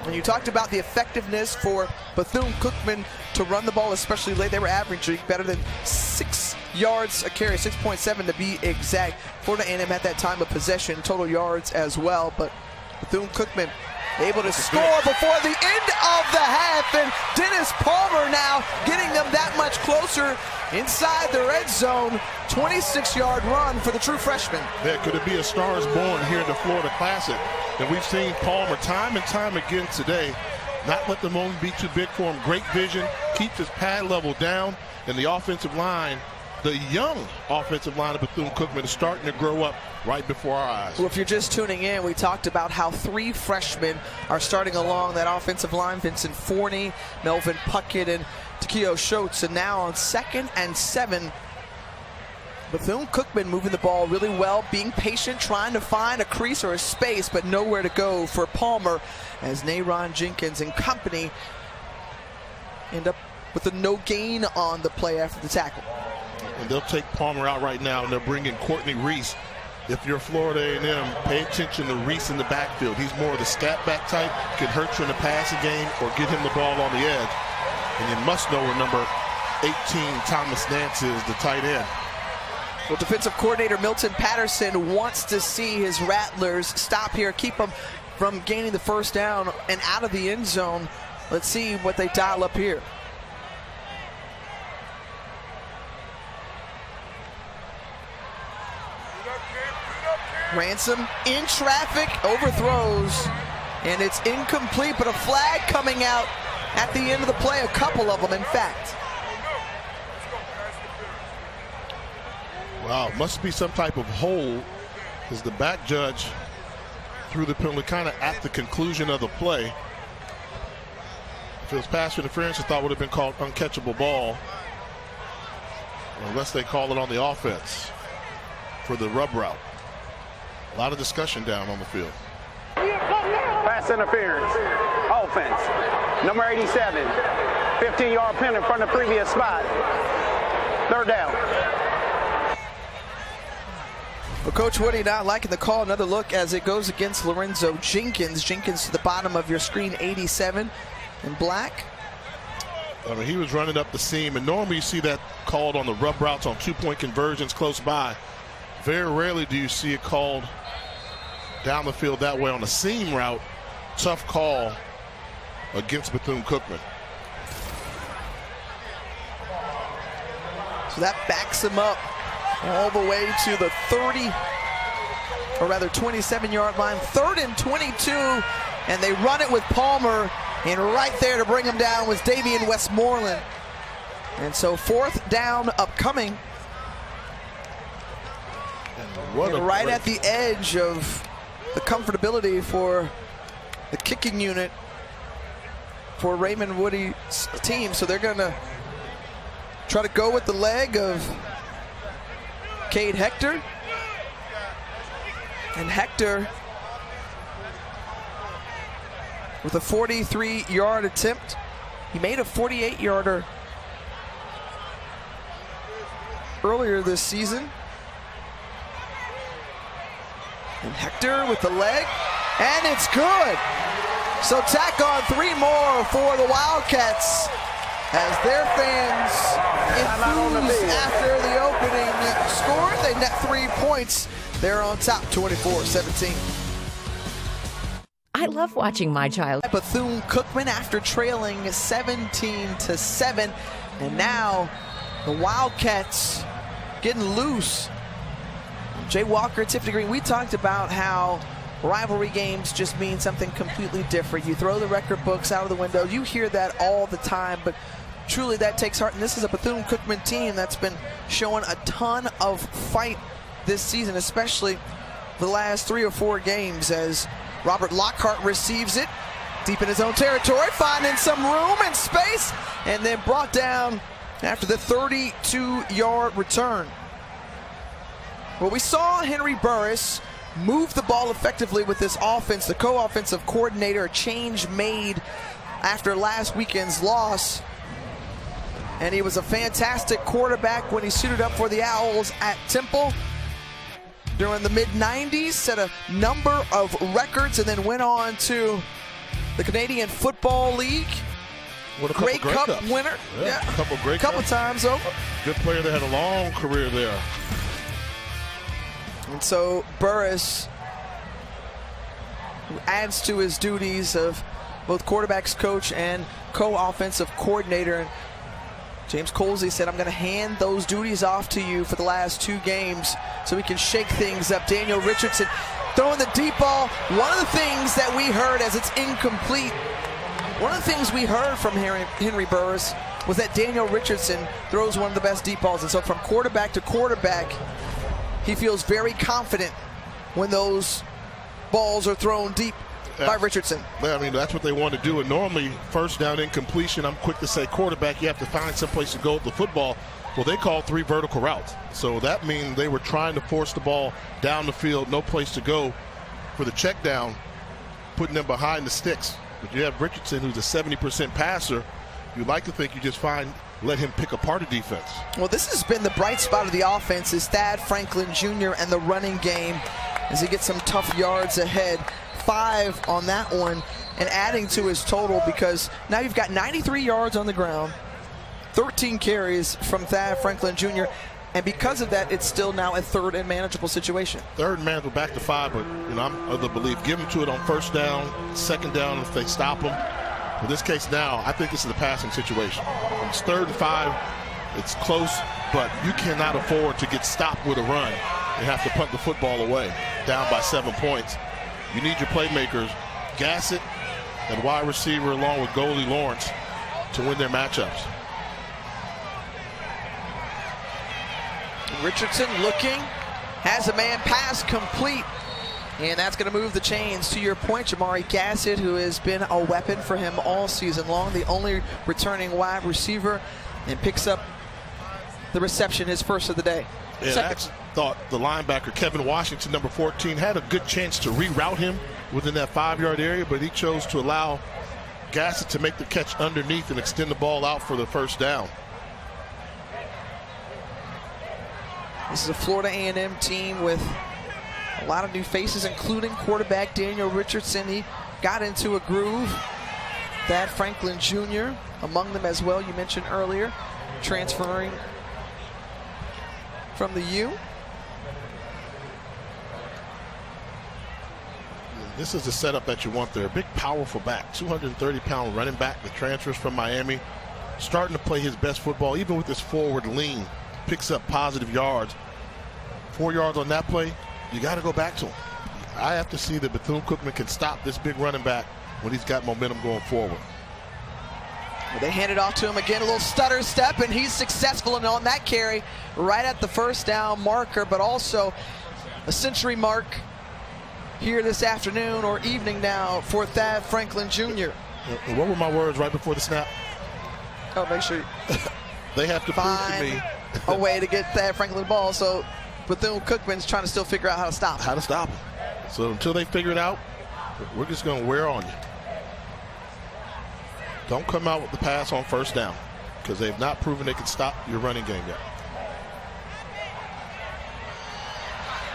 S1: when you talked about the effectiveness for Bethune-Cookman to run the ball, especially late, they were averaging better than 6 yards a carry, 6.7 to be exact. Florida A&M at that time of possession, total yards as well, but Bethune-Cookman able to score before the end of the half, and Dennis Palmer now getting them that much closer inside the red zone. 26-yard run for the true freshman.
S2: Yeah, could it be a Stars born here in the Florida Classic? And we've seen Palmer time and time again today not let the moment be too big for him. Great vision, keeps his pad level down, and the offensive line, the young offensive line of Bethune-Cookman, is starting to grow up right before our eyes.
S1: Well, if you're just tuning in, we talked about how 3 freshmen are starting along that offensive line. Vincent Forney, Melvin Puckett, and Takeo Schultz. And now on 2nd and 7, Bethune-Cookman moving the ball really well, being patient, trying to find a crease or a space, but nowhere to go for Palmer, as Nayron Jenkins and company end up with a no gain on the play after the tackle.
S2: And they'll take Palmer out right now, and they'll bring in Courtney Reese. If you're Florida A&M, pay attention to Reese in the backfield. He's more of the scat back type, can hurt you in the passing game or get him the ball on the edge. And you must know where number 18, Thomas Nance, is, the tight end.
S1: Well, defensive coordinator Milton Patterson wants to see his Rattlers stop here, keep them from gaining the first down and out of the end zone. Let's see what they dial up here. Ransom in traffic, overthrows, and it's incomplete, but a flag coming out at the end of the play, a couple of them, in fact.
S2: Wow, must be some type of hold, because the back judge threw the penalty kind of at the conclusion of the play. If it was pass interference, I thought would have been called uncatchable ball, unless they call it on the offense for the rub route. A lot of discussion down on the field.
S3: Pass interference. Offense. Number 87. 15-yard penalty from the previous spot. 3rd down.
S1: Well, Coach Woody not liking the call. Another look as it goes against Lorenzo Jenkins. Jenkins to the bottom of your screen, 87 in black.
S2: I mean, he was running up the seam, and normally you see that called on the rub routes on 2-point conversions close by. Very rarely do you see it called down the field that way on a seam route. Tough call against Bethune-Cookman.
S1: So that backs him up all the way to the 30, or rather 27-yard line. 3rd and 22, and they run it with Palmer, and right there to bring him down was Davian Westmoreland. And so 4th down upcoming. And right at the edge of the comfortability for the kicking unit for Raymond Woody's team. So they're going to try to go with the leg of Cade Hector. And Hector with a 43-yard attempt. He made a 48-yarder earlier this season. And Hector with the leg, and it's good. So tack on 3 more for the Wildcats as their fans enthuse after the opening score. They net 3 points. They're on top, 24-17.
S5: I love watching my child.
S1: Bethune-Cookman after trailing 17-7, and now the Wildcats getting loose. Jay Walker, Tiffany Green, we talked about how rivalry games just mean something completely different. You throw the record books out of the window. You hear that all the time, but truly that takes heart. And this is a Bethune-Cookman team that's been showing a ton of fight this season, especially the last 3 or 4 games, as Robert Lockhart receives it deep in his own territory, finding some room and space, and then brought down after the 32-yard return. Well, we saw Henry Burris move the ball effectively with this offense, the co-offensive coordinator, a change made after last weekend's loss. And he was a fantastic quarterback when he suited up for the Owls at Temple during the mid-90s, set a number of records, and then went on to the Canadian Football League. Grey Cup winner.
S2: Yeah, a couple Grey
S1: Cups. Couple times over.
S2: Good player that had a long career there.
S1: And so Burris, who adds to his duties of both quarterbacks coach and co-offensive coordinator. And James Colsey said, I'm going to hand those duties off to you for the last 2 games so we can shake things up. Daniel Richardson throwing the deep ball. One of the things that we heard, as it's incomplete, one of the things we heard from Henry Burris was that Daniel Richardson throws one of the best deep balls. And so from quarterback to quarterback, he feels very confident when those balls are thrown deep by Richardson.
S2: I mean, that's what they want to do. And normally, first down incompletion, I'm quick to say quarterback, you have to find some place to go with the football. Well, they called 3 vertical routes. So that means they were trying to force the ball down the field, no place to go for the check down, putting them behind the sticks. But you have Richardson, who's a 70% passer. You'd like to think you just let him pick apart a defense.
S1: Well, this has been the bright spot of the offense, is Thad Franklin Jr. and the running game as he gets some tough yards ahead. 5 on that one, and adding to his total, because now you've got 93 yards on the ground, 13 carries from Thad Franklin Jr., and because of that, it's still now a 3rd and manageable situation.
S2: 3rd and manageable, back to 5, but I'm of the belief, give them to it on 1st down, 2nd down if they stop them. In this case now, I think this is a passing situation. When it's 3rd and 5, it's close, but you cannot afford to get stopped with a run and have to punt the football away, down by 7 points. You need your playmakers, Gassett and wide receiver along with goalie Lawrence, to win their matchups.
S1: Richardson looking, has a man pass complete, and that's going to move the chains. To your point, Jamari Gassett, who has been a weapon for him all season long, the only returning wide receiver, and picks up the reception, his first of the day.
S2: Yeah, I actually thought the linebacker, Kevin Washington, number 14, had a good chance to reroute him within that 5-yard area, but he chose to allow Gassett to make the catch underneath and extend the ball out for the 1st down.
S1: This is a Florida A&M team with a lot of new faces, including quarterback Daniel Richardson. He got into a groove. Thad Franklin Jr. among them as well, you mentioned earlier, transferring from the U.
S2: This is the setup that you want there. Big, powerful back, 230-pound running back that transfers from Miami, starting to play his best football, even with his forward lean, picks up positive yards. 4 yards on that play, you got to go back to him. I have to see that Bethune-Cookman can stop this big running back when he's got momentum going forward.
S1: They hand it off to him again, a little stutter step, and he's successful on that carry right at the 1st down marker, but also a century mark here this afternoon or evening now for Thad Franklin Jr.
S2: And what were my words right before the snap?
S1: Oh, make sure
S2: they have to prove to me
S1: a way to get Thad Franklin the ball. So Bethune-Cookman's trying to still figure out how to stop him.
S2: How to stop him. So until they figure it out, we're just going to wear on you. Don't come out with the pass on 1st down, because they've not proven they can stop your running game yet.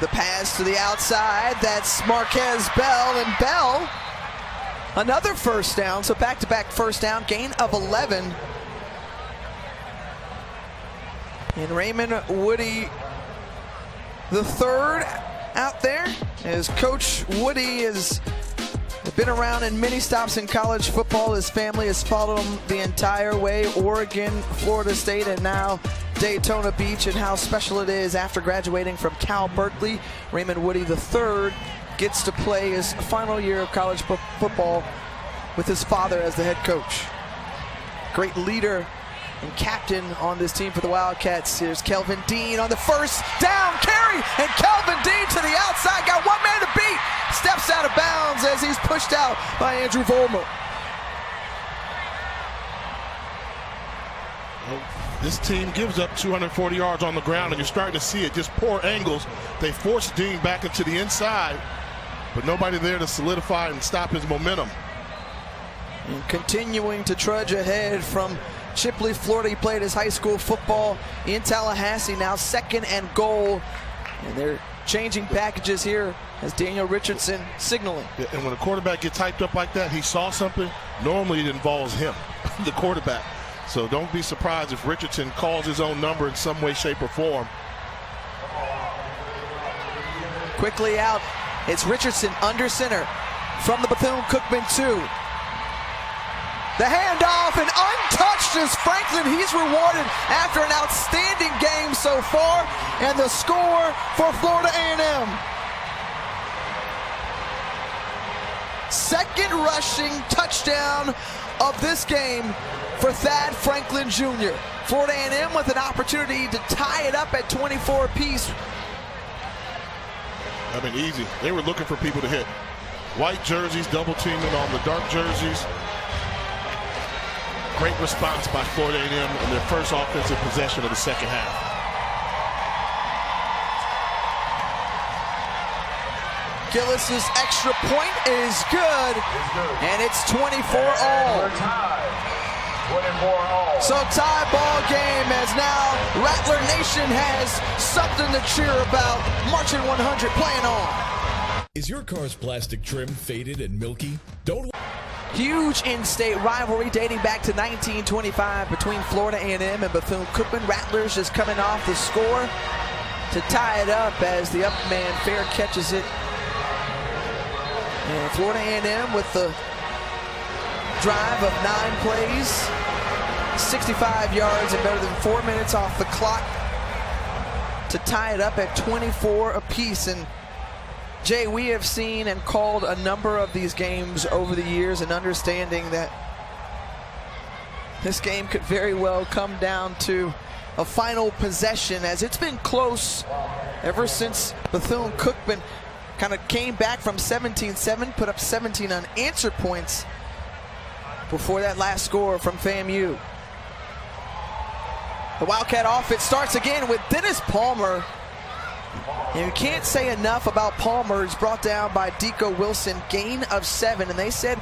S1: The pass to the outside, that's Marquez Bell, and Bell, another 1st down, so back-to-back 1st down, gain of 11. And Raymond Woody the 3rd out there, as Coach Woody has been around in many stops in college football. His family has followed him the entire way, Oregon, Florida State, and now Daytona Beach and how special it is after graduating from Cal Berkeley. Raymond Woody III gets to play his final year of college football with his father as the head coach. Great leader and captain on this team for the Wildcats. Here's Kelvin Dean on the first down carry, and Kelvin Dean to the outside, got one man to beat, steps out of bounds as he's pushed out by Andrew Vollmer.
S2: This team gives up 240 yards on the ground, and you're starting to see it, just poor angles. They force Dean back into the inside, but nobody there to solidify and stop his momentum.
S1: And continuing to trudge ahead from Chipley, Florida. He played his high school football in Tallahassee, now 2nd and goal. And they're changing packages here as Daniel Richardson signaling.
S2: Yeah, and when a quarterback gets hyped up like that, he saw something. Normally it involves him, the quarterback. So don't be surprised if Richardson calls his own number in some way, shape, or form.
S1: Quickly out, it's Richardson under center from the Bethune-Cookman 2. The handoff, and untouched is Franklin. He's rewarded after an outstanding game so far, and the score for Florida A&M. Second rushing touchdown of this game for Thad Franklin Jr. Florida A&M with an opportunity to tie it up at 24 apiece.
S2: I mean, easy. They were looking for people to hit. White jerseys, double teaming on the dark jerseys. Great response by Florida A&M in their first offensive possession of the second half.
S1: Gillis's extra point is good, and it's 24-all. So tie ball game, as now Rattler Nation has something to cheer about. Marching 100 playing on.
S5: Is your car's plastic trim faded and milky? Don't.
S1: Huge in-state rivalry dating back to 1925 between Florida A&M and Bethune-Cookman. Rattlers just coming off the score to tie it up as the up man fair catches it. And Florida A&M with the drive of 9 plays, 65 yards and better than 4 minutes off the clock to tie it up at 24 apiece. And Jay, we have seen and called a number of these games over the years, and understanding that this game could very well come down to a final possession, as it's been close ever since Bethune-Cookman kind of came back from 17-7, put up 17 unanswered points before that last score from FAMU. The Wildcat offense starts again with Dennis Palmer. And you can't say enough about Palmer. He's brought down by Deco Wilson, gain of 7. And they said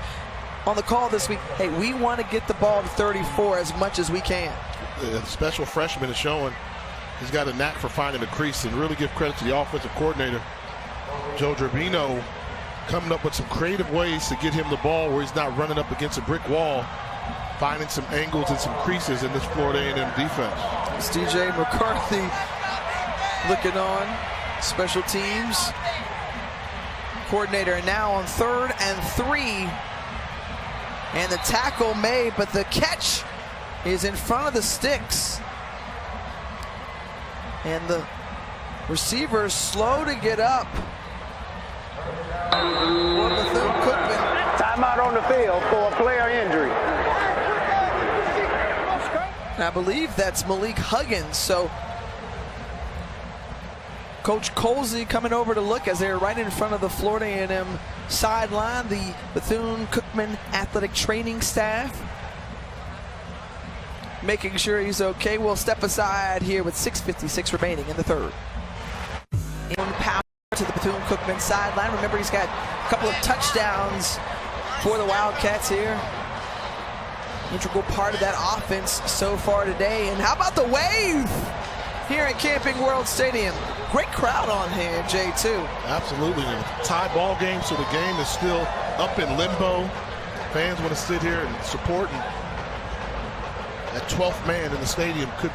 S1: on the call this week, hey, we want to get the ball to 34 as much as we can.
S2: The special freshman is showing he's got a knack for finding the crease, and really give credit to the offensive coordinator, Joe Gerbino, coming up with some creative ways to get him the ball where he's not running up against a brick wall, finding some angles and some creases in this Florida A&M defense.
S1: It's DJ McCarthy looking on, special teams coordinator, and now on 3rd and 3. And the tackle made, but the catch is in front of the sticks. And the receiver slow to get up. Bethune-Cookman.
S3: Timeout on the field for a player injury.
S1: And I believe that's Malik Huggins. So Coach Colsey coming over to look as they're right in front of the Florida A&M sideline. The Bethune-Cookman athletic training staff making sure he's okay. We'll step aside here with 6:56 remaining in the third. In power to the Bethune-Cookman sideline. Remember, he's got a couple of touchdowns for the Wildcats here. Integral part of that offense so far today. And how about the wave here at Camping World Stadium? Great crowd on here, Jay, too.
S2: Absolutely. Tie ball game, so the game is still up in limbo. Fans want to sit here and support, and that 12th man in the stadium could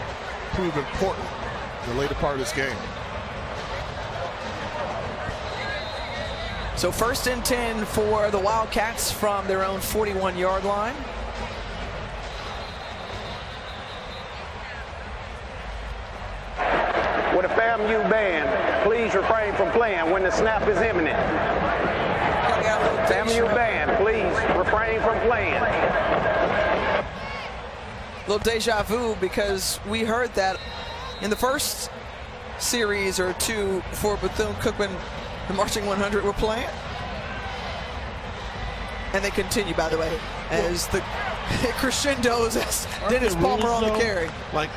S2: prove important in the later part of this game.
S1: So 1st and 10 for the Wildcats from their own 41-yard line.
S3: With a FAMU band, please refrain from playing when the snap is imminent. FAMU band, please refrain from playing.
S1: Little deja vu, because we heard that in the first series or two for Bethune-Cookman, the Marching 100 were playing. And they continue, by the way, as the crescendos as Dennis Palmer on the carry.
S2: Like,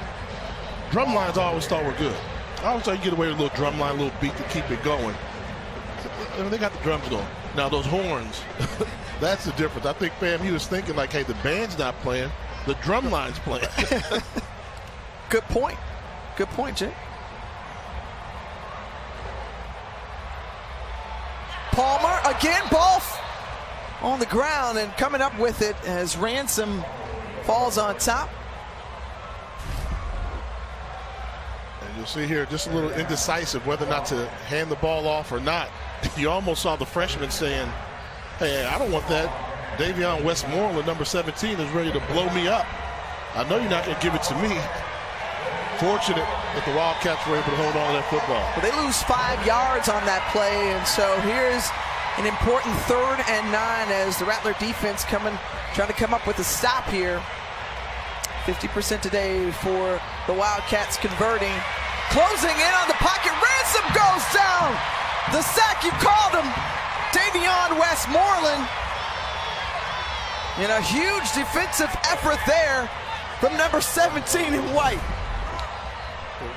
S2: drum lines I always thought were good. I always thought you get away with a little drum line, a little beat to keep it going. They got the drums going. Now those horns, that's the difference. I think FAMU was thinking like, hey, the band's not playing, the drum line's playing.
S1: Good point. Good point, Jay. Palmer again, ball on the ground and coming up with it as Ransom falls on top.
S2: And you'll see here just a little indecisive whether or not to hand the ball off or not. You almost saw the freshman saying, hey, I don't want that. Davion Westmoreland, number 17, is ready to blow me up. I know you're not going to give it to me. Fortunate that the Wildcats were able to hold on to that football.
S1: Well, they lose 5 yards on that play, and so here's an important 3rd and 9 as the Rattler defense trying to come up with a stop here. 50% today for the Wildcats converting. Closing in on the pocket. Ransom goes down. The sack, you called him. Davion Westmoreland. And a huge defensive effort there from number 17 in white.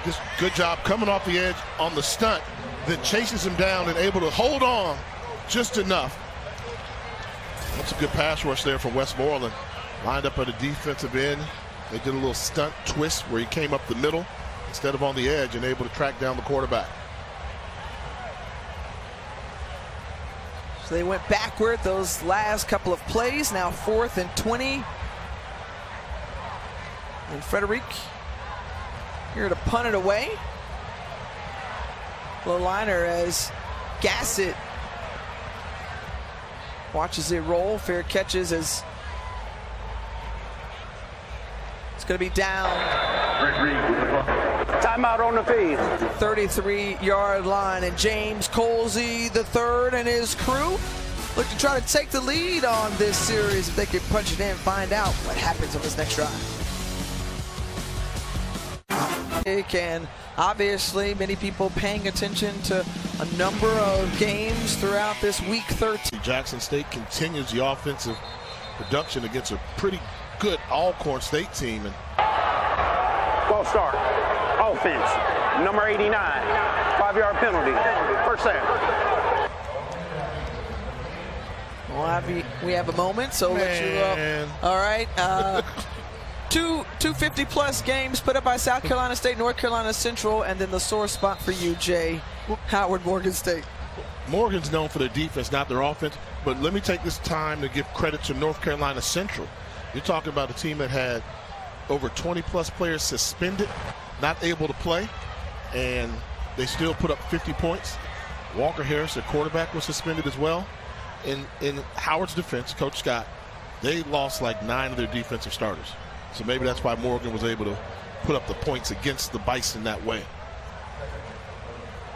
S2: Just good job coming off the edge on the stunt, then chases him down and able to hold on just enough. That's a good pass rush there from Westmoreland. Lined up at the defensive end. They did a little stunt twist where he came up the middle instead of on the edge and able to track down the quarterback.
S1: So they went backward those last couple of plays. Now 4th and 20. And Frederic here to punt it away. Low liner as Gassett watches it roll. Fair catches as it's going to be down.
S3: Timeout on the field.
S1: 33-yard line, and James Colsey III and his crew look to try to take the lead on this series. If they can punch it in, find out what happens on this next drive. And obviously many people paying attention to a number of games throughout this week 13.
S2: Jackson State continues the offensive production against a pretty good Alcorn State team. And
S3: False start. Offense. Number 89. 5-yard penalty. First down.
S1: Well, we have a moment, so let you up. All right. Two 50-plus games put up by South Carolina State, North Carolina Central, and then the sore spot for you, Jay, Howard Morgan State.
S2: Morgan's known for their defense, not their offense. But let me take this time to give credit to North Carolina Central. You're talking about a team that had over 20-plus players suspended, not able to play, and they still put up 50 points. Walker Harris, their quarterback, was suspended as well. In Howard's defense, Coach Scott, they lost like 9 of their defensive starters. So maybe that's why Morgan was able to put up the points against the Bison that way.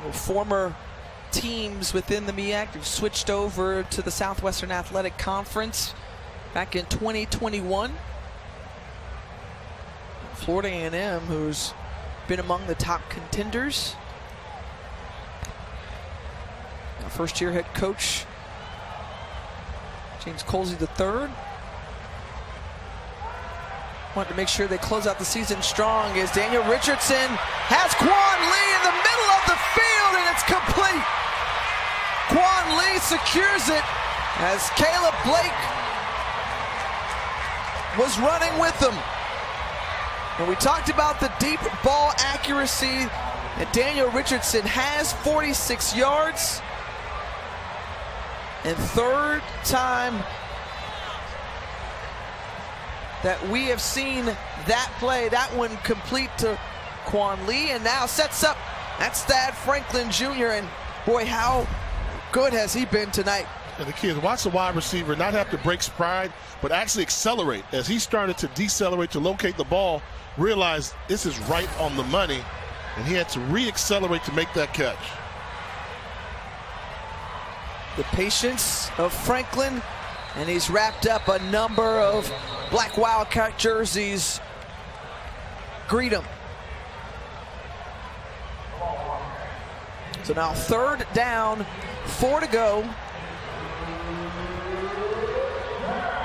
S1: Well, former teams within the MEAC have switched over to the Southwestern Athletic Conference back in 2021. Florida A&M, who's been among the top contenders. First-year head coach James Colsey III. Want to make sure they close out the season strong as Daniel Richardson has Quan Lee in the middle of the field, and it's complete. Quan Lee secures it as Caleb Blake was running with them. And we talked about the deep ball accuracy, and Daniel Richardson has 46 yards. And third time that we have seen that play, that one complete to Quan Lee, and now sets up, that's Thad Franklin Jr., and boy, how good has he been tonight.
S2: And the kids, watch the wide receiver not have to break stride, but actually accelerate. As he started to decelerate to locate the ball, realized this is right on the money, and he had to re-accelerate to make that catch.
S1: The patience of Franklin, and he's wrapped up a number of black Wildcat jerseys. Greet him. So now 3rd down, 4 to go.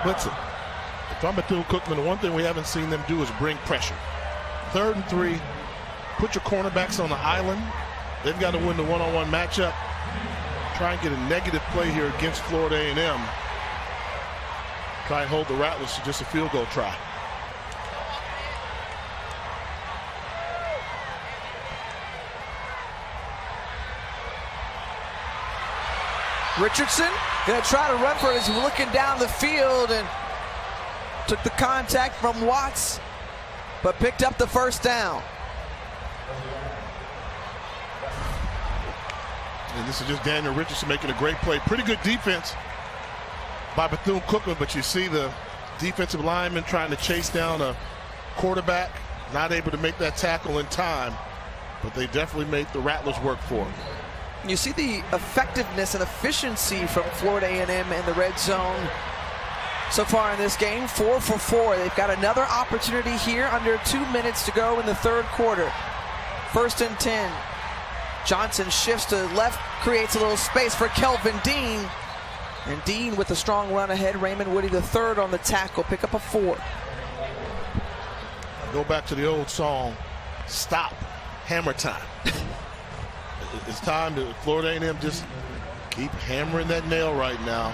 S2: Listen, if I'm Bethune-Cookman, the one thing we haven't seen them do is bring pressure. 3rd and 3, put your cornerbacks on the island. They've got to win the one-on-one matchup. Try and get a negative play here against Florida A&M. Try and hold the Rattlers to just a field goal try.
S1: Richardson gonna try to run for it. He's looking down the field and took the contact from Watts, but picked up the 1st down.
S2: And this is just Daniel Richardson making a great play. Pretty good defense by Bethune-Cookman, but you see the defensive lineman trying to chase down a quarterback, not able to make that tackle in time, but they definitely made the Rattlers work for him.
S1: You see the effectiveness and efficiency from Florida A&M in the red zone so far in this game. 4 for 4. They've got another opportunity here under 2 minutes to go in the 3rd quarter. 1st and 10. Johnson shifts to the left, creates a little space for Kelvin Dean. And Dean with a strong run ahead. Raymond Woody the 3rd on the tackle, pick up a 4.
S2: Go back to the old song, Stop, Hammer Time. It's time to Florida A&M just keep hammering that nail right now.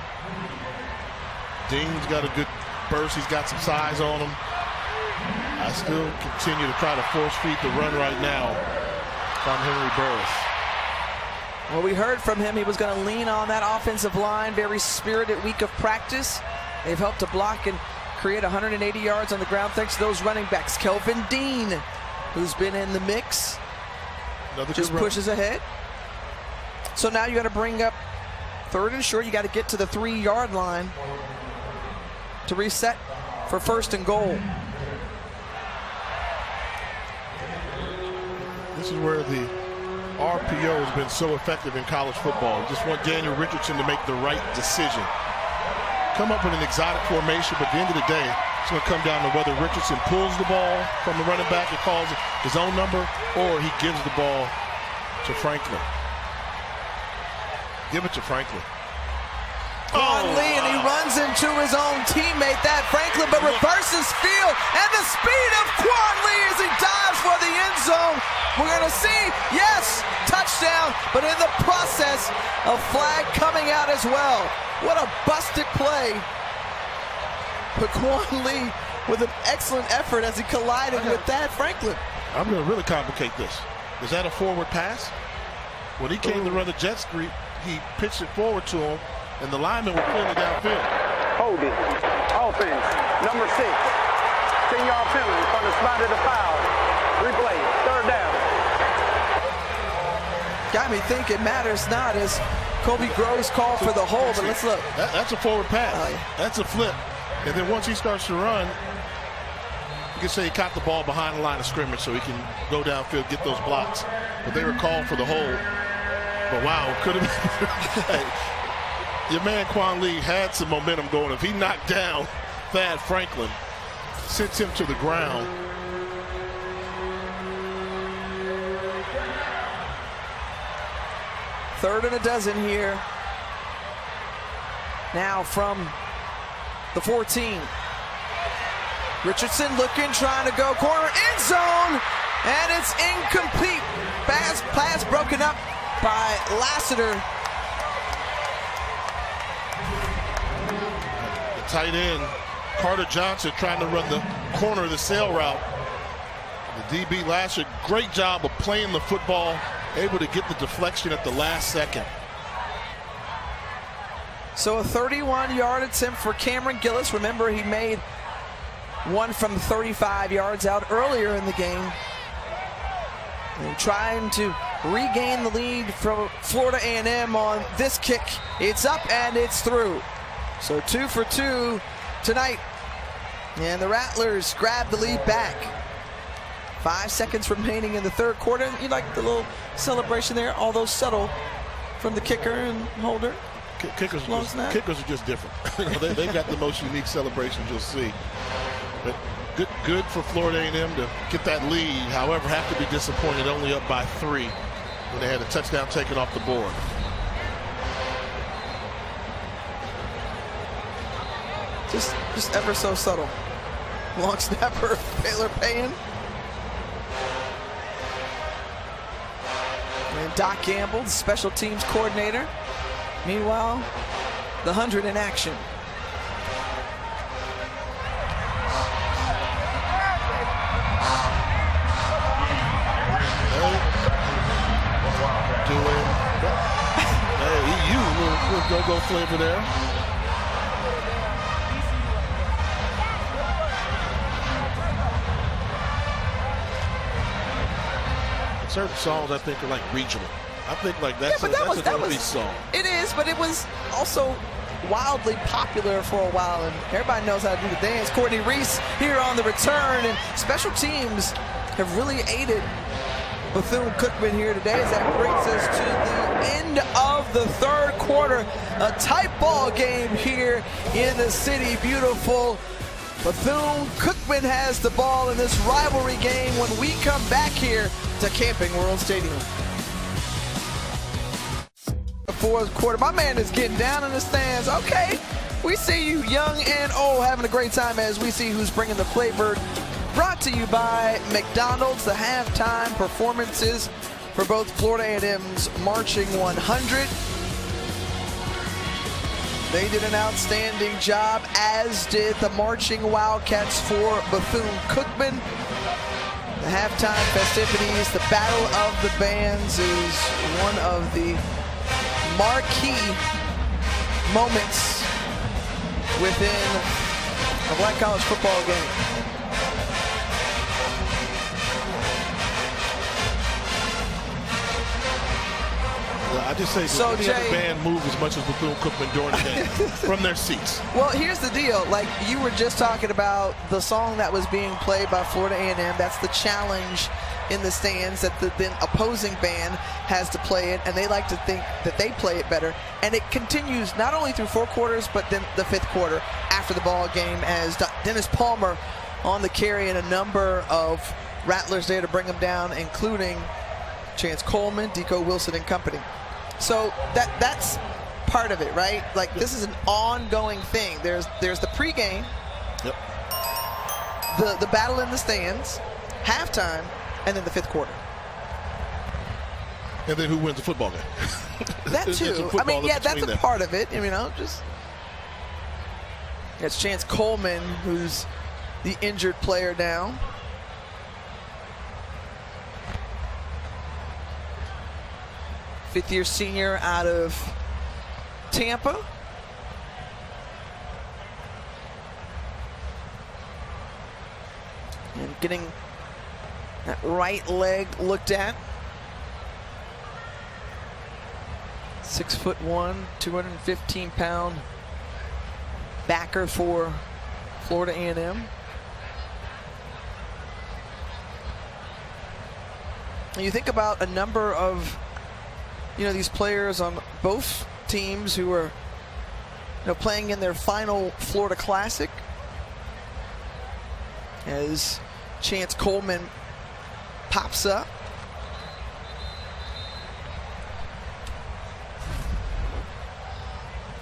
S2: Dean's got a good burst. He's got some size on him. I still continue to try to force feed the run right now from Henry Burris.
S1: Well, we heard from him he was going to lean on that offensive line. Very spirited week of practice. They've helped to block and create 180 yards on the ground thanks to those running backs. Kelvin Dean, who's been in the mix, just pushes ahead. So now you got to bring up 3rd and short. You got to get to the 3-yard line to reset for 1st and goal.
S2: This is where the RPO has been so effective in college football. You just want Daniel Richardson to make the right decision. Come up with an exotic formation, but at the end of the day, it's going to come down to whether Richardson pulls the ball from the running back and calls his own number, or he gives the ball to Franklin. Give it to Franklin.
S1: Quan Lee, and he runs into his own teammate, that Franklin, but reverses field, and the speed of Quan Lee as he dives for the end zone. We're going to see, yes, touchdown, but in the process, a flag coming out as well. What a busted play. But Quan Lee with an excellent effort as he collided with that Franklin.
S2: I'm going to really complicate this. Is that a forward pass? When he came to run the jet sweep, he pitched it forward to him, and the lineman was clearly downfield.
S3: Hold it. Offense, number 6. 10-yard penalty from the spot of the foul. Replay, 3rd down.
S1: Got me thinking matters not as Kobe Groves called for the hold, but let's look.
S2: That's a forward pass.
S1: Oh, yeah.
S2: That's a flip. And then once he starts to run, you can say he caught the ball behind the line of scrimmage so he can go downfield, get those blocks. But they were called for the hold. But wow, could have been. Hey, your man Quan Lee had some momentum going. If he knocked down Thad Franklin, sends him to the ground.
S1: Third and a dozen here. Now from the 14. Richardson looking, trying to go corner, end zone, and it's incomplete. Pass broken up by Lassiter.
S2: The tight end, Carter Johnson, trying to run the corner of the sail route. The DB Lassiter, great job of playing the football, able to get the deflection at the last second.
S1: So a 31-yard attempt for Cameron Gillis. Remember, he made one from 35 yards out earlier in the game. And trying to regain the lead from Florida A&M on this kick. It's up and it's through. So 2 for 2 tonight. And the Rattlers grab the lead back. 5 seconds remaining in the third quarter. You like the little celebration there, although subtle from the kicker and holder.
S2: Kickers are just different. They got the most unique celebrations you'll see. But good for Florida A&M to get that lead. However, have to be disappointed only up by 3 when they had a touchdown taken off the board.
S1: Just ever so subtle. Long snapper, Baylor Payne. And Doc Gamble, the special teams coordinator. Meanwhile, the 100 in action.
S2: Hey, EU, little go-go flavor there. Certain songs I think are like regional. I think like that's a Northeast song.
S1: It is, but it was also wildly popular for a while, and everybody knows how to do the dance. Courtney Reese here on the return, and special teams have really aided Bethune-Cookman here today, as that brings us to the end of the third quarter. A tight ball game here in the city. Beautiful. Bethune-Cookman has the ball in this rivalry game when we come back here to Camping World Stadium. The fourth quarter, my man is getting down in the stands. Okay, we see you young and old having a great time as we see who's bringing the flavor. Brought to you by McDonald's, the halftime performances for both Florida A&M's Marching 100. They did an outstanding job, as did the Marching Wildcats for Bethune-Cookman. The halftime festivities, the Battle of the Bands, is one of the marquee moments within a black college football game.
S2: I just say, so Jay, the band move as much as Bethune-Cookman during the game from their seats.
S1: Well, here's the deal. Like you were just talking about the song that was being played by Florida A&M. That's the challenge in the stands, that the then opposing band has to play it, and they like to think that they play it better. And it continues not only through 4 quarters, but then the 5th quarter after the ball game, as Dennis Palmer on the carry and a number of Rattlers there to bring them down, including Chance Coleman, Deco Wilson, and company. So that's part of it, right? Like this is an ongoing thing. There's the pregame,
S2: yep,
S1: the battle in the stands, halftime, and then the 5th quarter.
S2: And then who wins the football game?
S1: That too. I mean, yeah, that's a part of it. I mean, it's Chance Coleman, who's the injured player now. Fifth-year senior out of Tampa. And getting that right leg looked at. 6'1", 215-pound backer for Florida A&M. You think about a number of these players on both teams who are playing in their final Florida Classic, as Chance Coleman pops up.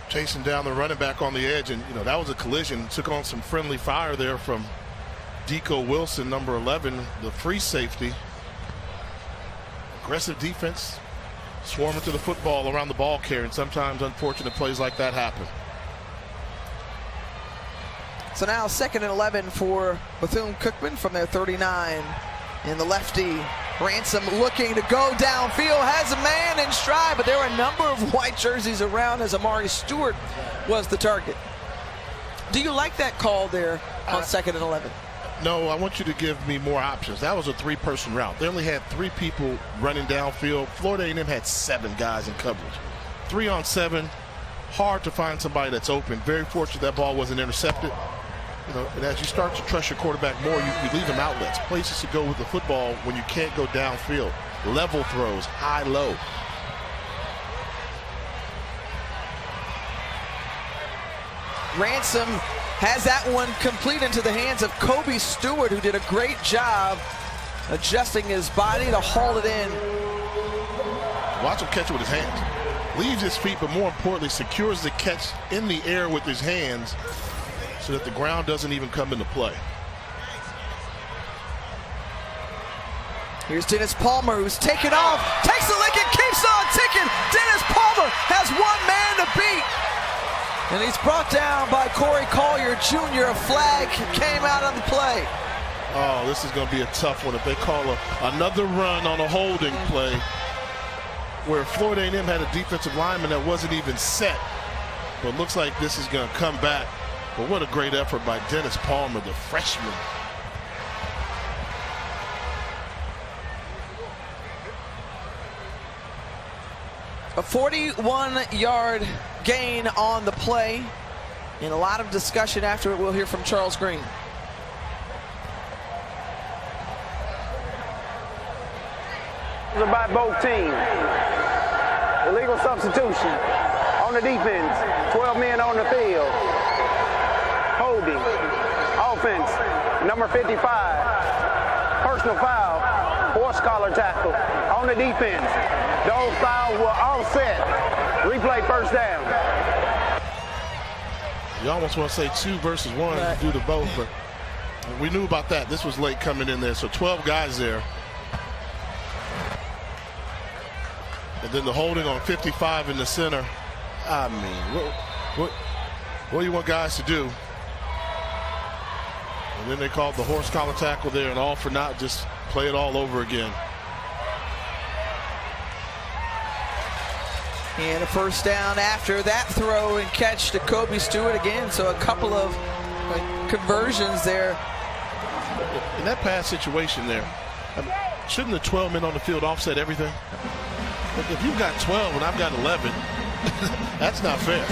S2: Chasing down the running back on the edge, and that was a collision. Took on some friendly fire there from Deco Wilson, number 11, the free safety. Aggressive defense, swarming to the football around the ball carrier, and sometimes unfortunate plays like that happen.
S1: So now 2nd and 11 for Bethune-Cookman from their 39. And the lefty, Ransom, looking to go downfield, has a man in stride, but there were a number of white jerseys around as Amari Stewart was the target. Do you like that call there on 2nd and 11?
S2: No, I want you to give me more options. That was a 3-person route. They only had 3 people running downfield. Florida A&M had 7 guys in coverage. 3 on 7. Hard to find somebody that's open. Very fortunate that ball wasn't intercepted. You know, and as you start to trust your quarterback more, you leave him outlets, places to go with the football when you can't go downfield. Level throws, high, low.
S1: Ransom has that one complete into the hands of Kobe Stewart, who did a great job adjusting his body to haul it in.
S2: Watch him catch it with his hands. Leaves his feet, but more importantly, secures the catch in the air with his hands so that the ground doesn't even come into play.
S1: Here's Dennis Palmer, who's taken off, takes the lick and keeps on ticking. Dennis Palmer has one man to beat. And he's brought down by Corey Collier Jr. A flag came out on the play.
S2: Oh, this is going to be a tough one if they call another run on a holding play where Florida A&M had a defensive lineman that wasn't even set. But it looks like this is going to come back. But what a great effort by Dennis Palmer, the freshman.
S1: A 41-yard gain on the play, and a lot of discussion after it. We'll hear from Charles Green.
S3: By both teams. Illegal substitution on the defense. 12 men on the field. Holding. Offense. Number 55. Personal foul. Horse collar tackle on the defense. Those fouls were offset. Replay first down.
S2: You almost want to say 2 versus 1
S1: right.
S2: Do the both, but we knew about that. This was late coming in there, so 12 guys there. And then the holding on 55 in the center. I mean, what do you want guys to do? And then they called the horse collar tackle there, and all for naught, just play it all over again.
S1: And a first down after that throw and catch to Kobe Stewart again. So a couple of conversions there.
S2: In that pass situation there, shouldn't the 12 men on the field offset everything? If you've got 12 and I've got 11, that's not fair.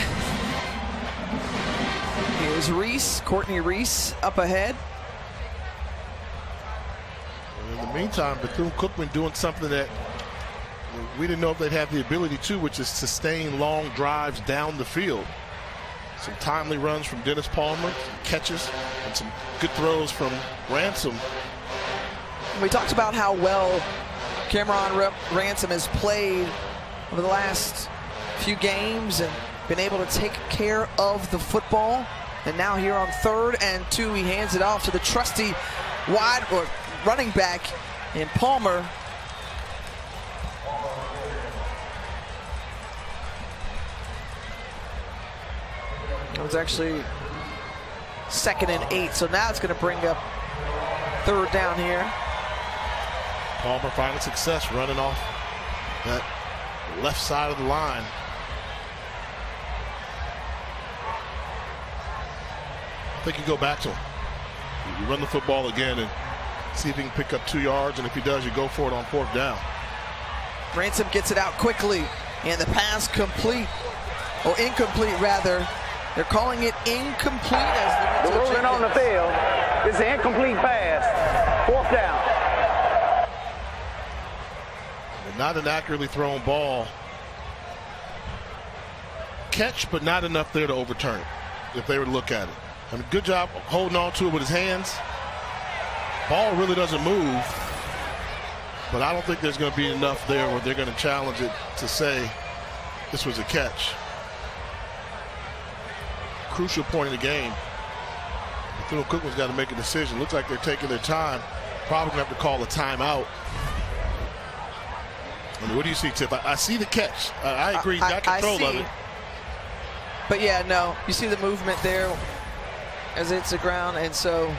S1: Here's Reese, Courtney Reese up ahead.
S2: In the meantime, Bethune-Cookman doing something that we didn't know if they'd have the ability to, which is sustain long drives down the field. Some timely runs from Dennis Palmer, catches, and some good throws from Ransom.
S1: We talked about how well Cameron Ransom has played over the last few games and been able to take care of the football. And now here on 3rd and 2, he hands it off to the trusty running back in Palmer. It was actually 2nd and 8, so now it's going to bring up 3rd down here.
S2: Palmer finding success running off that left side of the line. I think you go back to him. You run the football again and see if he can pick up 2 yards, and if he does, you go for it on 4th down.
S1: Ransom gets it out quickly, and the pass complete, or incomplete rather. They're calling it incomplete as
S3: the ruling on the field. It's an incomplete pass. 4th down.
S2: Not an accurately thrown ball. Catch, but not enough there to overturn it, if they were to look at it. I mean, good job holding on to it with his hands. Ball really doesn't move, but I don't think there's going to be enough there where they're going to challenge it to say this was a catch. Crucial point of the game. Bethune-Cookman's got to make a decision. Looks like they're taking their time. Probably going to have to call a timeout. I mean, what do you see, Tip? I see the catch. I agree. You got control of it.
S1: But yeah, no. You see the movement there as it's the ground, and so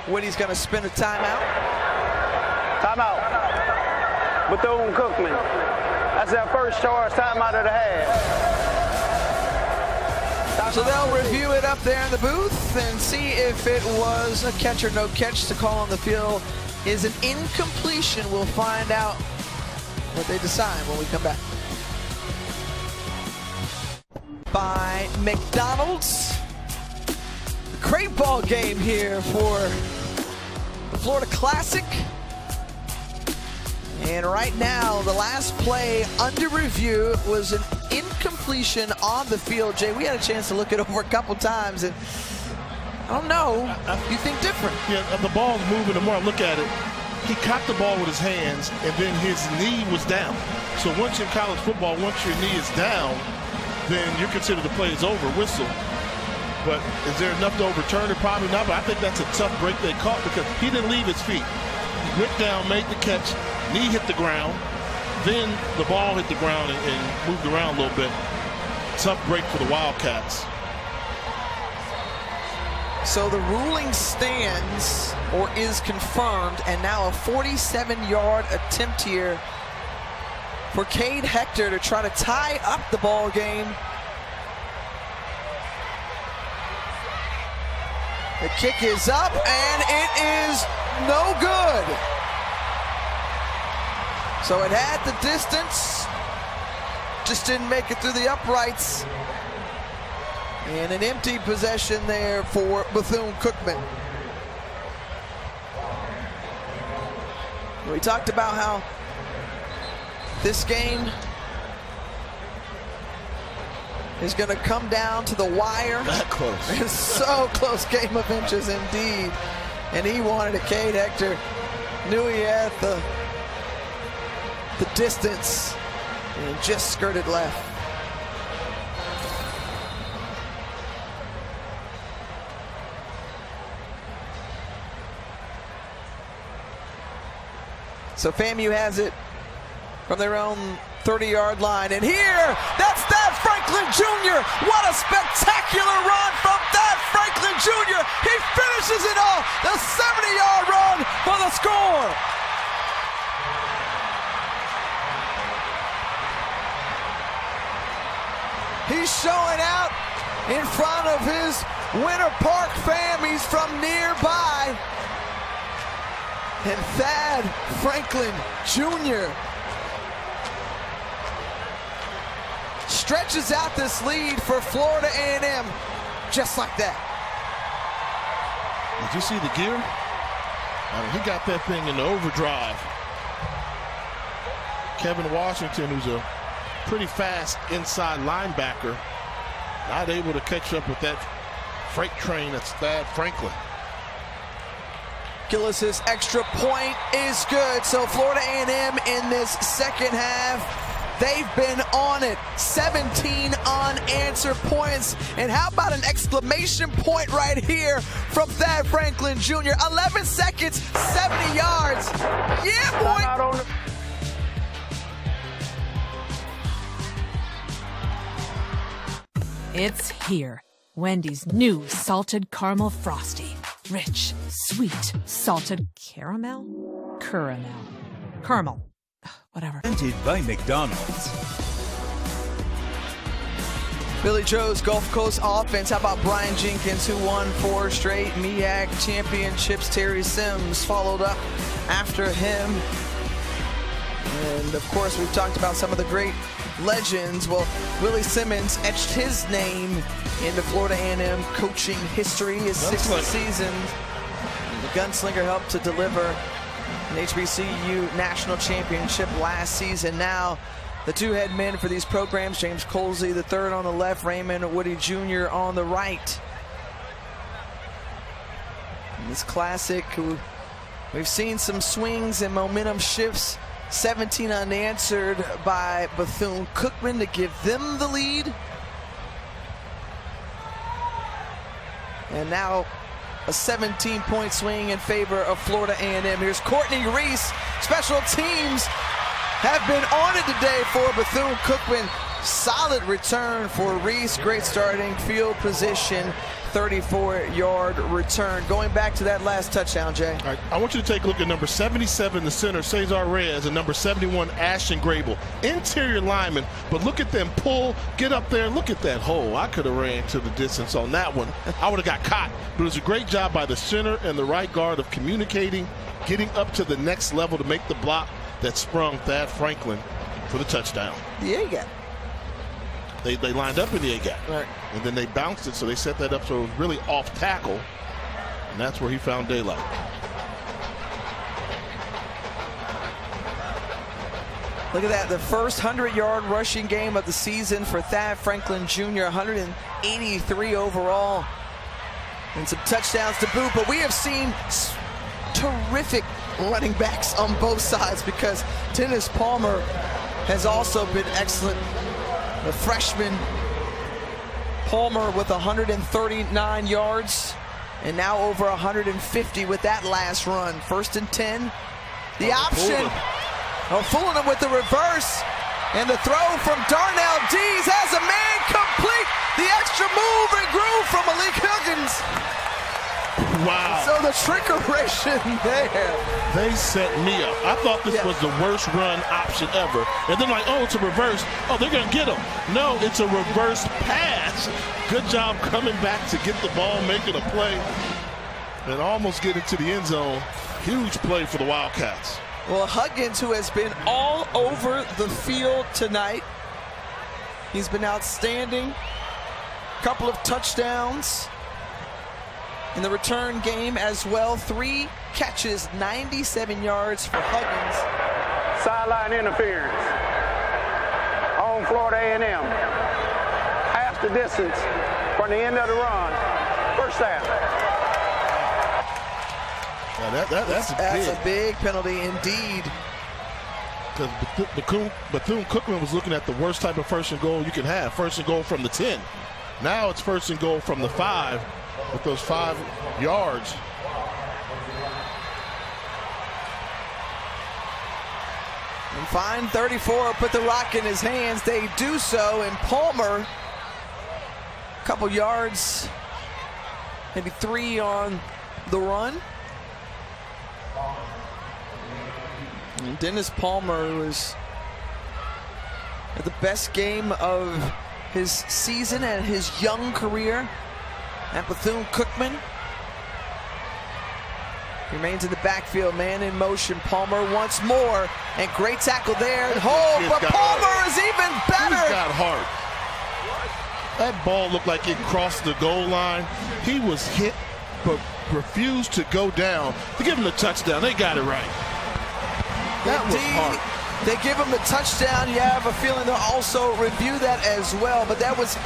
S1: Woody's going to spin a timeout.
S3: Timeout. Bethune-Cookman. That's their first charge timeout of the half.
S1: So they'll review it up there in the booth and see if it was a catch or no catch. To call on the field is an incompletion. We'll find out what they decide when we come back. by McDonald's. Great ball game here for the Florida Classic. And right now, the last play under review was an incompletion on the field. Jay, we had a chance to look it over a couple times, and I don't know, you think different.
S2: Yeah, the ball's moving. The more I look at it, he caught the ball with his hands, and then his knee was down. So once in college football, once your knee is down, then you're considered the play is over, whistle. But is there enough to overturn it? Probably not, but I think that's a tough break they caught because he didn't leave his feet. He went down, made the catch, knee hit the ground, then the ball hit the ground and moved around a little bit. Tough break for the Wildcats.
S1: So the ruling stands, or is confirmed, and now a 47-yard attempt here for Cade Hector to try to tie up the ball game. The kick is up, and it is no good. So it had the distance, just didn't make it through the uprights. And an empty possession there for Bethune-Cookman. We talked about how this game is going to come down to the wire.
S2: That close.
S1: It's so close, game of inches indeed. And he wanted it. Cade Hector knew he had the distance and just skirted left. So FAMU has it from their own 30-yard line. And here, that's Thad Franklin Jr. What a spectacular run from Thad Franklin Jr. He finishes it off, the 70-yard run for the score. He's showing out in front of his Winter Park fam. He's from nearby. And Thad Franklin Jr. stretches out this lead for Florida A&M just like that.
S2: Did you see the gear? I mean, he got that thing in the overdrive. Kevin Washington, who's a pretty fast inside linebacker, not able to catch up with that freight train that's Thad Franklin.
S1: Gillis's extra point is good. So Florida A&M in this second half, they've been on it. 17 unanswered points. And how about an exclamation point right here from Thad Franklin Jr. 11 seconds, 70 yards. Yeah, boy.
S6: It's here. Wendy's new salted caramel frosty. Rich, sweet, salted caramel? Caramel. Whatever.
S4: Presented by McDonald's.
S1: Billy Joe's Gulf Coast offense. How about Brian Jenkins, who won 4 straight MEAC championships? Terry Sims followed up after him. And of course, we've talked about some of the great legends. Well, Willie Simmons etched his name into Florida A&M coaching history. His 6th season. The gunslinger helped to deliver an HBCU national championship last season. Now, the two head men for these programs, James Colsey the third on the left, Raymond Woody Jr. on the right. And this classic, we've seen some swings and momentum shifts. 17 unanswered by Bethune-Cookman to give them the lead. And now a 17-point swing in favor of Florida A&M. Here's Courtney Reese. Special teams have been on it today for Bethune-Cookman. Solid return for Reese. Great starting field position. 34-yard return. Going back to that last touchdown, Jay.
S2: All right, I want you to take a look at number 77, the center, Cesar Reyes, and number 71, Ashton Grable. Interior lineman, but look at them pull, get up there, look at that hole. I could have ran to the distance on that one. I would have got caught. But it was a great job by the center and the right guard of communicating, getting up to the next level to make the block that sprung Thad Franklin for the touchdown.
S1: Yeah, you got it.
S2: They lined up in the A-gap.
S1: Right.
S2: And then they bounced it, so they set that up so it was really off tackle. And that's where he found daylight.
S1: Look at that, the first 100-yard rushing game of the season for Thad Franklin Jr., 183 overall, and some touchdowns to boot. But we have seen terrific running backs on both sides because Dennis Palmer has also been excellent. The freshman Palmer with 139 yards, and now over 150 with that last run. 1st and 10. The option. Fooling him with the reverse, and the throw from Darnell Dees has a man complete. The extra move and groove from Malik Huggins.
S2: Wow.
S1: So the trickeration there.
S2: They set me up. I thought this was the worst run option ever. And then like, oh, it's a reverse. Oh, they're going to get him. No, it's a reverse pass. Good job coming back to get the ball, making a play, and almost get into the end zone. Huge play for the Wildcats.
S1: Well, Huggins, who has been all over the field tonight, he's been outstanding. Couple of touchdowns in the return game as well. 3 catches, 97 yards for Huggins.
S3: Sideline interference on Florida A&M. Half the distance from the end of the run. First down.
S2: That's
S1: a big penalty indeed.
S2: Because Bethune-Cookman was looking at the worst type of 1st and goal you can have. 1st and goal from the 10. Now it's 1st and goal from the 5 with those 5 yards.
S1: And fine 34, put the rock in his hands. They do so, and Palmer, a couple yards, maybe 3 on the run. And Dennis Palmer was at the best game of his season and his young career at Bethune-Cookman. Remains in the backfield, man in motion. Palmer once more, and great tackle there. But Palmer is even better.
S2: He's got heart. That ball looked like it crossed the goal line. He was hit, but refused to go down. To give him the touchdown, they got it right. That was hard.
S1: They give him the touchdown. You have a feeling they'll also review that as well. But that was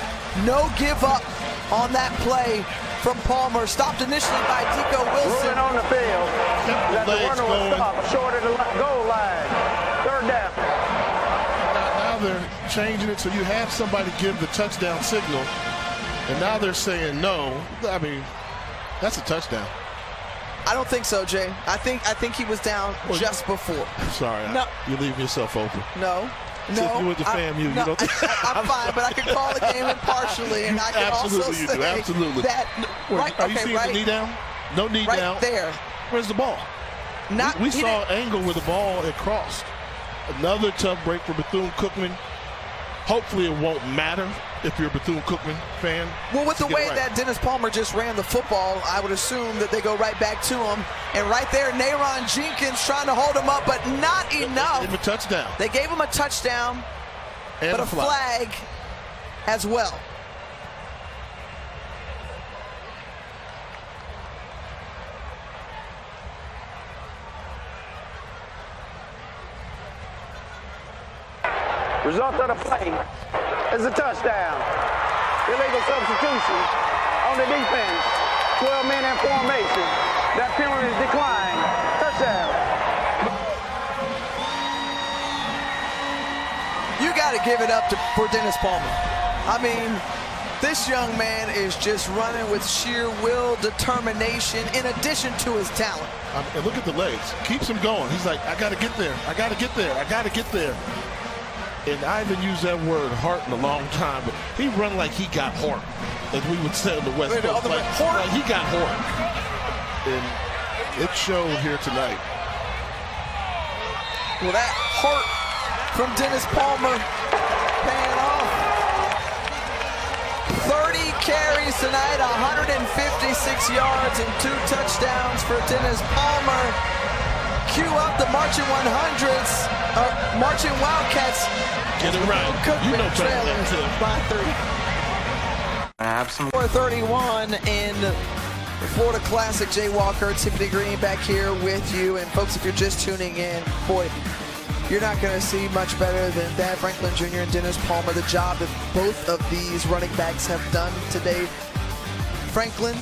S1: no give up on that play from Palmer. Stopped initially by Deco Wilson.
S3: Ruling on the field. That the runner will stop short of the goal line. 3rd down.
S2: Now they're changing it so you have somebody give the touchdown signal. And now they're saying no. I mean, that's a touchdown.
S1: I don't think so, Jay. I think he was down just before.
S2: Sorry,
S1: no.
S2: You leave yourself open.
S1: No.
S2: You with the FAMU.
S1: You don't I'm fine, but I can call the game impartially, and I can also say that.
S2: Are you seeing the knee down? No knee down.
S1: Right there.
S2: Where's the ball? We saw an angle where the ball had crossed. Another tough break for Bethune-Cookman. Hopefully it won't matter if you're a Bethune-Cookman fan.
S1: Well, with the way that Dennis Palmer just ran the football, I would assume that they go right back to him. And right there, Nayron Jenkins trying to hold him up, but not enough.
S2: They gave him a touchdown.
S1: They gave him a touchdown, but a flag as well.
S3: Result of the play is a touchdown. Illegal substitution on the defense. 12 men in formation. That penalty is declined. Touchdown.
S1: You got to give it up for Dennis Palmer. I mean, this young man is just running with sheer will, determination, in addition to his talent.
S2: And look at the legs. Keeps him going. He's like, I got to get there. I got to get there. I got to get there. And I haven't used that word heart in a long time, but he run like he got heart, as we would say on the West Coast. Like he got heart. And it showed here tonight.
S1: Well, that heart from Dennis Palmer paying off. 30 carries tonight, 156 yards and 2 touchdowns for Dennis Palmer. cue up the marching 100s, marching Wildcats.
S2: Get it right. You know better than that.
S1: By 30.
S3: Absolutely.
S1: 4:31 in the Florida Classic. Jay Walker, Tiffany Green back here with you. And folks, if you're just tuning in, boy, you're not going to see much better than Thad Franklin Jr. and Dennis Palmer. The job that both of these running backs have done today. Franklin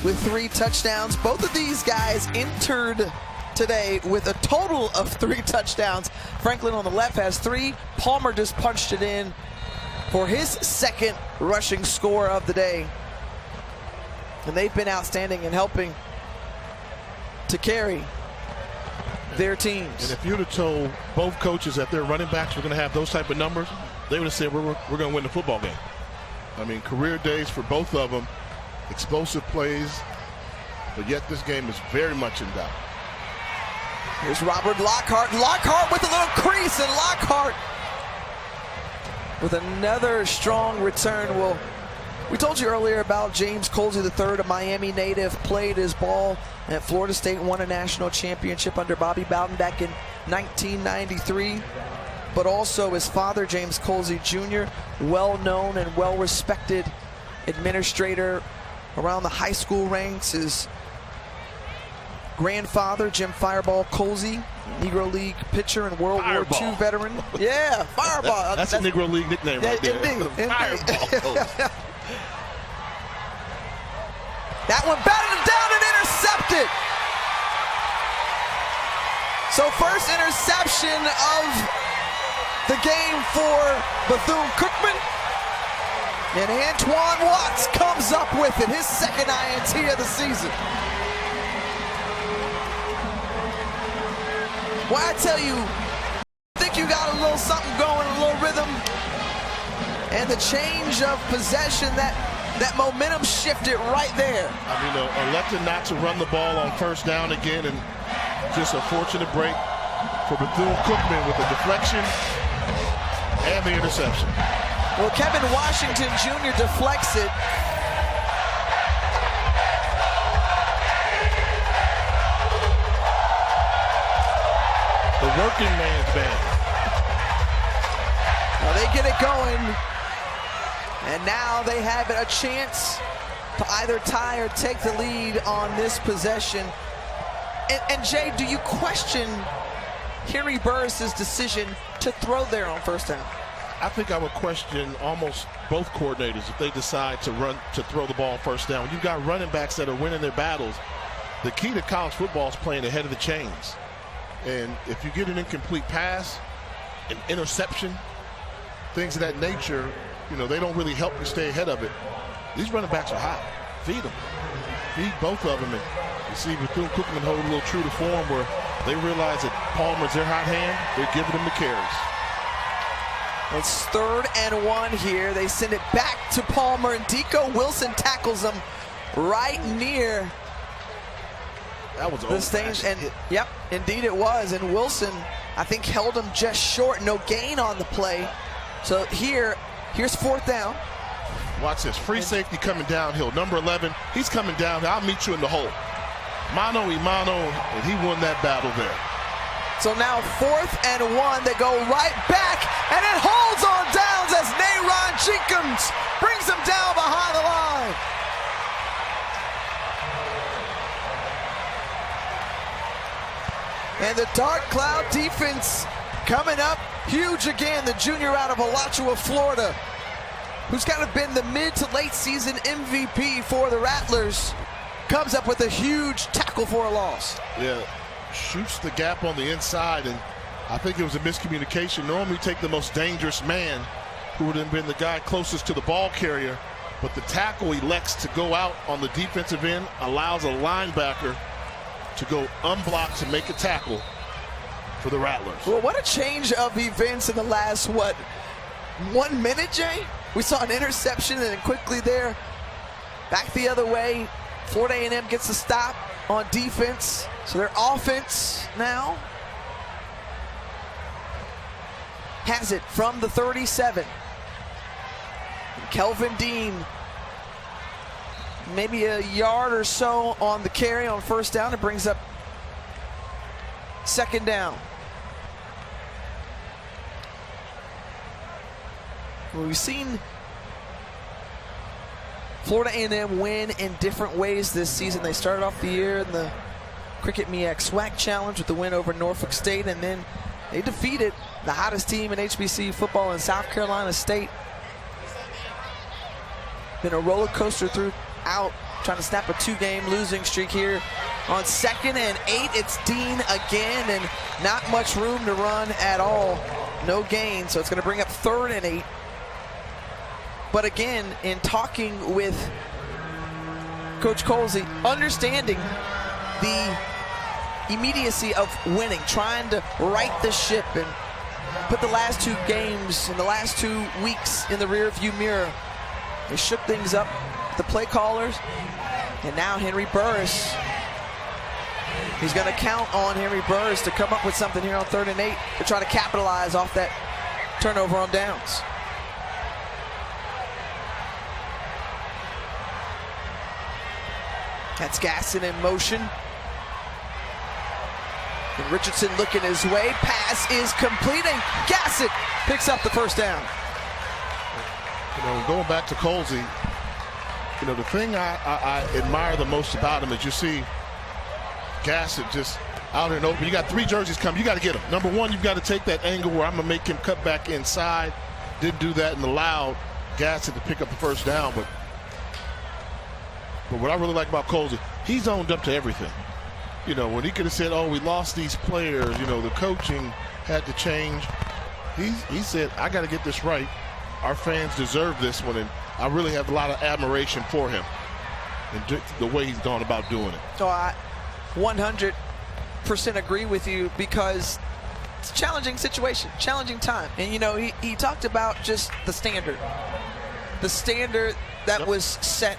S1: with 3 touchdowns. Both of these guys entered today with a total of 3 touchdowns. Franklin on the left has 3. Palmer just punched it in for his second rushing score of the day. And they've been outstanding in helping to carry their teams.
S2: And if you'd have told both coaches that their running backs were going to have those type of numbers, they would have said we're going to win the football game. I mean, career days for both of them, explosive plays, but yet this game is very much in doubt.
S1: Here's Robert Lockhart. Lockhart with a little crease, and Lockhart with another strong return. Well, we told you earlier about James Colsey III, a Miami native, played his ball at Florida State, won a national championship under Bobby Bowden back in 1993. But also his father, James Colsey Jr., well-known and well-respected administrator around the high school ranks. His grandfather, Jim Fireball Colsey, Negro League pitcher and World War II veteran. Yeah, Fireball.
S2: That's a Negro League nickname right there.
S1: Indeed.
S2: Fireball.
S1: That one batted him down and intercepted. So first interception of the game for Bethune-Cookman. And Antoine Watts comes up with it, his second INT of the season. Well, I tell you, I think you got a little something going, a little rhythm. And the change of possession, that momentum shifted right there.
S2: I mean, elected not to run the ball on first down again, and just a fortunate break for Bethune-Cookman with the deflection and the interception.
S1: Well, Kevin Washington Jr. deflects it.
S2: The working man's band.
S1: Well, they get it going. And now they have a chance to either tie or take the lead on this possession. And Jay, do you question Henry Burris's decision to throw there on first down?
S2: I think I would question almost both coordinators if they decide to throw the ball on first down. When you've got running backs that are winning their battles, the key to college football is playing ahead of the chains. And if you get an incomplete pass, an interception, things of that nature, you know, they don't really help you stay ahead of it. These running backs are hot. Feed them. Feed both of them. And you see Bethune-Cookman hold a little true to form where they realize that Palmer's their hot hand. They're giving them the carries.
S1: It's 3rd and 1 here. They send it back to Palmer, and Deco Wilson tackles him right near the stage. And yep, indeed it was. And Wilson, I think, held him just short. No gain on the play. So here's 4th down.
S2: Watch this. Free safety coming downhill. Number 11, he's coming down. I'll meet you in the hole. Mano y mano, and he won that battle there.
S1: So now 4th and 1. They go right back, and it holds on downs as Nayron Jenkins brings him down behind the line. And the Dark Cloud defense coming up huge again. The junior out of Alachua, Florida, who's kind of been the mid to late season MVP for the Rattlers, comes up with a huge tackle for a loss.
S2: Yeah, shoots the gap on the inside, and I think it was a miscommunication. Normally take the most dangerous man, who would have been the guy closest to the ball carrier, but the tackle elects to go out on the defensive end, allows a linebacker to go unblocked to make a tackle for the Rattlers.
S1: Well, what a change of events in the last, 1 minute, Jay? We saw an interception, and then quickly there, back the other way. Florida A&M gets a stop on defense. So their offense now has it from the 37. Kelvin Dean, maybe a yard or so on the carry on first down. It brings up Second down. Well, we've seen Florida A&M win in different ways this season. They started off the year in the Cricket MEAC SWAC Challenge with the win over Norfolk State, and then they defeated the hottest team in HBCU football in South Carolina State. Been a roller coaster throughout, trying to snap a 2-game losing streak here. On 2nd and 8, it's Dean again, and not much room to run at all. No gain, so it's going to bring up 3rd and 8. But again, in talking with Coach Colsey, understanding the immediacy of winning, trying to right the ship and put the last 2 games and the last 2 weeks in the rearview mirror. They shook things up, the play callers, and now Henry Burris. He's going to count on Henry Burris to come up with something here on 3rd and 8 to try to capitalize off that turnover on downs. That's Gasson in motion. And Richardson looking his way. Pass is completing. Gasson picks up the first down.
S2: You know, going back to Colsey, you know, the thing I admire the most about him is you see Gasson just out and open. You got 3 jerseys coming. You got to get him. Number 1, you've got to take that angle where I'm going to make him cut back inside. Didn't do that and allowed Gasson to pick up the first down. But what I really like about Colsey, he's owned up to everything. You know, when he could have said, oh, we lost these players, you know, the coaching had to change. He said, I got to get this right. Our fans deserve this one, and I really have a lot of admiration for him and the way he's gone about doing it.
S1: So I 100% agree with you, because it's a challenging situation, challenging time. And, you know, he talked about just the standard that was set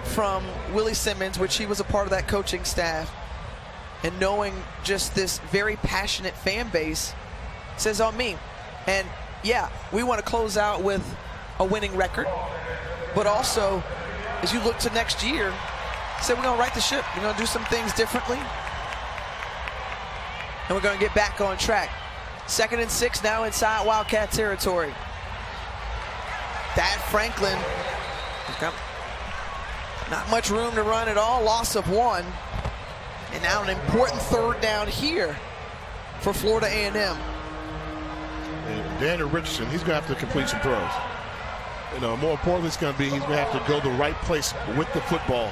S1: from Willie Simmons, which he was a part of that coaching staff, and knowing just this very passionate fan base says on me. And yeah, we want to close out with a winning record, but also as you look to next year, say we're going to right the ship, we're going to do some things differently, and we're going to get back on track. 2nd and 6 now inside Wildcat territory. Thad Franklin, not much room to run at all, loss of 1. And now an important 3rd down here for Florida A&M.
S2: And Daniel Richardson, he's going to have to complete some throws. You know, more importantly, it's going to be he's going to have to go the right place with the football.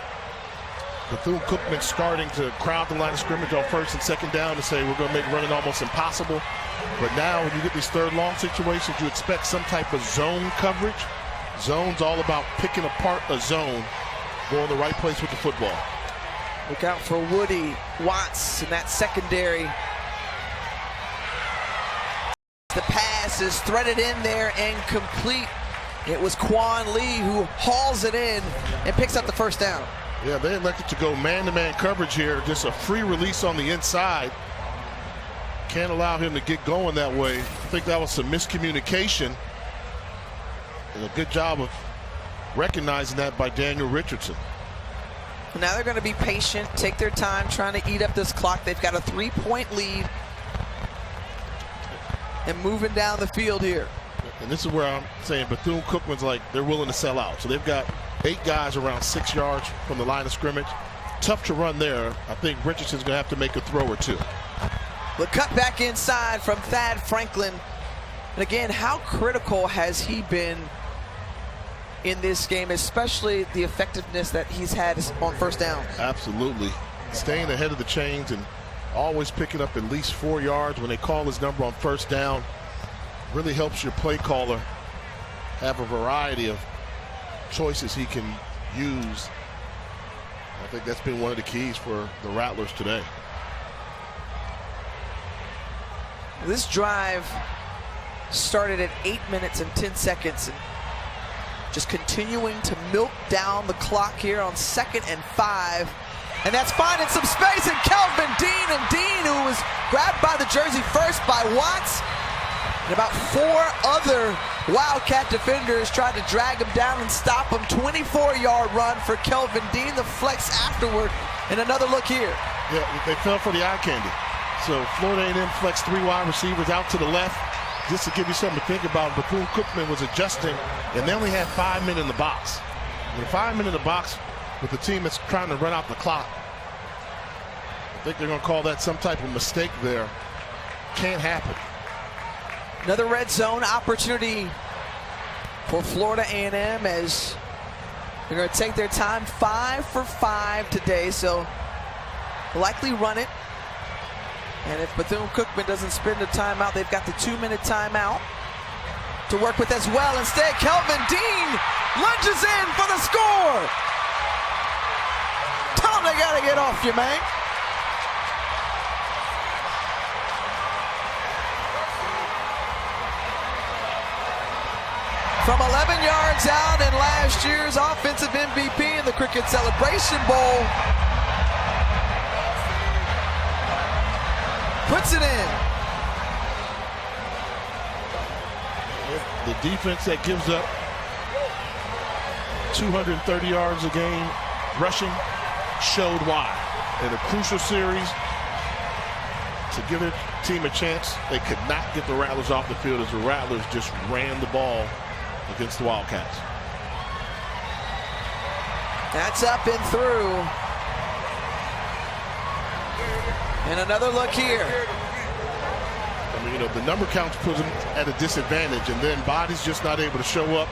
S2: Bethune-Cookman starting to crowd the line of scrimmage on 1st and 2nd down to say we're going to make running almost impossible. But now when you get these 3rd long situations, you expect some type of zone coverage. Zone's all about picking apart a zone, going the right place with the football.
S1: Look out for Woody Watts in that secondary. The pass is threaded in there and complete. It was Quan Lee who hauls it in and picks up the first down.
S2: Yeah, they elected to go man-to-man coverage here. Just a free release on the inside. Can't allow him to get going that way. I think that was some miscommunication. And a good job of recognizing that by Daniel Richardson.
S1: Now they're going to be patient, take their time, trying to eat up this clock. They've got a 3-point lead and moving down the field here.
S2: And this is where I'm saying Bethune-Cookman's like they're willing to sell out. So they've got 8 guys around 6 yards from the line of scrimmage. Tough to run there. I think Richardson's going to have to make a throw or 2.
S1: The cut back inside from Thad Franklin. And again, how critical has he been in this game, especially the effectiveness that he's had on 1st down?
S2: Absolutely. Staying ahead of the chains and always picking up at least 4 yards when they call his number on 1st down. Really helps your play caller have a variety of choices he can use. I think that's been one of the keys for the Rattlers today.
S1: This drive started at 8 minutes and 10 seconds. And just continuing to milk down the clock here on 2nd and 5. And that's finding some space, and Kelvin Dean, who was grabbed by the jersey first by Watts. And about 4 other Wildcat defenders tried to drag him down and stop him. 24-yard run for Kelvin Dean, the flex afterward. And another look here.
S2: Yeah, they fell for the eye candy. So Florida A&M flex 3 wide receivers out to the left. Just to give you something to think about, Bethune-Cookman was adjusting, and they only had 5 men in the box. With 5 men in the box with the team that's trying to run out the clock, I think they're going to call that some type of mistake there. Can't happen.
S1: Another red zone opportunity for Florida A&M as they're going to take their time. 5 for 5 today, so likely run it. And if Bethune-Cookman doesn't spend a timeout, they've got the 2-minute timeout to work with as well. Instead, Kelvin Dean lunges in for the score. Tell them they got to get off you, man. From 11 yards out in last year's offensive MVP in the Cricket Celebration Bowl. Puts it in.
S2: The defense that gives up 230 yards a game rushing showed why. In a crucial series, to give their team a chance, they could not get the Rattlers off the field as the Rattlers just ran the ball against the Wildcats.
S1: That's up and through. And another look here.
S2: I mean, you know, the number counts puts them at a disadvantage, and then Body's just not able to show up.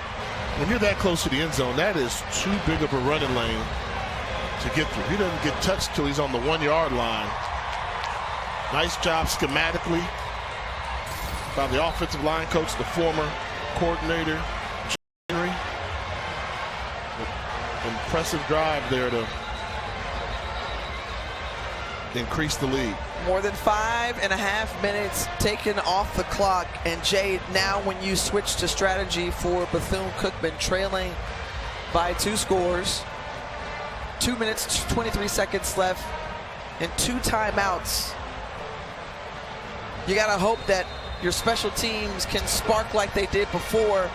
S2: When you're that close to the end zone, that is too big of a running lane to get through. He doesn't get touched till he's on the 1-yard line. Nice job schematically by the offensive line coach, the former coordinator, Henry. Impressive drive there to increase the lead.
S1: More than 5.5 minutes taken off the clock. And Jay, now when you switch to strategy for Bethune-Cookman, trailing by 2 scores, 2 minutes, 23 seconds left, and 2 timeouts. You gotta hope that your special teams can spark like they did before.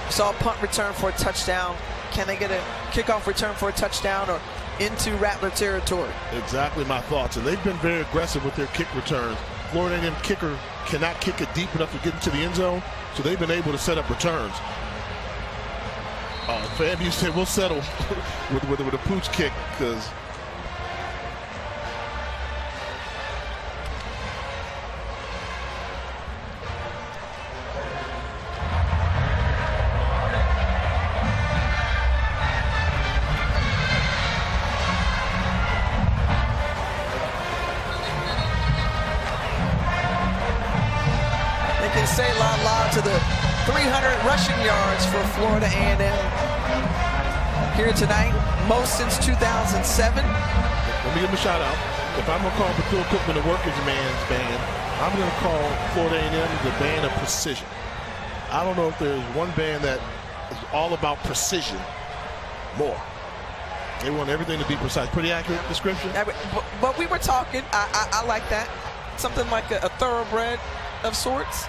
S1: Saw a punt return for a touchdown. Can they get a kickoff return for a touchdown or into Rattler territory?
S2: Exactly my thoughts. And they've been very aggressive with their kick returns. Florida A&M kicker cannot kick it deep enough to get into the end zone, so they've been able to set up returns. FAMU said we'll settle with a pooch kick because
S1: say la to the 300 rushing yards for Florida A&M here tonight, most since 2007.
S2: Let me give him a shout out. If I'm going to call Bethune-Cookman the workers' man's band, I'm going to call Florida A&M the band of precision. I don't know if there's one band that is all about precision more. They want everything to be precise. Pretty accurate description?
S1: Yeah, but we were talking, I like that. Something like a thoroughbred of sorts.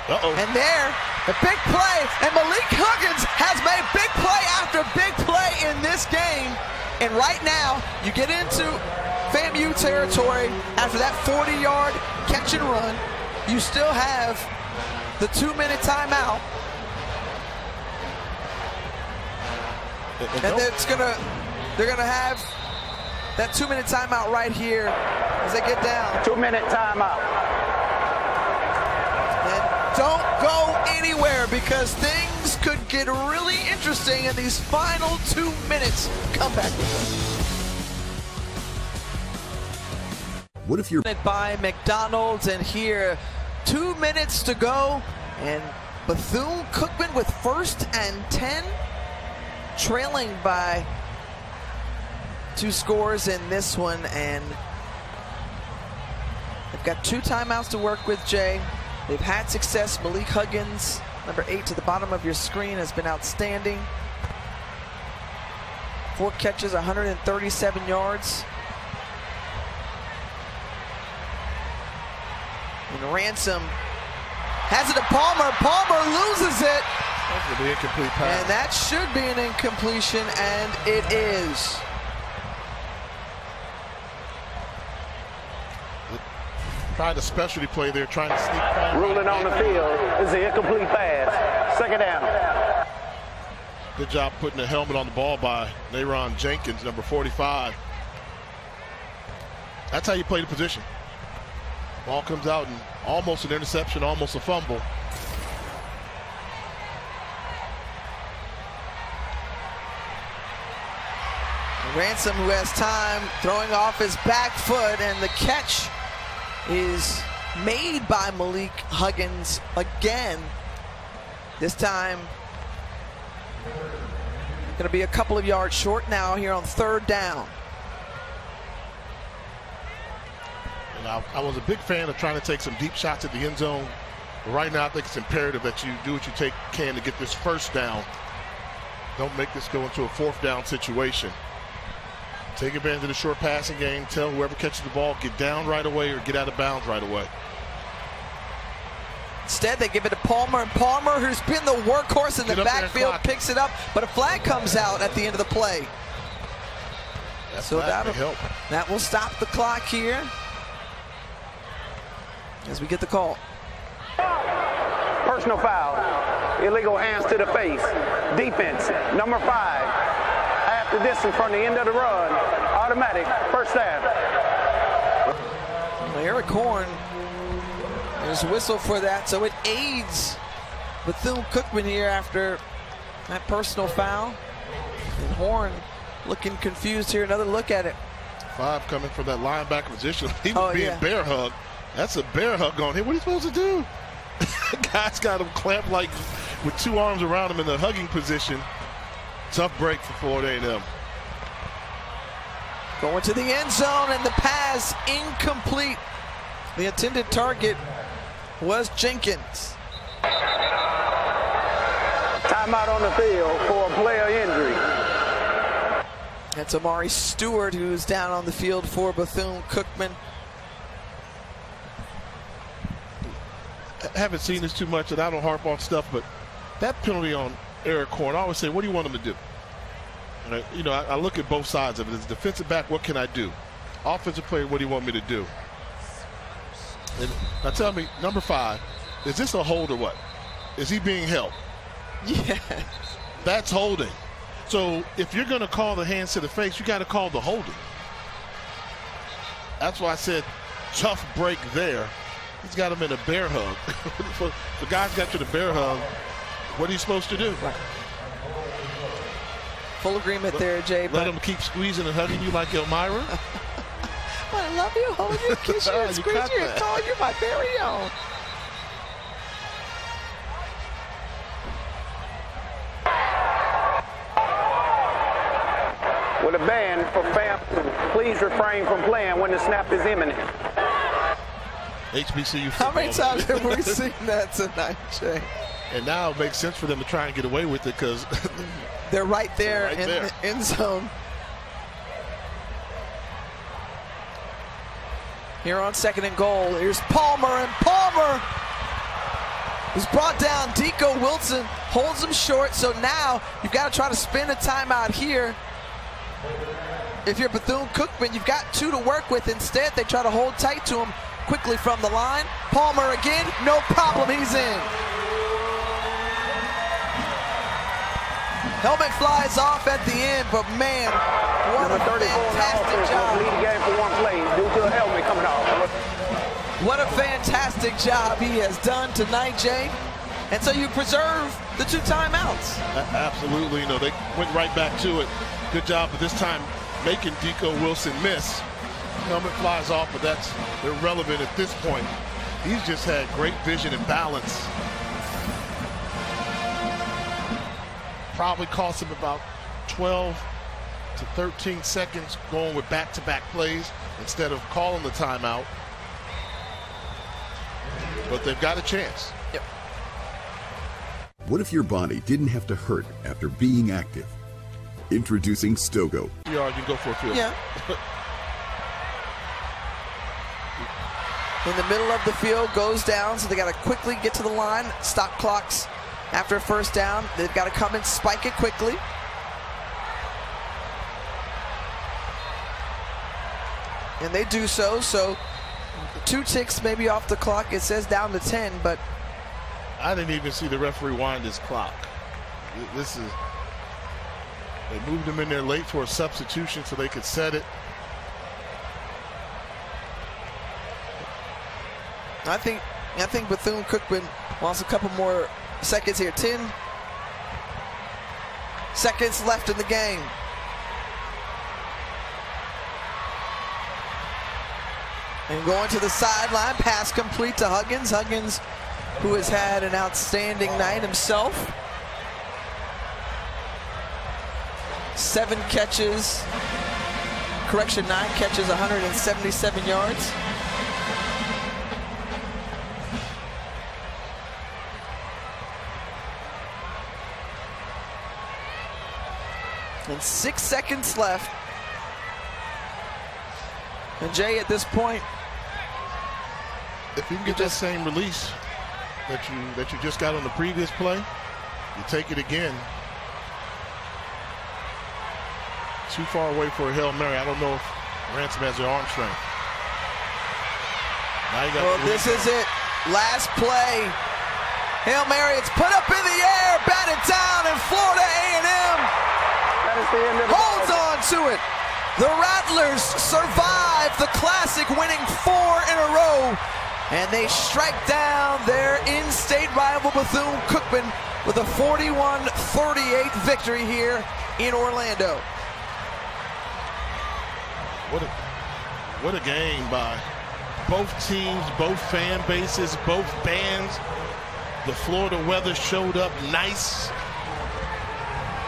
S2: Uh-oh.
S1: And there, a big play, and Malik Huggins has made big play after big play in this game. And right now, you get into FAMU territory after that 40-yard catch and run. You still have the 2-minute timeout. And they're gonna have that 2-minute timeout right here as they get down.
S3: 2-minute timeout.
S1: Don't go anywhere because things could get really interesting in these final 2 minutes. Come back with us.
S4: What if you're
S1: By McDonald's, and here 2 minutes to go, and Bethune-Cookman with 1st and 10, trailing by 2 scores in this one, and they've got 2 timeouts to work with, Jay. They've had success. Malik Huggins, number 8 to the bottom of your screen, has been outstanding. 4 catches, 137 yards. And Ransom has it to Palmer. Palmer loses it.
S2: That's going to be an incomplete pass.
S1: And that should be an incompletion, and it is.
S2: Tried a specialty play there, trying to sneak.
S3: Ruling on the field is an incomplete pass. Second down.
S2: Good job putting the helmet on the ball by Nayron Jenkins, number 45. That's how you play the position. Ball comes out and almost an interception, almost a fumble.
S1: Ransom, who has time, throwing off his back foot, and the catch is made by Malik Huggins again. This time, going to be a couple of yards short now here on third down.
S2: And I was a big fan of trying to take some deep shots at the end zone. But right now, I think it's imperative that you do what you can to get this first down. Don't make this go into a fourth down situation. Take advantage of the short passing game. Tell whoever catches the ball, get down right away or get out of bounds right away.
S1: Instead, they give it to Palmer, and Palmer, who's been the workhorse in the backfield, picks it up, but a flag comes out at the end of the play. So that will stop the clock here as we get the call.
S3: Personal foul. Illegal hands to the face. Defense, number 5. Half the distance from the end of the run. Automatic, first down.
S1: Eric Horn, there's a whistle for that, so it aids Bethune-Cookman here after that personal foul. And Horn looking confused here. Another look at it.
S2: 5 coming from that linebacker position. He was being bear hugged. That's a bear hug on him. What are you supposed to do? Guy's got him clamped like with 2 arms around him in the hugging position. Tough break for Florida A&M.
S1: Going to the end zone, and the pass incomplete. The intended target was Jenkins.
S3: Timeout on the field for a player injury.
S1: That's Amari Stewart, who's down on the field for Bethune-Cookman.
S2: I haven't seen this too much, and I don't harp on stuff, but that penalty on Eric Horn, I always say, what do you want him to do? And I look at both sides of it. As a defensive back, what can I do? Offensive player, what do you want me to do? And now tell me, number 5, is this a hold or what? Is he being held?
S1: Yeah.
S2: That's holding. So if you're going to call the hands to the face, you got to call the holding. That's why I said tough break there. He's got him in a bear hug. The guy's got you the bear hug. What are you supposed to do?
S1: Right. Full agreement there, Jay.
S2: Let him keep squeezing and hugging you like Elmira?
S1: I love you, hold you, kiss you, and squeeze you, and call you my very own.
S3: With a ban for fans, please refrain from playing when the snap is imminent.
S2: HBCU
S1: football. How many times have we seen that tonight, Jay?
S2: And now it makes sense for them to try and get away with it because
S1: they're right there in the end zone. Here on 2nd and goal, here's Palmer, and Palmer is brought down. Deco Wilson holds him short, so now you've got to try to spin a timeout here. If you're Bethune-Cookman, you've got 2 to work with. Instead, they try to hold tight to him quickly from the line. Palmer again, no problem, he's in. Helmet flies off at the end, but man, what a fantastic job.
S3: Lead the game for one play due to a helmet coming off.
S1: What a fantastic job he has done tonight, Jay. And so you preserve the 2 timeouts.
S2: Absolutely, they went right back to it. Good job, but this time making Deco Wilson miss. Helmet flies off, but that's irrelevant at this point. He's just had great vision and balance. Probably cost him about 12 to 13 seconds going with back-to-back plays instead of calling the timeout. But they've got a chance.
S1: Yep.
S4: What if your body didn't have to hurt after being active? Introducing Stogo.
S2: You can go for a field.
S1: Yeah. In the middle of the field, goes down, so they got to quickly get to the line, stop clocks. After a first down, they've got to come and spike it quickly. And they do so. So 2 ticks maybe off the clock. It says down to 10, but
S2: I didn't even see the referee wind his clock. They moved him in there late for a substitution so they could set it.
S1: I think Bethune-Cookman wants a couple more seconds here. 10 seconds left in the game. And going to the sideline, pass complete to Huggins. Huggins, who has had an outstanding night himself. 9 catches, 177 yards. And 6 seconds left. And Jay, at this point,
S2: if you can get that same release that you just got on the previous play, you take it again. Too far away for a Hail Mary. I don't know if Ransom has the arm strength. Now you got
S1: this is it. Last play. Hail Mary, it's put up in the air, batted down, and Florida A&M holds on to it. The Rattlers survive the Classic, winning 4 in a row, and they strike down their in-state rival Bethune-Cookman with a 41-38 victory here in Orlando.
S2: What a game by both teams, both fan bases, both bands. The Florida weather showed up nice.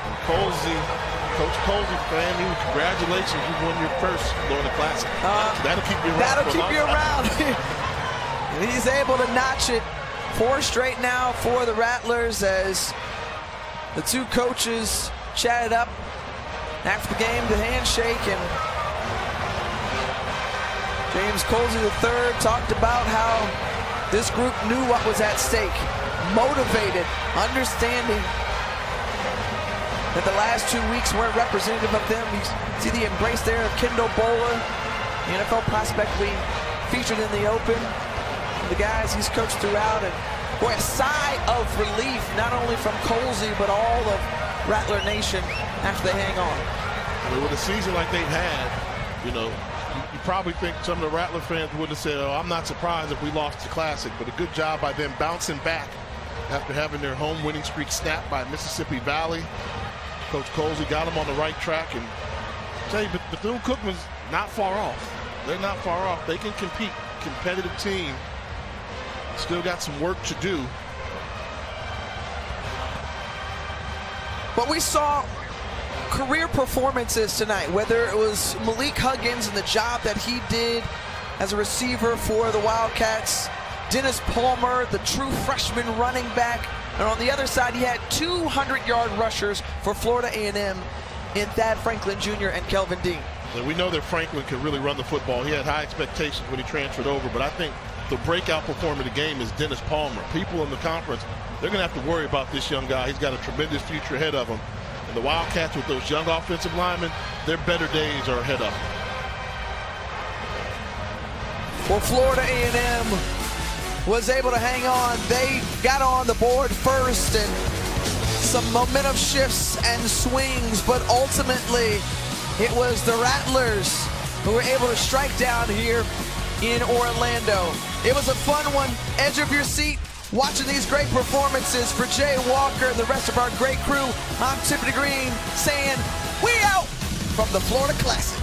S2: And Coach Colsey, family, congratulations, you won your first Florida Classic. That'll keep you around.
S1: That'll keep you around. And he's able to notch it 4 straight now for the Rattlers as the two coaches chatted up after the game, the handshake, and James Colsey III talked about how this group knew what was at stake, motivated, understanding that the last 2 weeks weren't representative of them. You see the embrace there of Kendall Bowler, the NFL prospect we featured in the Open. The guys he's coached throughout, and boy, a sigh of relief not only from Colsey but all of Rattler Nation after they hang on.
S2: I mean, with a season like they've had, you know, you probably think some of the Rattler fans would have said, oh, I'm not surprised if we lost the Classic, but a good job by them bouncing back after having their home winning streak snapped by Mississippi Valley. Coach Colsey got them on the right track, and I tell you, Bethune-Cookman's not far off. They're not far off. They can compete. Competitive team. Still got some work to do.
S1: But we saw career performances tonight, whether it was Malik Huggins and the job that he did as a receiver for the Wildcats, Dennis Palmer, the true freshman running back, and on the other side he had 200-yard rushers for Florida A&M in Thad Franklin Jr. and Kelvin Dean.
S2: And we know that Franklin can really run the football. He had high expectations when he transferred over, but I think the breakout performer of the game is Dennis Palmer. People in the conference, they're going to have to worry about this young guy. He's got a tremendous future ahead of him. And the Wildcats, with those young offensive linemen, their better days are ahead of them.
S1: Well, Florida A&M was able to hang on. They got on the board first, and some momentum shifts and swings, but ultimately it was the Rattlers who were able to strike down here in Orlando. It was a fun one, edge of your seat, watching these great performances. For Jay Walker and the rest of our great crew, I'm Tiffany Green saying, we out from the Florida Classic.